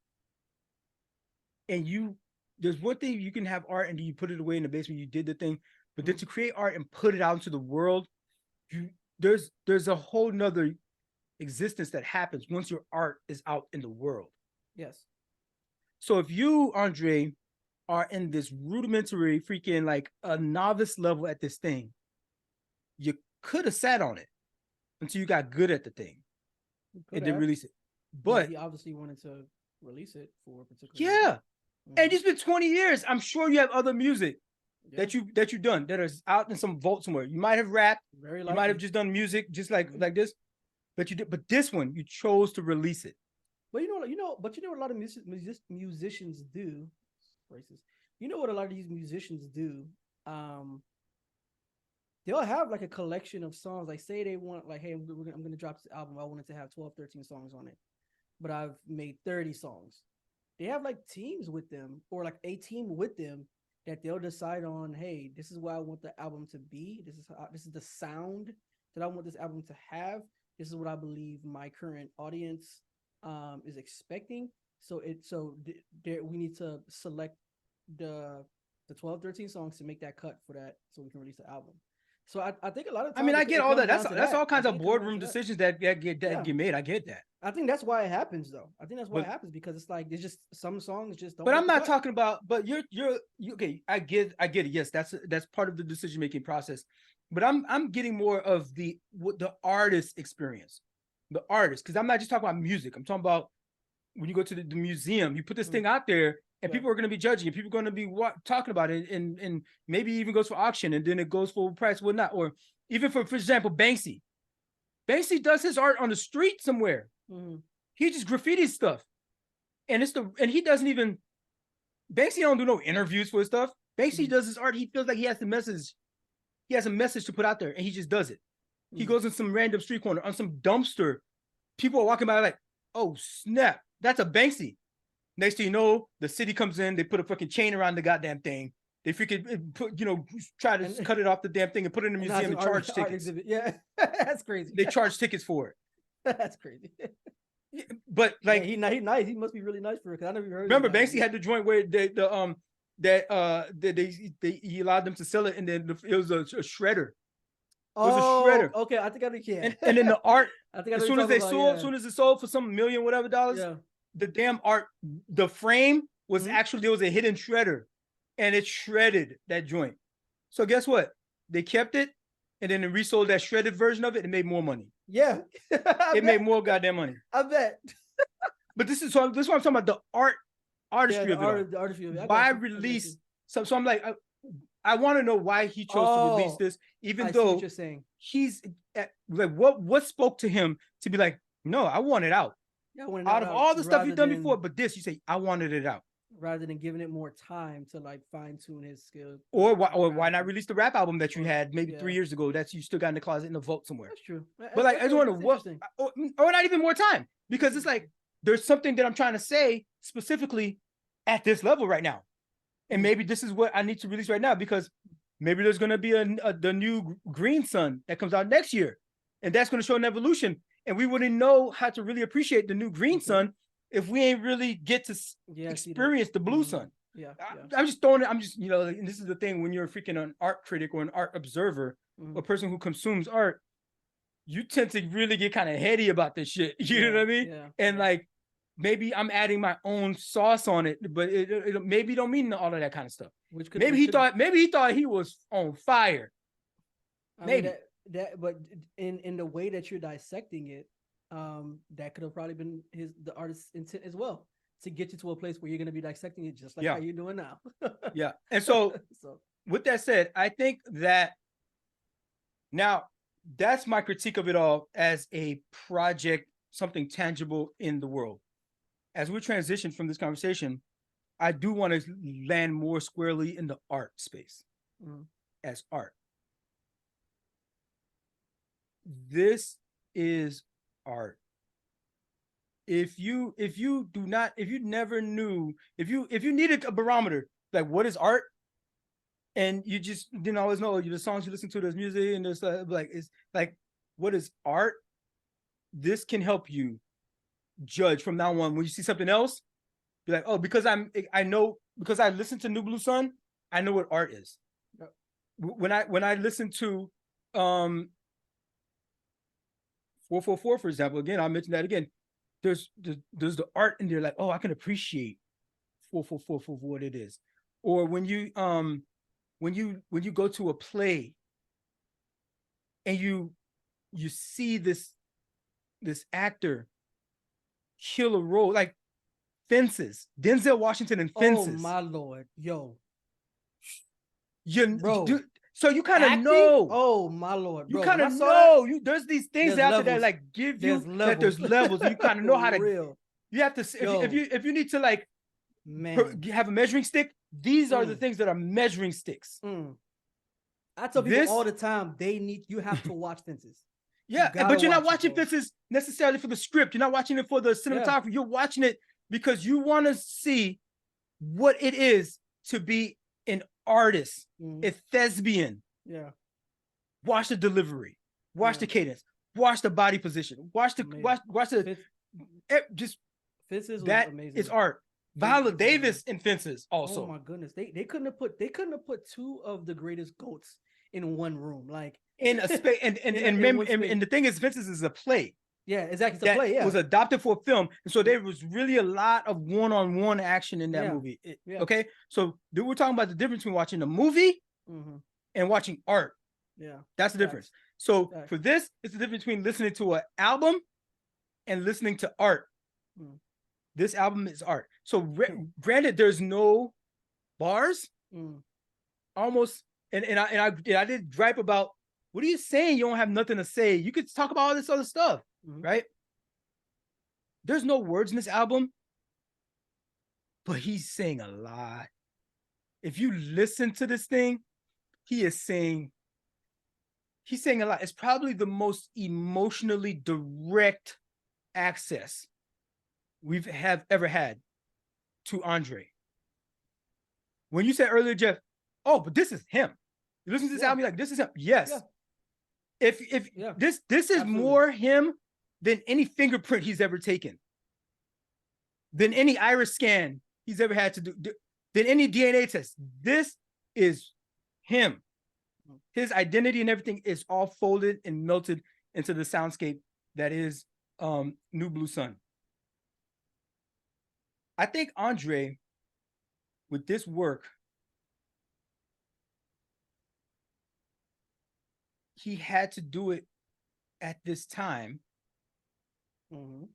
and there's one thing, you can have art and you put it away in the basement, you did the thing, but then to create art and put it out into the world, there's a whole nother existence that happens once your art is out in the world. Yes. So if you, Andre, are in this rudimentary freaking like a novice level at this thing, you could have sat on it until you got good at the thing and then release it. But he obviously wanted to release it for a particular reason. And it's been 20 years. I'm sure you have other music that you've done that is out in some vault somewhere. You might have rapped, you might have just done music just like this, but you did. But this one, you chose to release it. But you know what a lot of musicians do. Racist. You know what a lot of these musicians do? They'll have like a collection of songs. Like say they want, like, hey, I'm going to drop this album. I want it to have 12, 13 songs on it, but I've made 30 songs. They have like teams with them, or like a team with them, that they'll decide on, hey, this is what I want the album to be. This is the sound that I want this album to have. This is what I believe my current audience is expecting. So we need to select the 12, 13 songs to make that cut for that, so we can release the album. So I think a lot of times, I get all that. That's all kinds of boardroom decisions that get made. I get that. I think that's why it happens, though. I think that's why it happens, because it's like there's just some songs just don't. But I'm not talking about. But you're okay. I get it. Yes, that's part of the decision making process. But I'm getting more of the artist experience, the artist, because I'm not just talking about music. I'm talking about when you go to the museum, you put this thing out there. And people are going to be judging it. People are going to be talking about it, and maybe even goes for auction, and then it goes for price, whatnot. Or even for example, Banksy. Banksy does his art on the street somewhere. Mm-hmm. He just graffitis stuff. And he doesn't even, Banksy don't do no interviews for his stuff. Banksy does his art. He feels like he has a message to put out there, and he just does it. He goes in some random street corner on some dumpster. People are walking by like, oh snap, that's a Banksy. Next thing you know, the city comes in, they put a fucking chain around the goddamn thing. They freaking put, try to cut it off the damn thing and put it in a museum and charge tickets. Yeah, that's crazy. They charge tickets for it. That's crazy. But like, he nice. He must be really nice for it, because I never heard. Remember, Banksy had the joint where he allowed them to sell it, and then it was a shredder. Oh, a shredder. Okay, I think I can. And then the art, I think as soon as it sold for some million whatever dollars, the damn art, the frame was actually, there was a hidden shredder, and it shredded that joint. So guess what? They kept it, and then they resold that shredded version of it and made more money. Yeah, it made more goddamn money. I bet. But this is what I'm talking about, the artistry of it. The artistry of it. Why release? So I'm like, I want to know why he chose to release this, even though you're saying. He's like, what spoke to him to be like, no, I want it out. Yeah, I want it out of all the stuff you've done before, but this, you say, I wanted it out. Rather than giving it more time to like fine tune his skills. Or why not release the rap album that you had maybe 3 years ago that you still got in the closet in the vault somewhere? That's true. But like, I just wonder or not even more time, because it's like, there's something that I'm trying to say specifically at this level right now. And maybe this is what I need to release right now, because maybe there's going to be the new Green Sun that comes out next year. And that's going to show an evolution. And we wouldn't know how to really appreciate the new Green Sun if we ain't really get to experience the Blue Sun. I'm just throwing it. I'm just, and this is the thing, when you're freaking an art critic or an art observer, a person who consumes art, you tend to really get kind of heady about this shit. You know what I mean? Yeah. And like, maybe I'm adding my own sauce on it, but it maybe don't mean all of that kind of stuff. Maybe he thought he was on fire. Maybe but in the way that you're dissecting it, that could have probably been the artist's intent as well, to get you to a place where you're going to be dissecting it just like how you're doing now. Yeah. And so with that said, I think that now that's my critique of it all as a project, something tangible in the world. As we transition from this conversation, I do want to land more squarely in the art space as art. This is art. If you needed a barometer, like what is art, and you just didn't always know the songs you listen to, there's music, and there's it's like, what is art? This can help you judge from now on. When you see something else, be like, oh, because I listen to New Blue Sun, I know what art is. When I listen to 444, for example, again, I'll mention that again. There's the art in there, like, oh, I can appreciate 444 for what it is. Or when you go to a play and you see this actor kill a role, like Fences, Denzel Washington and Fences. Oh my Lord, yo, bro. So you kind of know. Oh my Lord, bro. You kind of know. There's these things out there that like give you that there's levels, and you kind of know how to. Real. You have to if you need to like have a measuring stick. These are the things that are measuring sticks. I tell people all the time, you have to watch Fences. Yeah, but you're not watching Fences necessarily for the script. You're not watching it for the cinematography. You're watching it because you want to see what it is to be an artist, a thespian. Yeah. Watch the delivery, watch the cadence, watch the body position, watch the Fences. That amazing. is art. Viola Davis in Fences also. Oh my goodness, they couldn't have put two of the greatest goats in one room, like in a space. And the thing is, Fences is a play. Yeah, exactly. It's a play. Yeah, was adopted for a film, and so there was really a lot of one-on-one action in that movie. Okay, so we're talking about the difference between watching a movie and watching art. Yeah, that's the difference. So for this, it's the difference between listening to an album and listening to art. This album is art. So granted, there's no bars, almost, and I did gripe about What are you saying? You don't have nothing to say. You could talk about all this other stuff, right? There's no words in this album, but he's saying a lot. If you listen to this thing, he's saying a lot. It's probably the most emotionally direct access we've ever had to Andre. When you said earlier, Jeff, oh, but this is him. You listen to this album, you're like, this is him. Yes. Yeah. If this is Absolutely. more him than any fingerprint he's ever taken, than any iris scan he's ever had to do, than any DNA test. This is him. His identity and everything is all folded and melted into the soundscape that is New Blue Sun. I think Andre, with this work, he had to do it at this time,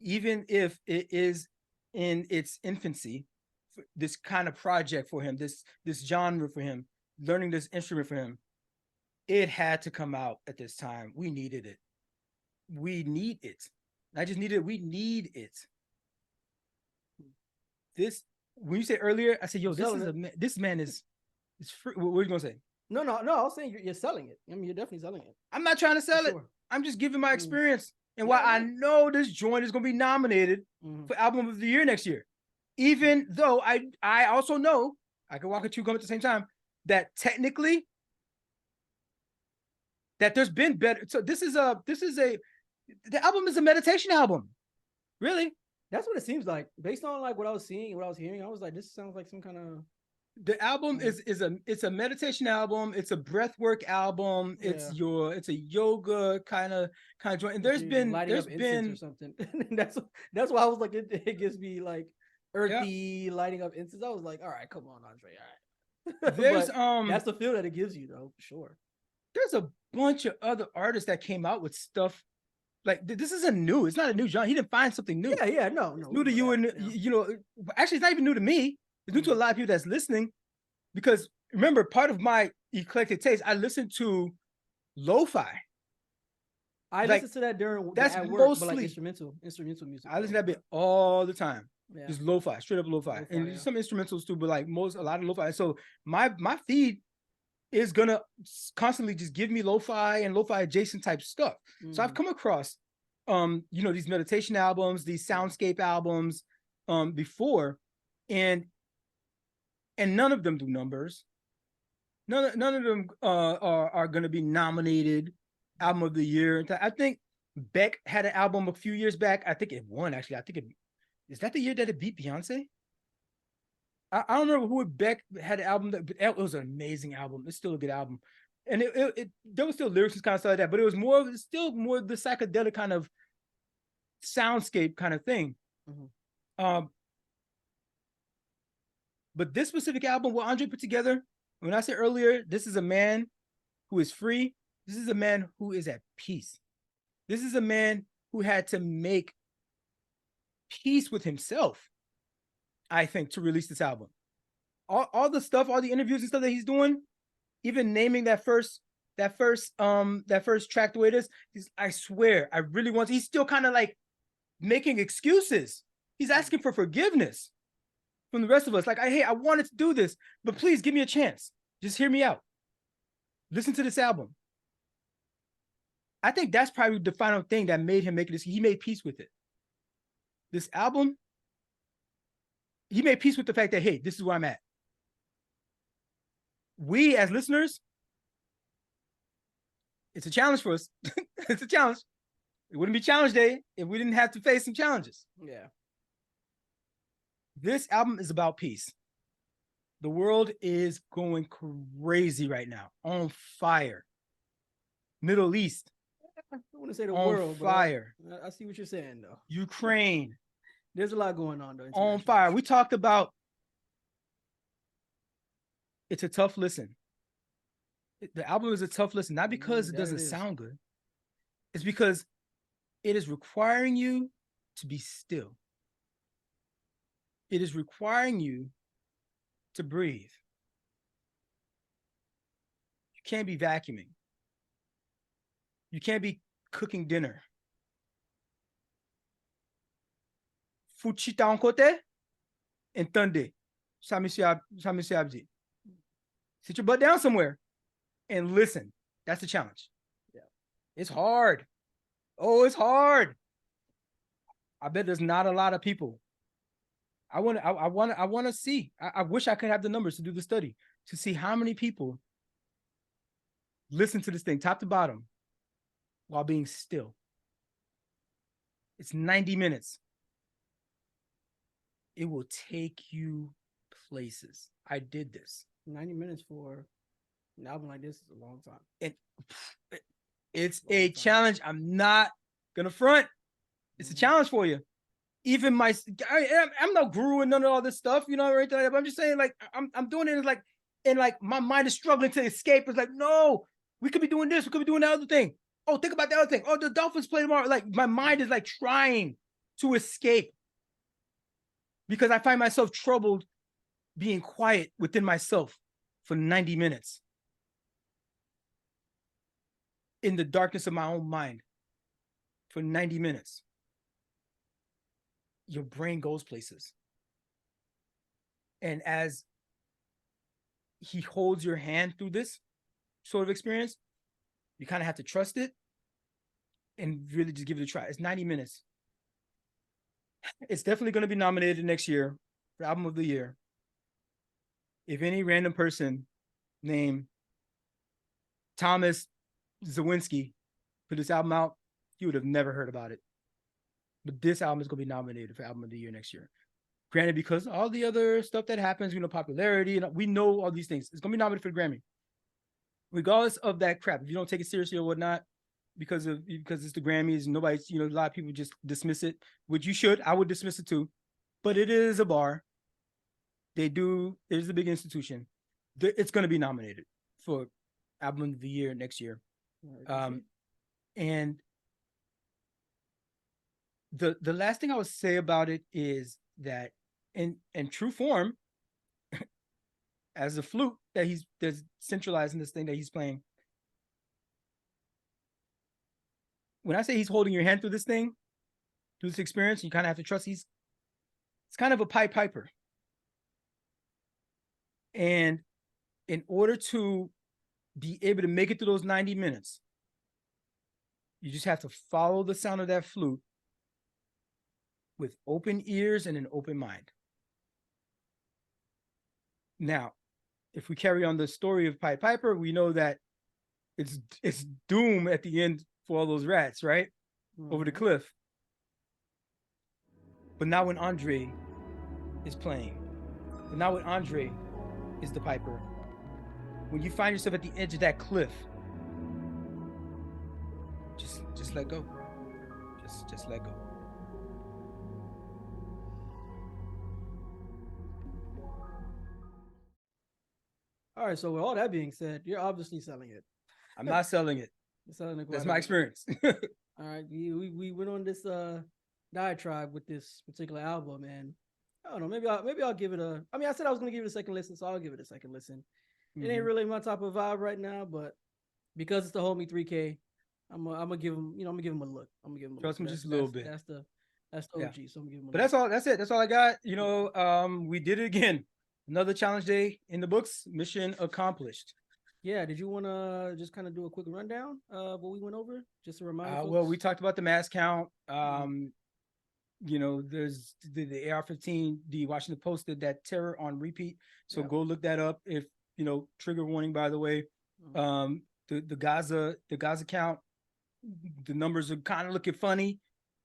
even if it is in its infancy, this kind of project for him, this genre for him, learning this instrument for him. It had to come out at this time. We needed it. We need it. I just needed it. We need it. This, when you said earlier, I said, yo, this man is free. What were you gonna say? No. I was saying you're selling it. I mean, you're definitely selling it. I'm not trying to sell it. I'm just giving my experience and why I know this joint is gonna be nominated for Album of the Year next year. Even though I also know I can walk and chew gum at the same time that technically that there's been better. So the album is a meditation album. Really? That's what it seems like. Based on like what I was seeing and what I was hearing, I was like, this sounds like some kind of. The album is a meditation album. It's a breathwork album. It's a yoga kind of joint. And there's been or something. that's why I was like, it gives me like earthy lighting up incense. I was like, all right, come on, Andre. All right. There's that's the feel that it gives you though, for sure. There's a bunch of other artists that came out with stuff like this isn't new. It's not a new genre. He didn't find something new. No. It's new to you and you know. Actually, it's not even new to me. It's new to a lot of people that's listening, because remember, part of my eclectic taste, I listen to lo-fi. I listen to that during that's at work, mostly but like instrumental music. I listen to that bit all the time. Yeah. Just lo-fi, straight up lo-fi, and some instrumentals too, but like a lot of lo-fi. So my feed is gonna constantly just give me lo-fi and lo-fi adjacent type stuff. So I've come across these meditation albums, these soundscape albums before, and none of them do numbers. None of them are going to be nominated Album of the Year. I think Beck had an album a few years back. I think it won, actually. Is that the year that it beat Beyonce? I don't remember who Beck had an album but it was an amazing album. It's still a good album. And there was still lyrics and kind of stuff like that, but it was still more the psychedelic kind of soundscape kind of thing. But this specific album, what Andre put together, when I said earlier, this is a man who is free. This is a man who is at peace. This is a man who had to make peace with himself, I think, to release this album. All the stuff, all the interviews and stuff that he's doing, even naming that first track the way it is, I swear, I really want. He's still kind of like making excuses. He's asking for forgiveness from the rest of us. Like, hey, I wanted to do this, but please give me a chance. Just hear me out. Listen to this album. I think that's probably the final thing that made him make this. He made peace with it. This album, he made peace with the fact that, hey, this is where I'm at. We as listeners, it's a challenge for us. It's a challenge. It wouldn't be challenge day if we didn't have to face some challenges. Yeah. This album is about peace. The world is going crazy right now, on fire. Middle East. I want to say the on world, fire. But I see what you're saying, though. Ukraine. There's a lot going on, though. On fire. We talked about it's a tough listen. The album is a tough listen, not because it doesn't sound good. It's because it is requiring you to be still. It is requiring you to breathe. You can't be vacuuming. You can't be cooking dinner. Fuchita en côté, entendez. Ça monsieur Abdi. Sit your butt down somewhere and listen. That's the challenge. Yeah. It's hard. Oh, it's hard. I bet there's not a lot of people. I want to see. I wish I could have the numbers to do the study to see how many people listen to this thing top to bottom while being still. It's 90 minutes. It will take you places. I did this. 90 minutes for an album like this is a long time. And it's a challenge. I'm not gonna front. It's a challenge for you. Even I'm no guru and none of all this stuff, you know, right there. But I'm just saying, like, I'm doing it like, and like my mind is struggling to escape. It's like, no, we could be doing this, we could be doing that other thing. Oh, think about the other thing. Oh, the Dolphins play tomorrow. Like my mind is like trying to escape because I find myself troubled being quiet within myself for 90 minutes in the darkness of my own mind for 90 minutes. Your brain goes places. And as he holds your hand through this sort of experience, you kind of have to trust it and really just give it a try. It's 90 minutes. It's definitely going to be nominated next year for Album of the Year. If any random person named Thomas Zawinski put this album out, you would have never heard about it. But this album is going to be nominated for Album of the Year next year. Granted, because all the other stuff that happens, you know, popularity, and we know all these things. It's going to be nominated for the Grammy. Regardless of that crap, if you don't take it seriously or whatnot, because it's the Grammys, nobody's, you know, a lot of people just dismiss it, which you should. I would dismiss it too. But it is a bar. It is a big institution. It's going to be nominated for Album of the Year next year. And the last thing I would say about it is that in true form, as a flute that's centralized in this thing that he's playing. When I say he's holding your hand through this thing, through this experience, you kind of have to trust it's kind of a Pied Piper. And in order to be able to make it through those 90 minutes, you just have to follow the sound of that flute with open ears and an open mind. Now, if we carry on the story of Pied Piper, we know that it's doom at the end for all those rats, right? Mm-hmm. Over the cliff. But now when Andre is playing, but now when Andre is the piper, when you find yourself at the edge of that cliff, just let go. Just let go. All right, so with all that being said, you're obviously selling it. I'm not selling it. You're selling it. That's my experience. All right, we went on this diatribe with this particular album, and I don't know, maybe I'll give it a. I mean, I said I was gonna give it a second listen, so I'll give it a second listen. Mm-hmm. It ain't really my type of vibe right now, but because it's the Homie 3K, I'm gonna give him, I'm gonna give him a look. I'm gonna give him a trust him just a little bit. That's the OG. Yeah. So I'm gonna give him. But that's all. That's it. That's all I got. You know, we did it again. Another challenge day in the books. Mission accomplished. Yeah. Did you want to just kind of do a quick rundown of what we went over, just to remind folks? Well, we talked about the mass count. You know, there's the AR-15. The Washington Post did that terror on repeat. So go look that up. If you know, trigger warning, by the way. The Gaza count. The numbers are kind of looking funny.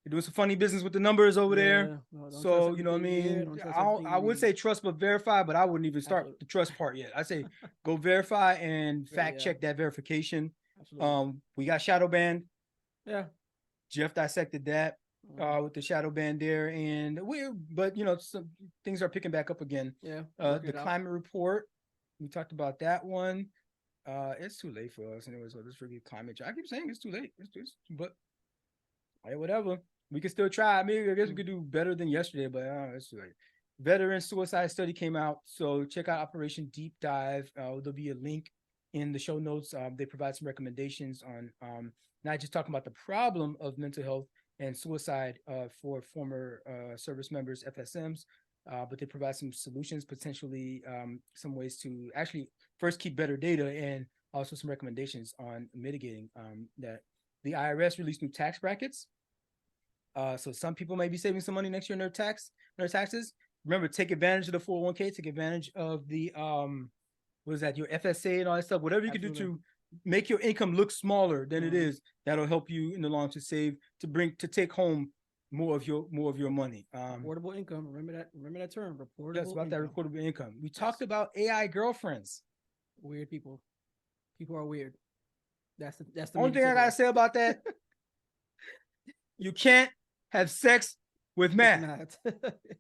They're doing some funny business with the numbers over there. No, so, you know what I mean? I would say trust but verify, but I wouldn't even start the trust part yet. I say go verify and fact check that verification. Absolutely. We got shadow ban. Yeah. Jeff dissected that with the shadow ban there. But you know, some things are picking back up again. Yeah. The climate report. We talked about that one. It's too late for us anyway, so this review climate change. I keep saying it's too late. But hey, whatever. We can still try. I mean, I guess we could do better than yesterday, but it's too late. Veteran suicide study came out, so check out Operation Deep Dive. There'll be a link in the show notes. They provide some recommendations on not just talking about the problem of mental health and suicide for former service members, FSMs, but they provide some solutions, potentially some ways to actually first keep better data, and also some recommendations on mitigating that. The IRS released new tax brackets. So some people may be saving some money next year in their taxes. Remember, take advantage of the 401k, take advantage of the what is that, your FSA and all that stuff. Whatever you can do to make your income look smaller than it is, that'll help you in the long to save, to take home more of your money. Reportable income. Remember that term, reportable. That's about income. that reportable income. We talked about AI girlfriends. Weird people. People are weird. That's the Only thing I gotta say about that, you can't have sex with math.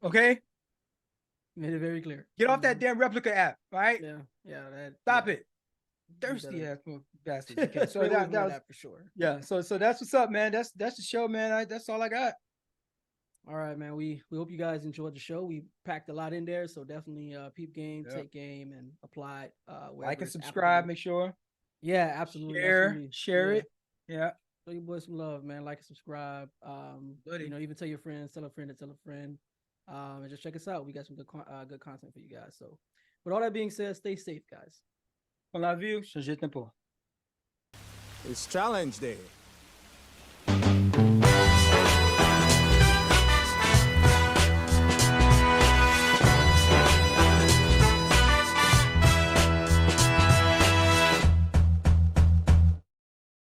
Okay? Made it very clear. Get off that damn replica app, all right? Yeah. Stop it. Thirsty ass bastards. Okay, so that was for sure. Yeah, so that's what's up, man. That's the show, man. That's all I got. All right, man. We hope you guys enjoyed the show. We packed a lot in there, so definitely peep game, take game, and apply it. Like and subscribe, make sure. Yeah, absolutely. Share it. Yeah. Show your boys some love, man. Like and subscribe. Even tell your friends, tell a friend to tell a friend. And just check us out. We got some good content for you guys. So, with all that being said, stay safe, guys. On l'a vu, changez de tempo. It's challenge day.